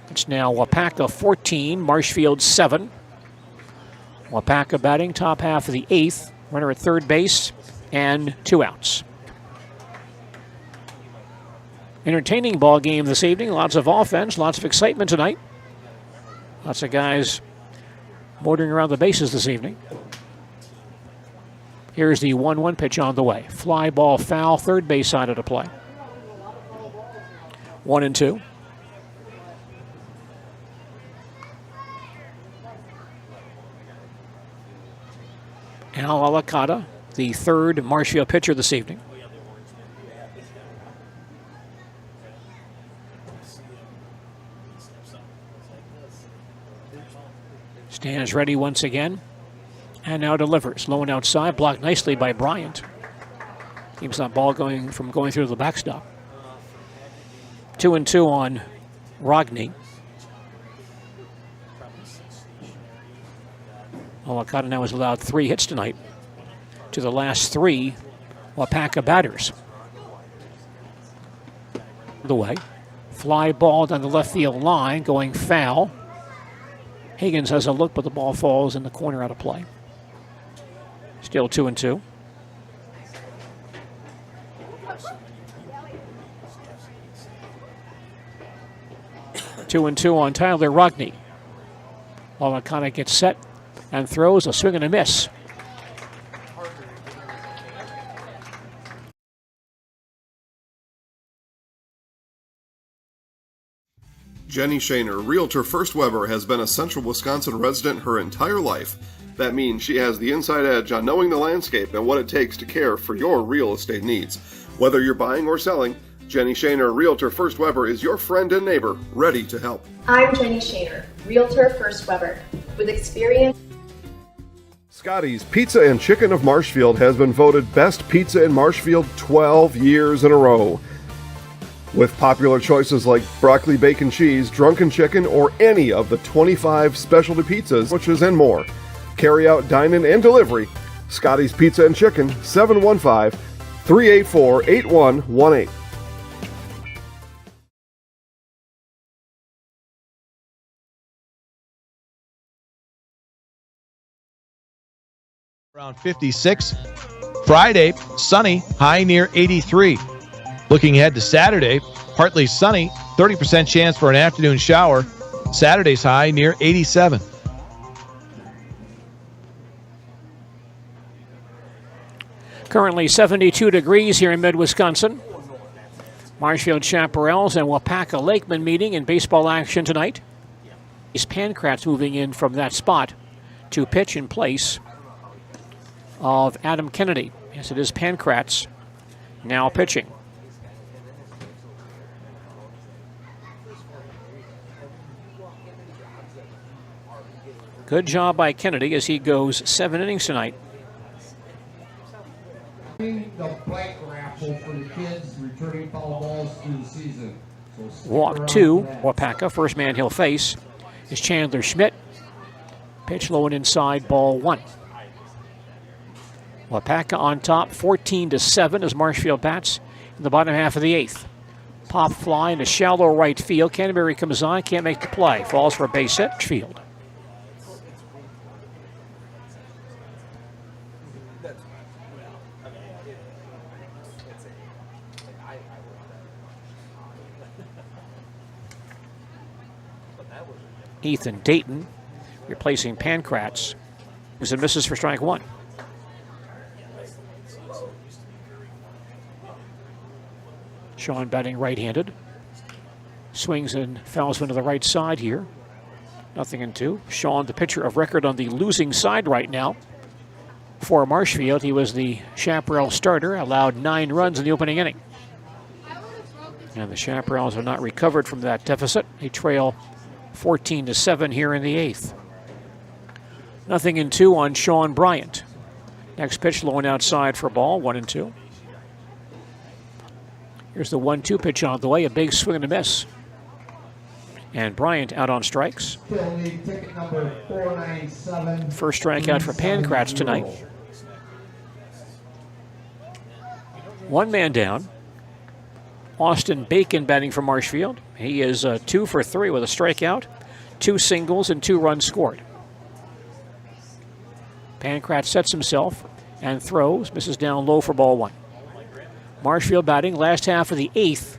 It's now Waupaca 14, Marshfield 7. Waupaca batting top half of the 8th. Runner at third base and 2 outs. Entertaining ball game this evening. Lots of offense, lots of excitement tonight. Lots of guys motoring around the bases this evening. Here's the 1-1 pitch on the way. Fly ball foul, third base side of the play. 1-2. Al Waupaca, the third Marshfield pitcher this evening. Stands ready once again. And now delivers. Low and outside, blocked nicely by Bryant. Keeps that ball going through the backstop. 2-2 on Rogney. Waupaca now has allowed 3 hits tonight to the last 3 Waupaca batters. The way. Fly ball down the left field line, going foul. Higgins has a look, but the ball falls in the corner out of play. Still 2-2. Two and 2 on Tyler Rogney. Waupaca gets set and throws a swing and a miss. Jenny Shaner, Realtor First Weber, has been a Central Wisconsin resident her entire life. That means she has the inside edge on knowing the landscape and what it takes to care for your real estate needs. Whether you're buying or selling, Jenny Shaner, Realtor First Weber, is your friend and neighbor, ready to help. I'm Jenny Shaner, Realtor First Weber, with experience. Scotty's Pizza and Chicken of Marshfield has been voted Best Pizza in Marshfield 12 years in a row. With popular choices like broccoli, bacon, cheese, drunken chicken, or any of the 25 specialty pizzas, sandwiches, and more. Carry out, dine-in, and delivery. Scotty's Pizza and Chicken, 715-384-8118. Around 56. Friday, sunny, high near 83. Looking ahead to Saturday, partly sunny, 30% chance for an afternoon shower. Saturday's high near 87. Currently 72 degrees here in mid-Wisconsin. Marshfield Chaparrals and Wausau Lakemen meeting in baseball action tonight. These Pancrats moving in from that spot to pitch in place of Adam Kennedy. Yes, it is Pancrats now pitching. Good job by Kennedy as he goes 7 innings tonight. The blank raffle for the kids returning foul balls through the season. Walk 2, Waupaca. First man he'll face is Chandler Schmidt. Pitch low and inside, ball 1. Waupaca on top, 14-7 as Marshfield bats in the bottom half of the 8th. Pop fly into shallow right field. Canterbury comes on, can't make the play. Falls for a base hit, field. Ethan Dayton replacing Pancrats. Who's a misses for strike 1. Sean batting right-handed. Swings and fouls one to the right side here. 0-2. Sean, the pitcher of record on the losing side right now. For Marshfield, he was the Chaparral starter, allowed 9 runs in the opening inning. And the Chaparrals have not recovered from that deficit. They trail 14-7 here in the 8th. 0-2 on Sean Bryant. Next pitch low and outside for ball, 1-2. Here's the 1-2 pitch on the way, a big swing and a miss. And Bryant out on strikes. Ticket number 497. First strikeout for Pancrats tonight. 1 man down. Austin Bacon batting for Marshfield. He is 2 for 3 with a strikeout, 2 singles, and 2 runs scored. Pancrats sets himself and throws, misses down low for ball 1. Marshfield batting last half of the 8th,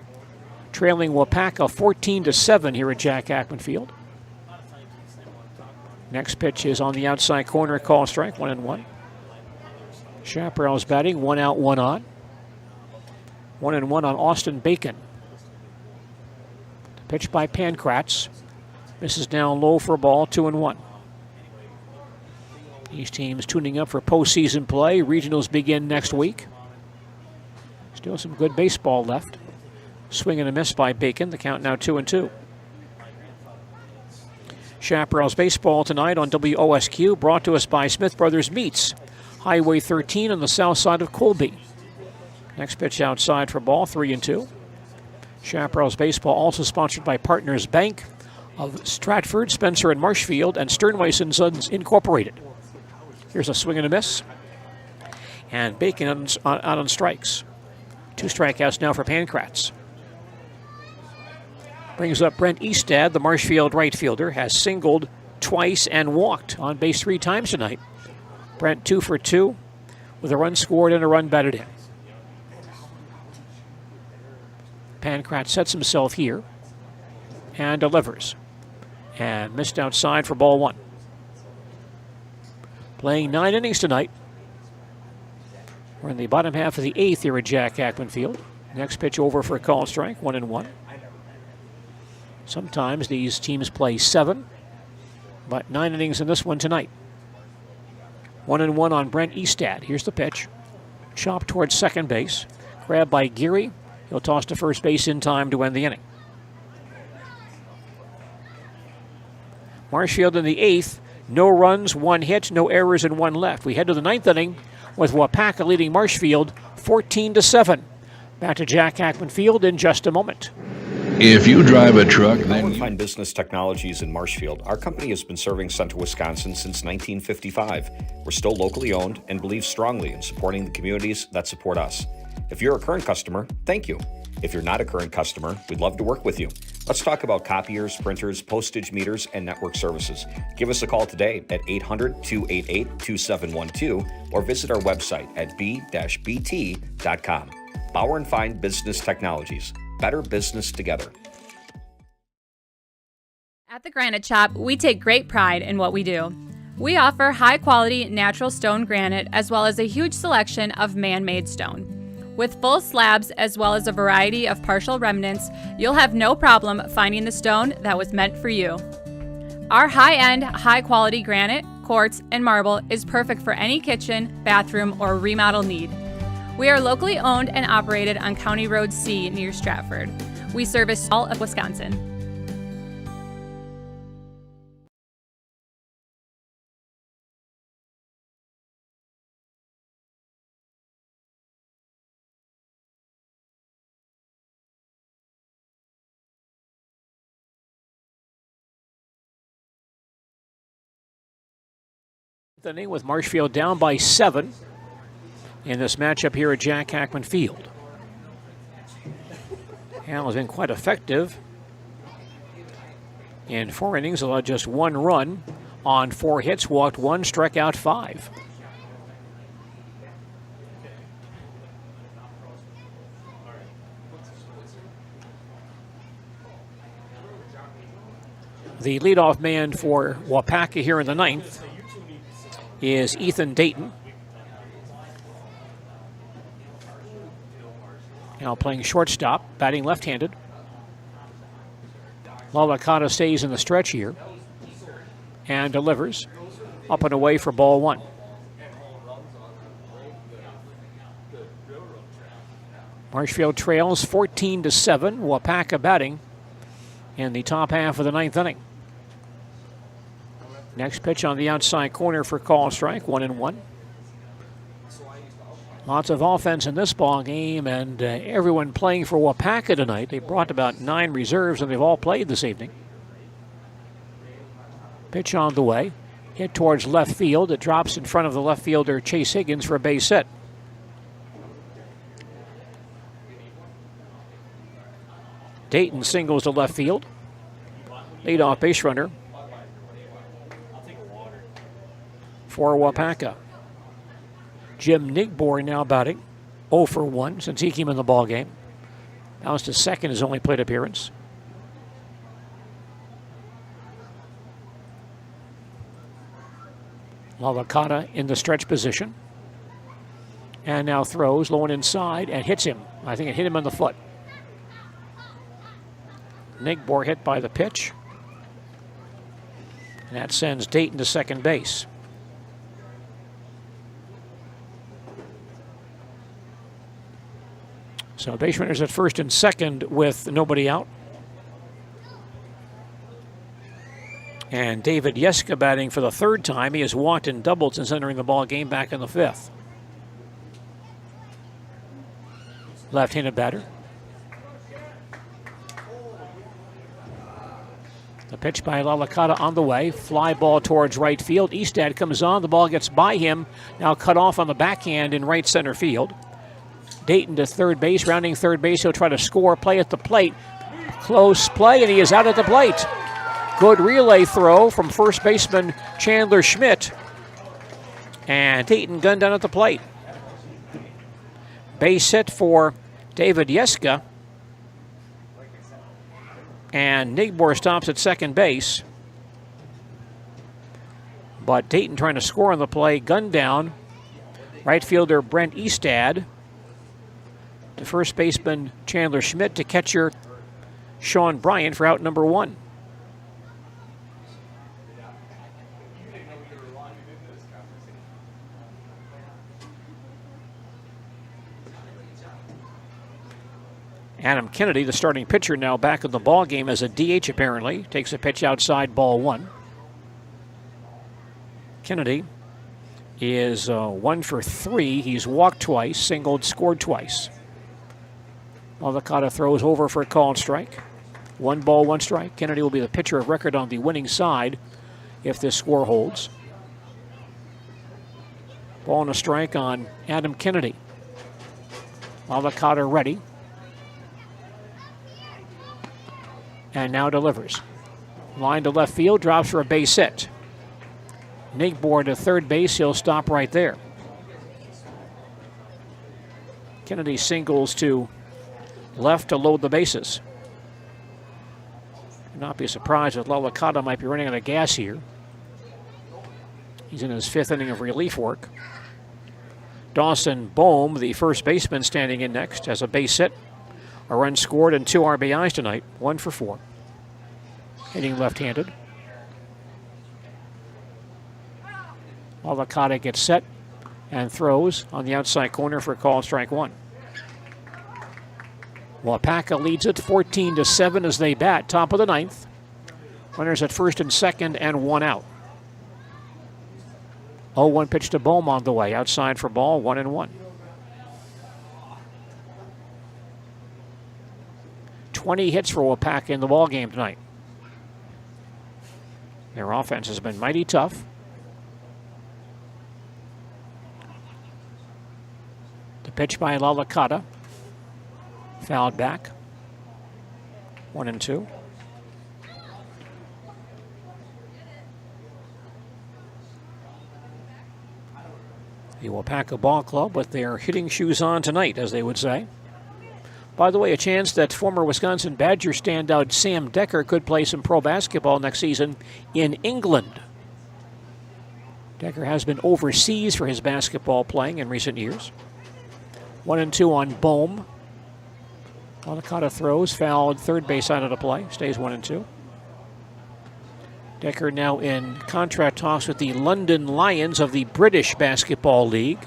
trailing Waupaca 14-7 here at Jack Ackman Field. Next pitch is on the outside corner, call strike, 1-1. Chaparral's batting, 1 out, 1 on. 1-1 on Austin Bacon. Pitch by Pancrats. Misses down low for a ball, 2-1. These teams tuning up for postseason play. Regionals begin next week. Still some good baseball left. Swing and a miss by Bacon. The count now 2-2. Chaparrals baseball tonight on WOSQ, brought to us by Smith Brothers Meats, Highway 13 on the south side of Colby. Next pitch outside for ball, 3-2. Chaparrals baseball also sponsored by Partners Bank of Stratford, Spencer and Marshfield, and Sternweiss and Sons Incorporated. Here's a swing and a miss. And Bacon out on strikes. 2 strikeouts now for Pancratz. Brings up Brent Eastad, the Marshfield right fielder, has singled twice and walked on base 3 times tonight. Brent 2 for 2 with a run scored and a run batted in. Pancratz sets himself here and delivers. And missed outside for ball 1. Playing 9 innings tonight. We're in the bottom half of the 8th here at Jack Hackman Field. Next pitch over for a call strike, 1-1. Sometimes these teams play 7, but 9 innings in this one tonight. 1-1 on Brent Eastad. Here's the pitch. Chopped towards second base. Grabbed by Geary. He'll toss to first base in time to end the inning. Marshfield in the 8th. No runs, 1 hit, no errors, and 1 left. We head to the 9th inning with Waupaca leading Marshfield 14-7. Back to Jack Hackman Field in just a moment. If you drive a truck, then Find Business Technologies in Marshfield. Our company has been serving Central Wisconsin since 1955. We're still locally owned and believe strongly in supporting the communities that support us. If you're a current customer, thank you. If you're not a current customer, we'd love to work with you. Let's talk about copiers, printers, postage meters, and network services. Give us a call today at 800-288-2712 or visit our website at b-bt.com. Bauer & Fine Business Technologies. Better business together. At the Granite Shop, we take great pride in what we do. We offer high-quality natural stone granite as well as a huge selection of man-made stone. With full slabs as well as a variety of partial remnants, you'll have no problem finding the stone that was meant for you. Our high-end, high-quality granite, quartz, and marble is perfect for any kitchen, bathroom, or remodel need. We are locally owned and operated on County Road C near Stratford. We service all of Wisconsin. Inning with Marshfield down by 7 in this matchup here at Jack Hackman Field. Hal has been quite effective in 4 innings, allowed just 1 run on 4 hits, walked 1, struck out 5. The leadoff man for Waupaca here in the 9th is Ethan Dayton. Now playing shortstop, batting left-handed. Waupaca stays in the stretch here and delivers up and away for ball 1. Marshfield trails 14-7. Waupaca batting in the top half of the 9th inning. Next pitch on the outside corner for call strike, 1-1. Lots of offense in this ball game, and everyone playing for Waupaca tonight. They brought about 9 reserves, and they've all played this evening. Pitch on the way, hit towards left field. It drops in front of the left fielder Chase Higgins for a base hit. Dayton singles to left field. Leadoff base runner for Waupaca. Jim Nigbor now batting, 0 for 1 since he came in the ball game. Bounced to second, his only plate appearance. Waupaca in the stretch position. And now throws low and inside and hits him. I think it hit him on the foot. Nigbor hit by the pitch. And that sends Dayton to second base. So base runners at first and second with nobody out. And David Yeska batting for the third time. He has walked and doubled since entering the ball game back in the fifth. Left-handed batter. The pitch by Lalakata on the way. Fly ball towards right field. Eastad comes on. The ball gets by him. Now cut off on the backhand in right center field. Dayton to third base. Rounding third base. He'll try to score. Play at the plate. Close play, and he is out at the plate. Good relay throw from first baseman Chandler Schmidt. And Dayton gunned down at the plate. Base hit for David Yeska. And Nigbor stops at second base. But Dayton trying to score on the play. Gunned down. Right fielder Brent Eastad. To first baseman Chandler Schmidt. To catcher Sean Bryant for out number one. Adam Kennedy, the starting pitcher, now back in the ball game as a DH apparently. Takes a pitch outside, ball one. Kennedy is 1 for 3. He's walked twice, singled, scored twice. Lalakata throws over for a called strike. 1 ball, 1 strike. Kennedy will be the pitcher of record on the winning side if this score holds. Ball and a strike on Adam Kennedy. Lalakata ready. And now delivers. Line to left field, drops for a base hit. Nigbor to third base, he'll stop right there. Kennedy singles to left to load the bases. Not be surprised if Lalakata might be running out of gas here. He's in his 5th inning of relief work. Dawson Bohm, the first baseman, standing in next, has a base hit. A run scored and 2 RBIs tonight, 1 for 4. Hitting left-handed. Lalakata gets set and throws on the outside corner for a call, strike 1. Waupaca leads it 14-7 as they bat, top of the 9th. Runners at first and second and 1 out. 0-1 pitch to Bohm on the way, outside for ball, 1-1. 20 hits for Waupaca in the ball game tonight. Their offense has been mighty tough. The pitch by Lalakata. Fouled back. 1-2. The Waupaca Ball Club with their hitting shoes on tonight, as they would say. By the way, a chance that former Wisconsin Badger standout Sam Decker could play some pro basketball next season in England. Decker has been overseas for his basketball playing in recent years. 1-2 on Bohm. Lalakata throws, fouled, third base side of the play, stays 1-2. Decker now in contract talks with the London Lions of the British Basketball League.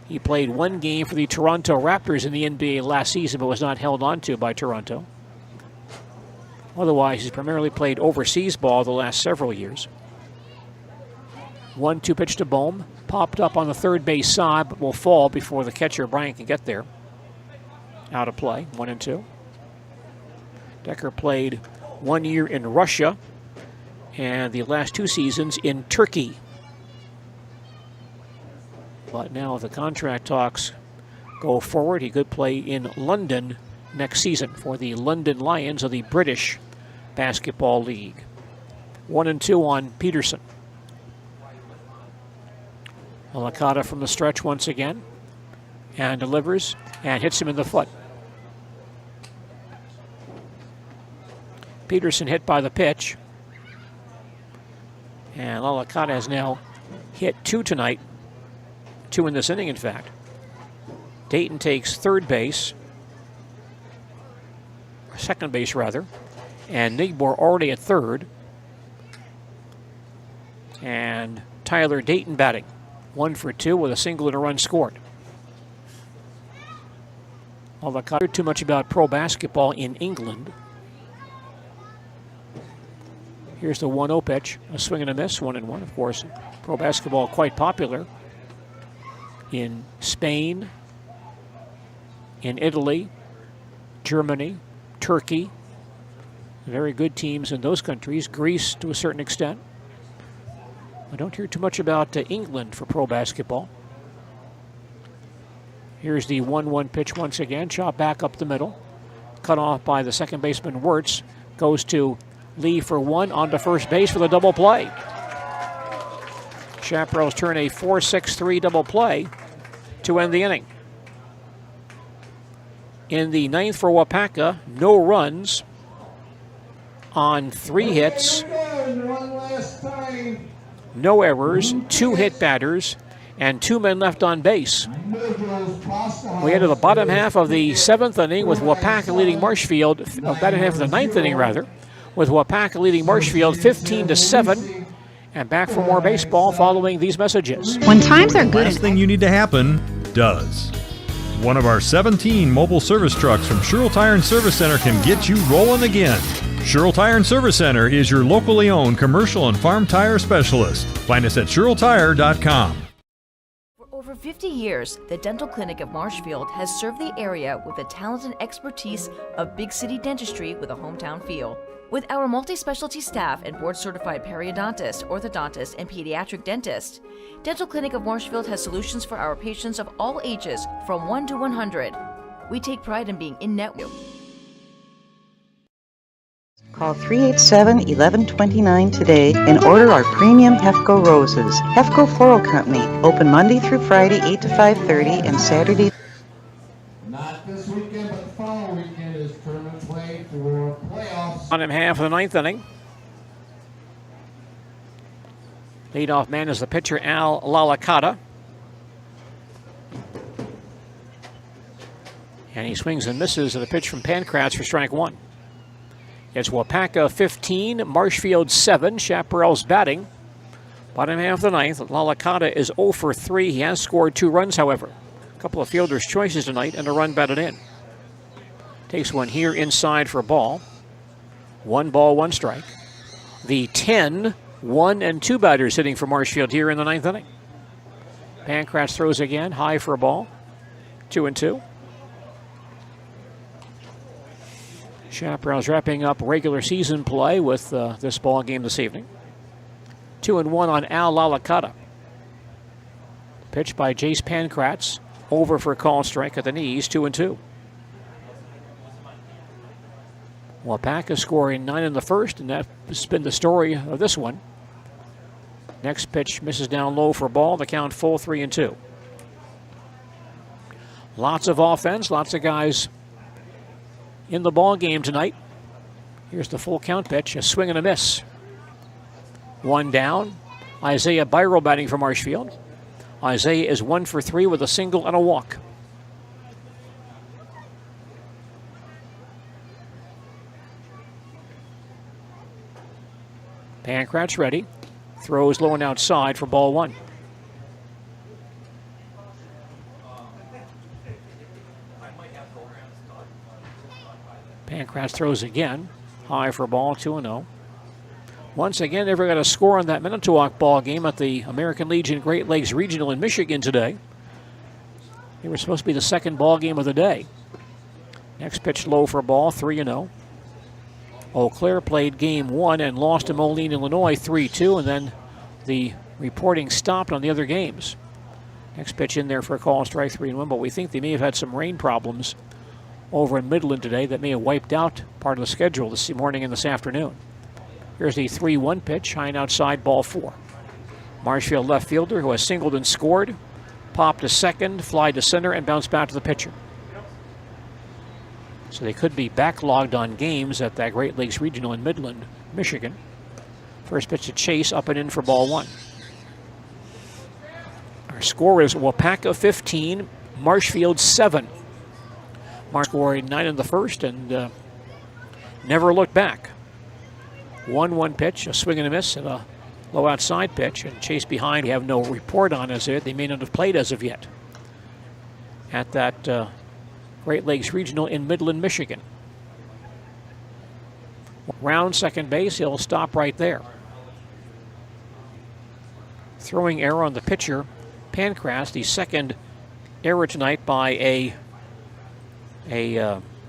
He played 1 game for the Toronto Raptors in the NBA last season, but was not held on to by Toronto. Otherwise, he's primarily played overseas ball the last several years. 1-2 pitch to Bohm. Popped up on the third base side, but will fall before the catcher, Bryant, can get there. Out of play, 1-2. Decker played 1 year in Russia and the last 2 seasons in Turkey. But now if the contract talks go forward, he could play in London next season for the London Lions of the British Basketball League. 1-2 on Peterson. Lalakata from the stretch once again and delivers and hits him in the foot. Peterson hit by the pitch. And Lalakata has now hit 2 tonight. 2 in this inning, in fact. Dayton takes third base, or second base rather, and Nigbor already at third. And Tyler Dayton batting, 1 for 2 with a single and a run scored. Lalakata too much about pro basketball in England. Here's the 1-0 pitch. A swing and a miss, 1-1. Of course, pro basketball quite popular in Spain, in Italy, Germany, Turkey. Very good teams in those countries. Greece to a certain extent. I don't hear too much about England for pro basketball. Here's the 1-1 pitch once again. Chop back up the middle. Cut off by the second baseman Wirtz. Goes to Lee for one, onto first base for the double play. Chaparrals turn a 4-6-3 double play to end the inning. In the ninth for Waupaca, no runs on 3 hits, no errors, 2 hit batters, and 2 men left on base. We head to the bottom half of the 7th inning with Waupaca leading Marshfield, bottom half of the 9th inning rather, with Waupaca leading Marshfield 15-7. And back for more baseball following these messages. When times are good, Last thing you need to happen does. One of our 17 mobile service trucks from Sherrill Tire and Service Center can get you rolling again. Sherrill Tire and Service Center is your locally owned commercial and farm tire specialist. Find us at SherrillTire.com. For over 50 years, the Dental Clinic of Marshfield has served the area with the talent and expertise of big city dentistry with a hometown feel. With our multi-specialty staff and board-certified periodontist, orthodontist, and pediatric dentist, Dental Clinic of Marshfield has solutions for our patients of all ages from 1 to 100. We take pride in being in-network. Call 387-1129 today and order our premium Hefco roses. Hefco Floral Company, open Monday through Friday 8 to 5:30 and Saturday. Not this weekend, but the following weekend is tournament play for playoffs. Bottom half of the 9th inning. Leadoff man is the pitcher, Al Lalacata. And he swings and misses at a pitch from Pancratz for strike 1. It's Waupaca 15, Marshfield 7, Chaparrals batting. Bottom half of the 9th, Lalacata is 0 for 3. He has scored 2 runs, however. A couple of fielders' choices tonight and a run batted in. Takes one here inside for a ball. 1 ball, 1 strike. The 10, 1 and 2 batters hitting for Marshfield here in the 9th inning. Pancratz throws again, high for a ball. 2-2. Chaparrals wrapping up regular season play with this ball game this evening. 2-1 on Al Lalacata. Pitch by Jace Pancratz. Over for a call strike at the knees, 2-2. Waupaca scoring 9 in the first, and that's been the story of this one. Next pitch misses down low for a ball. The count full, 3-2. Lots of offense, lots of guys in the ball game tonight. Here's the full count pitch, a swing and a miss. 1 down. Isaiah Byro batting for Marshfield. Isaiah is 1 for 3 with a single and a walk. Pancratz ready. Throws low and outside for ball 1. Pancratz throws again. High for a ball, 2-0. Once again, never got a score on that Manitowoc ball game at the American Legion Great Lakes Regional in Michigan today. They were supposed to be the second ball game of the day. Next pitch low for a ball, 3-0. Eau Claire played game 1 and lost to Moline, Illinois, 3-2, and then the reporting stopped on the other games. Next pitch in there for a call, strike 3-1, but we think they may have had some rain problems over in Midland today that may have wiped out part of the schedule this morning and this afternoon. Here's the 3-1 pitch, high and outside, ball 4. Marshfield left fielder who has singled and scored, popped to second, fly to center, and bounced back to the pitcher. So they could be backlogged on games at that Great Lakes Regional in Midland, Michigan. First pitch to Chase, up and in for ball 1. Our score is Waupaca 15, Marshfield 7. Mark scored 9 in the first and never looked back. 1-1 pitch, a swing and a miss, and a low outside pitch. And Chase behind, we have no report on as yet. They may not have played as of yet at that Great Lakes Regional in Midland, Michigan. Round second base, he'll stop right there. Throwing error on the pitcher, Pancratz, the second error tonight by a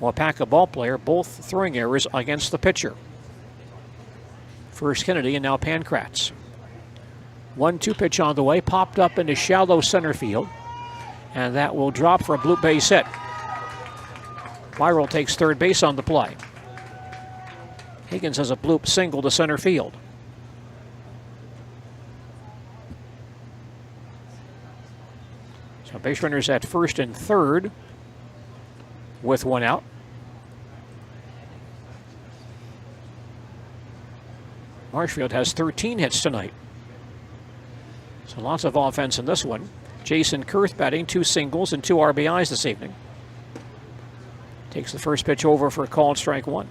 Waupaca ball player, both throwing errors against the pitcher. First Kennedy and now Pancratz. 1-2 pitch on the way, popped up into shallow center field, and that will drop for a bloop base hit. Viral takes third base on the play. Higgins has a bloop single to center field. So base runners at first and third with one out. Marshfield has 13 hits tonight. So lots of offense in this one. Jason Kurth batting, 2 singles and 2 RBIs this evening. Takes the first pitch over for a called strike 1.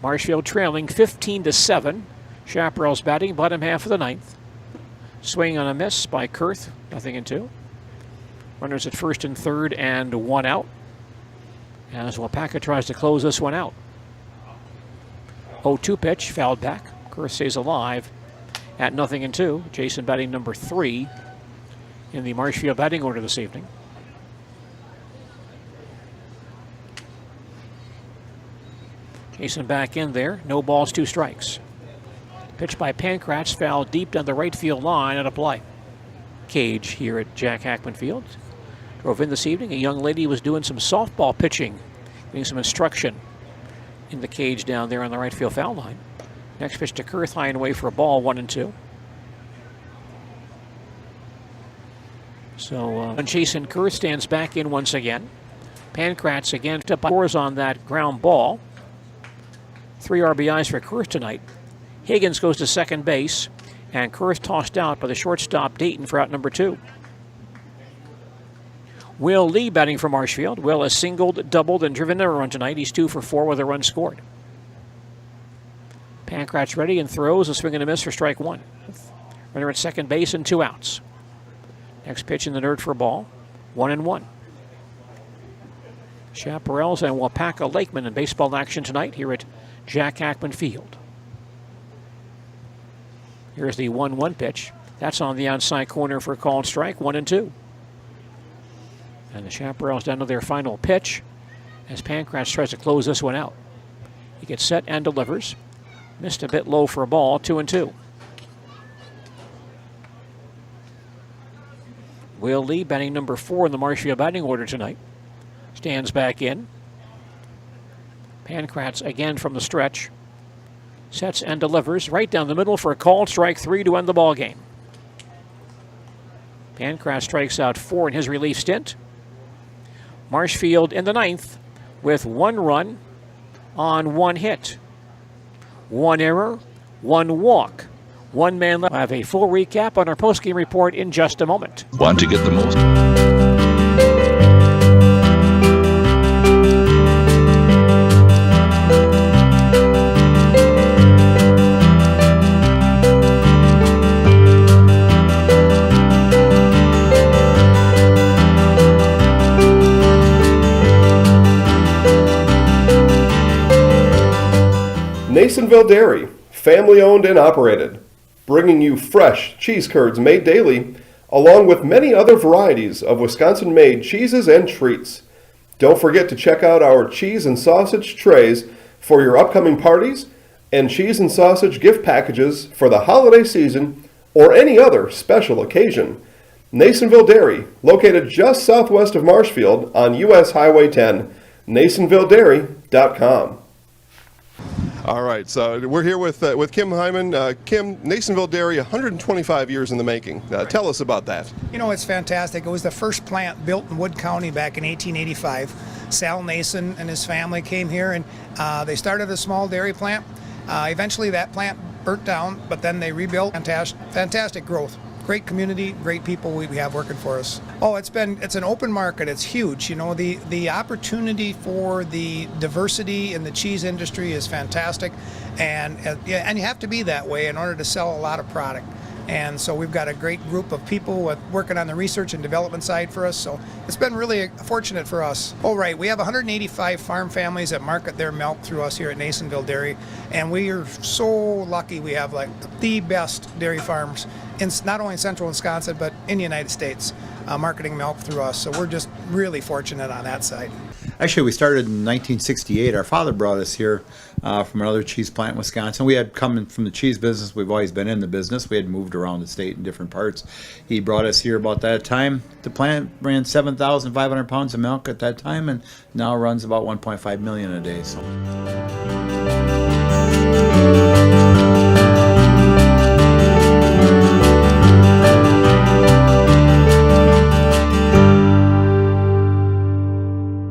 Marshfield trailing 15-7. Chaparrals batting, bottom half of the ninth. Swing on a miss by Kurth, 0-2. Runners at first and third and 1 out. As Waupaca tries to close this one out. 0-2 pitch, fouled back. Kurth stays alive at 0-2. Jason batting number 3 in the Marshfield batting order this evening. Jason back in there. No balls, 2 strikes. Pitch by Pancratz, foul deep down the right field line at a play. Cage here at Jack Hackman Field. Drove in this evening. A young lady was doing some softball pitching, getting some instruction in the cage down there on the right field foul line. Next pitch to Kurth, high and away for a ball, 1-2. So Jason Kurth stands back in once again. Pancratz again scores on that ground ball. 3 RBIs for Kurth tonight. Higgins goes to second base, and Kurth tossed out by the shortstop Dayton for out number 2. Will Lee batting for Marshfield. Will has singled, doubled, and driven a run tonight. He's 2 for 4 with a run scored. Pancratz ready and throws a swing and a miss for strike 1. Runner at second base and 2 outs. Next pitch in the dirt for a ball, 1-1. Chaparrals and Wausau Lakemen in baseball action tonight here at Jack Hackman Field. Here's the 1-1 pitch. That's on the outside corner for a called strike, 1-2. And the Chaparrals down to their final pitch as Pancratz tries to close this one out. He gets set and delivers. Missed a bit low for a ball, 2-2. Will Lee batting number 4 in the Marshfield batting order tonight. Stands back in. Pancratz again from the stretch. Sets and delivers right down the middle for a called strike 3 to end the ball game. Pancratz strikes out 4 in his relief stint. Marshfield in the 9th with 1 run on 1 hit. 1 error, 1 walk. 1 man left. We'll have a full recap on our postgame report in just a moment. Want to get the most? Nasonville Dairy, family owned and operated, bringing you fresh cheese curds made daily, along with many other varieties of Wisconsin-made cheeses and treats. Don't forget to check out our cheese and sausage trays for your upcoming parties and cheese and sausage gift packages for the holiday season or any other special occasion. Nasonville Dairy, located just southwest of Marshfield on US Highway 10, NasonvilleDairy.com. All right, so we're here with Kim Hyman. Kim, Nasonville Dairy, 125 years in the making. Tell us about that. You know, it's fantastic. It was the first plant built in Wood County back in 1885. Sal Nason and his family came here, and they started a small dairy plant. Eventually, that plant burnt down, but then they rebuilt. Fantastic growth. Great community, great people we have working for us. Oh, it's an open market. It's huge. You know, the opportunity for the diversity in the cheese industry is fantastic, and you have to be that way in order to sell a lot of product. And so we've got a great group of people working on the research and development side for us. So it's been really fortunate for us. Oh, right. We have 185 farm families that market their milk through us here at Nasonville Dairy. And we are so lucky we have like the best dairy farms in not only in central Wisconsin, but in the United States, marketing milk through us. So we're just really fortunate on that side. Actually, we started in 1968. Our father brought us here from another cheese plant in Wisconsin. We had come from the cheese business. We've always been in the business. We had moved around the state in different parts. He brought us here about that time. The plant ran 7,500 pounds of milk at that time, and now runs about 1.5 million a day. So.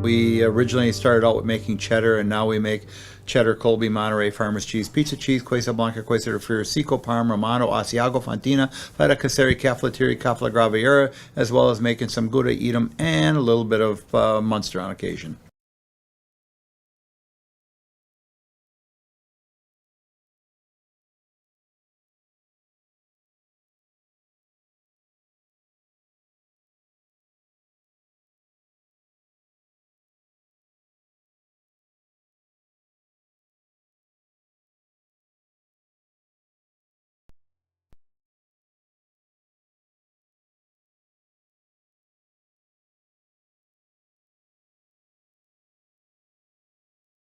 We originally started out with making cheddar, and now we make cheddar, Colby, Monterey, Farmers cheese, pizza cheese, Quesa Blanca, Quesa de Friar, Seco, Parma, Romano, Asiago, Fontina, Feta Caseri, Caflateri, Cafla Graviera, as well as making some Gouda, Edam, and a little bit of Munster on occasion.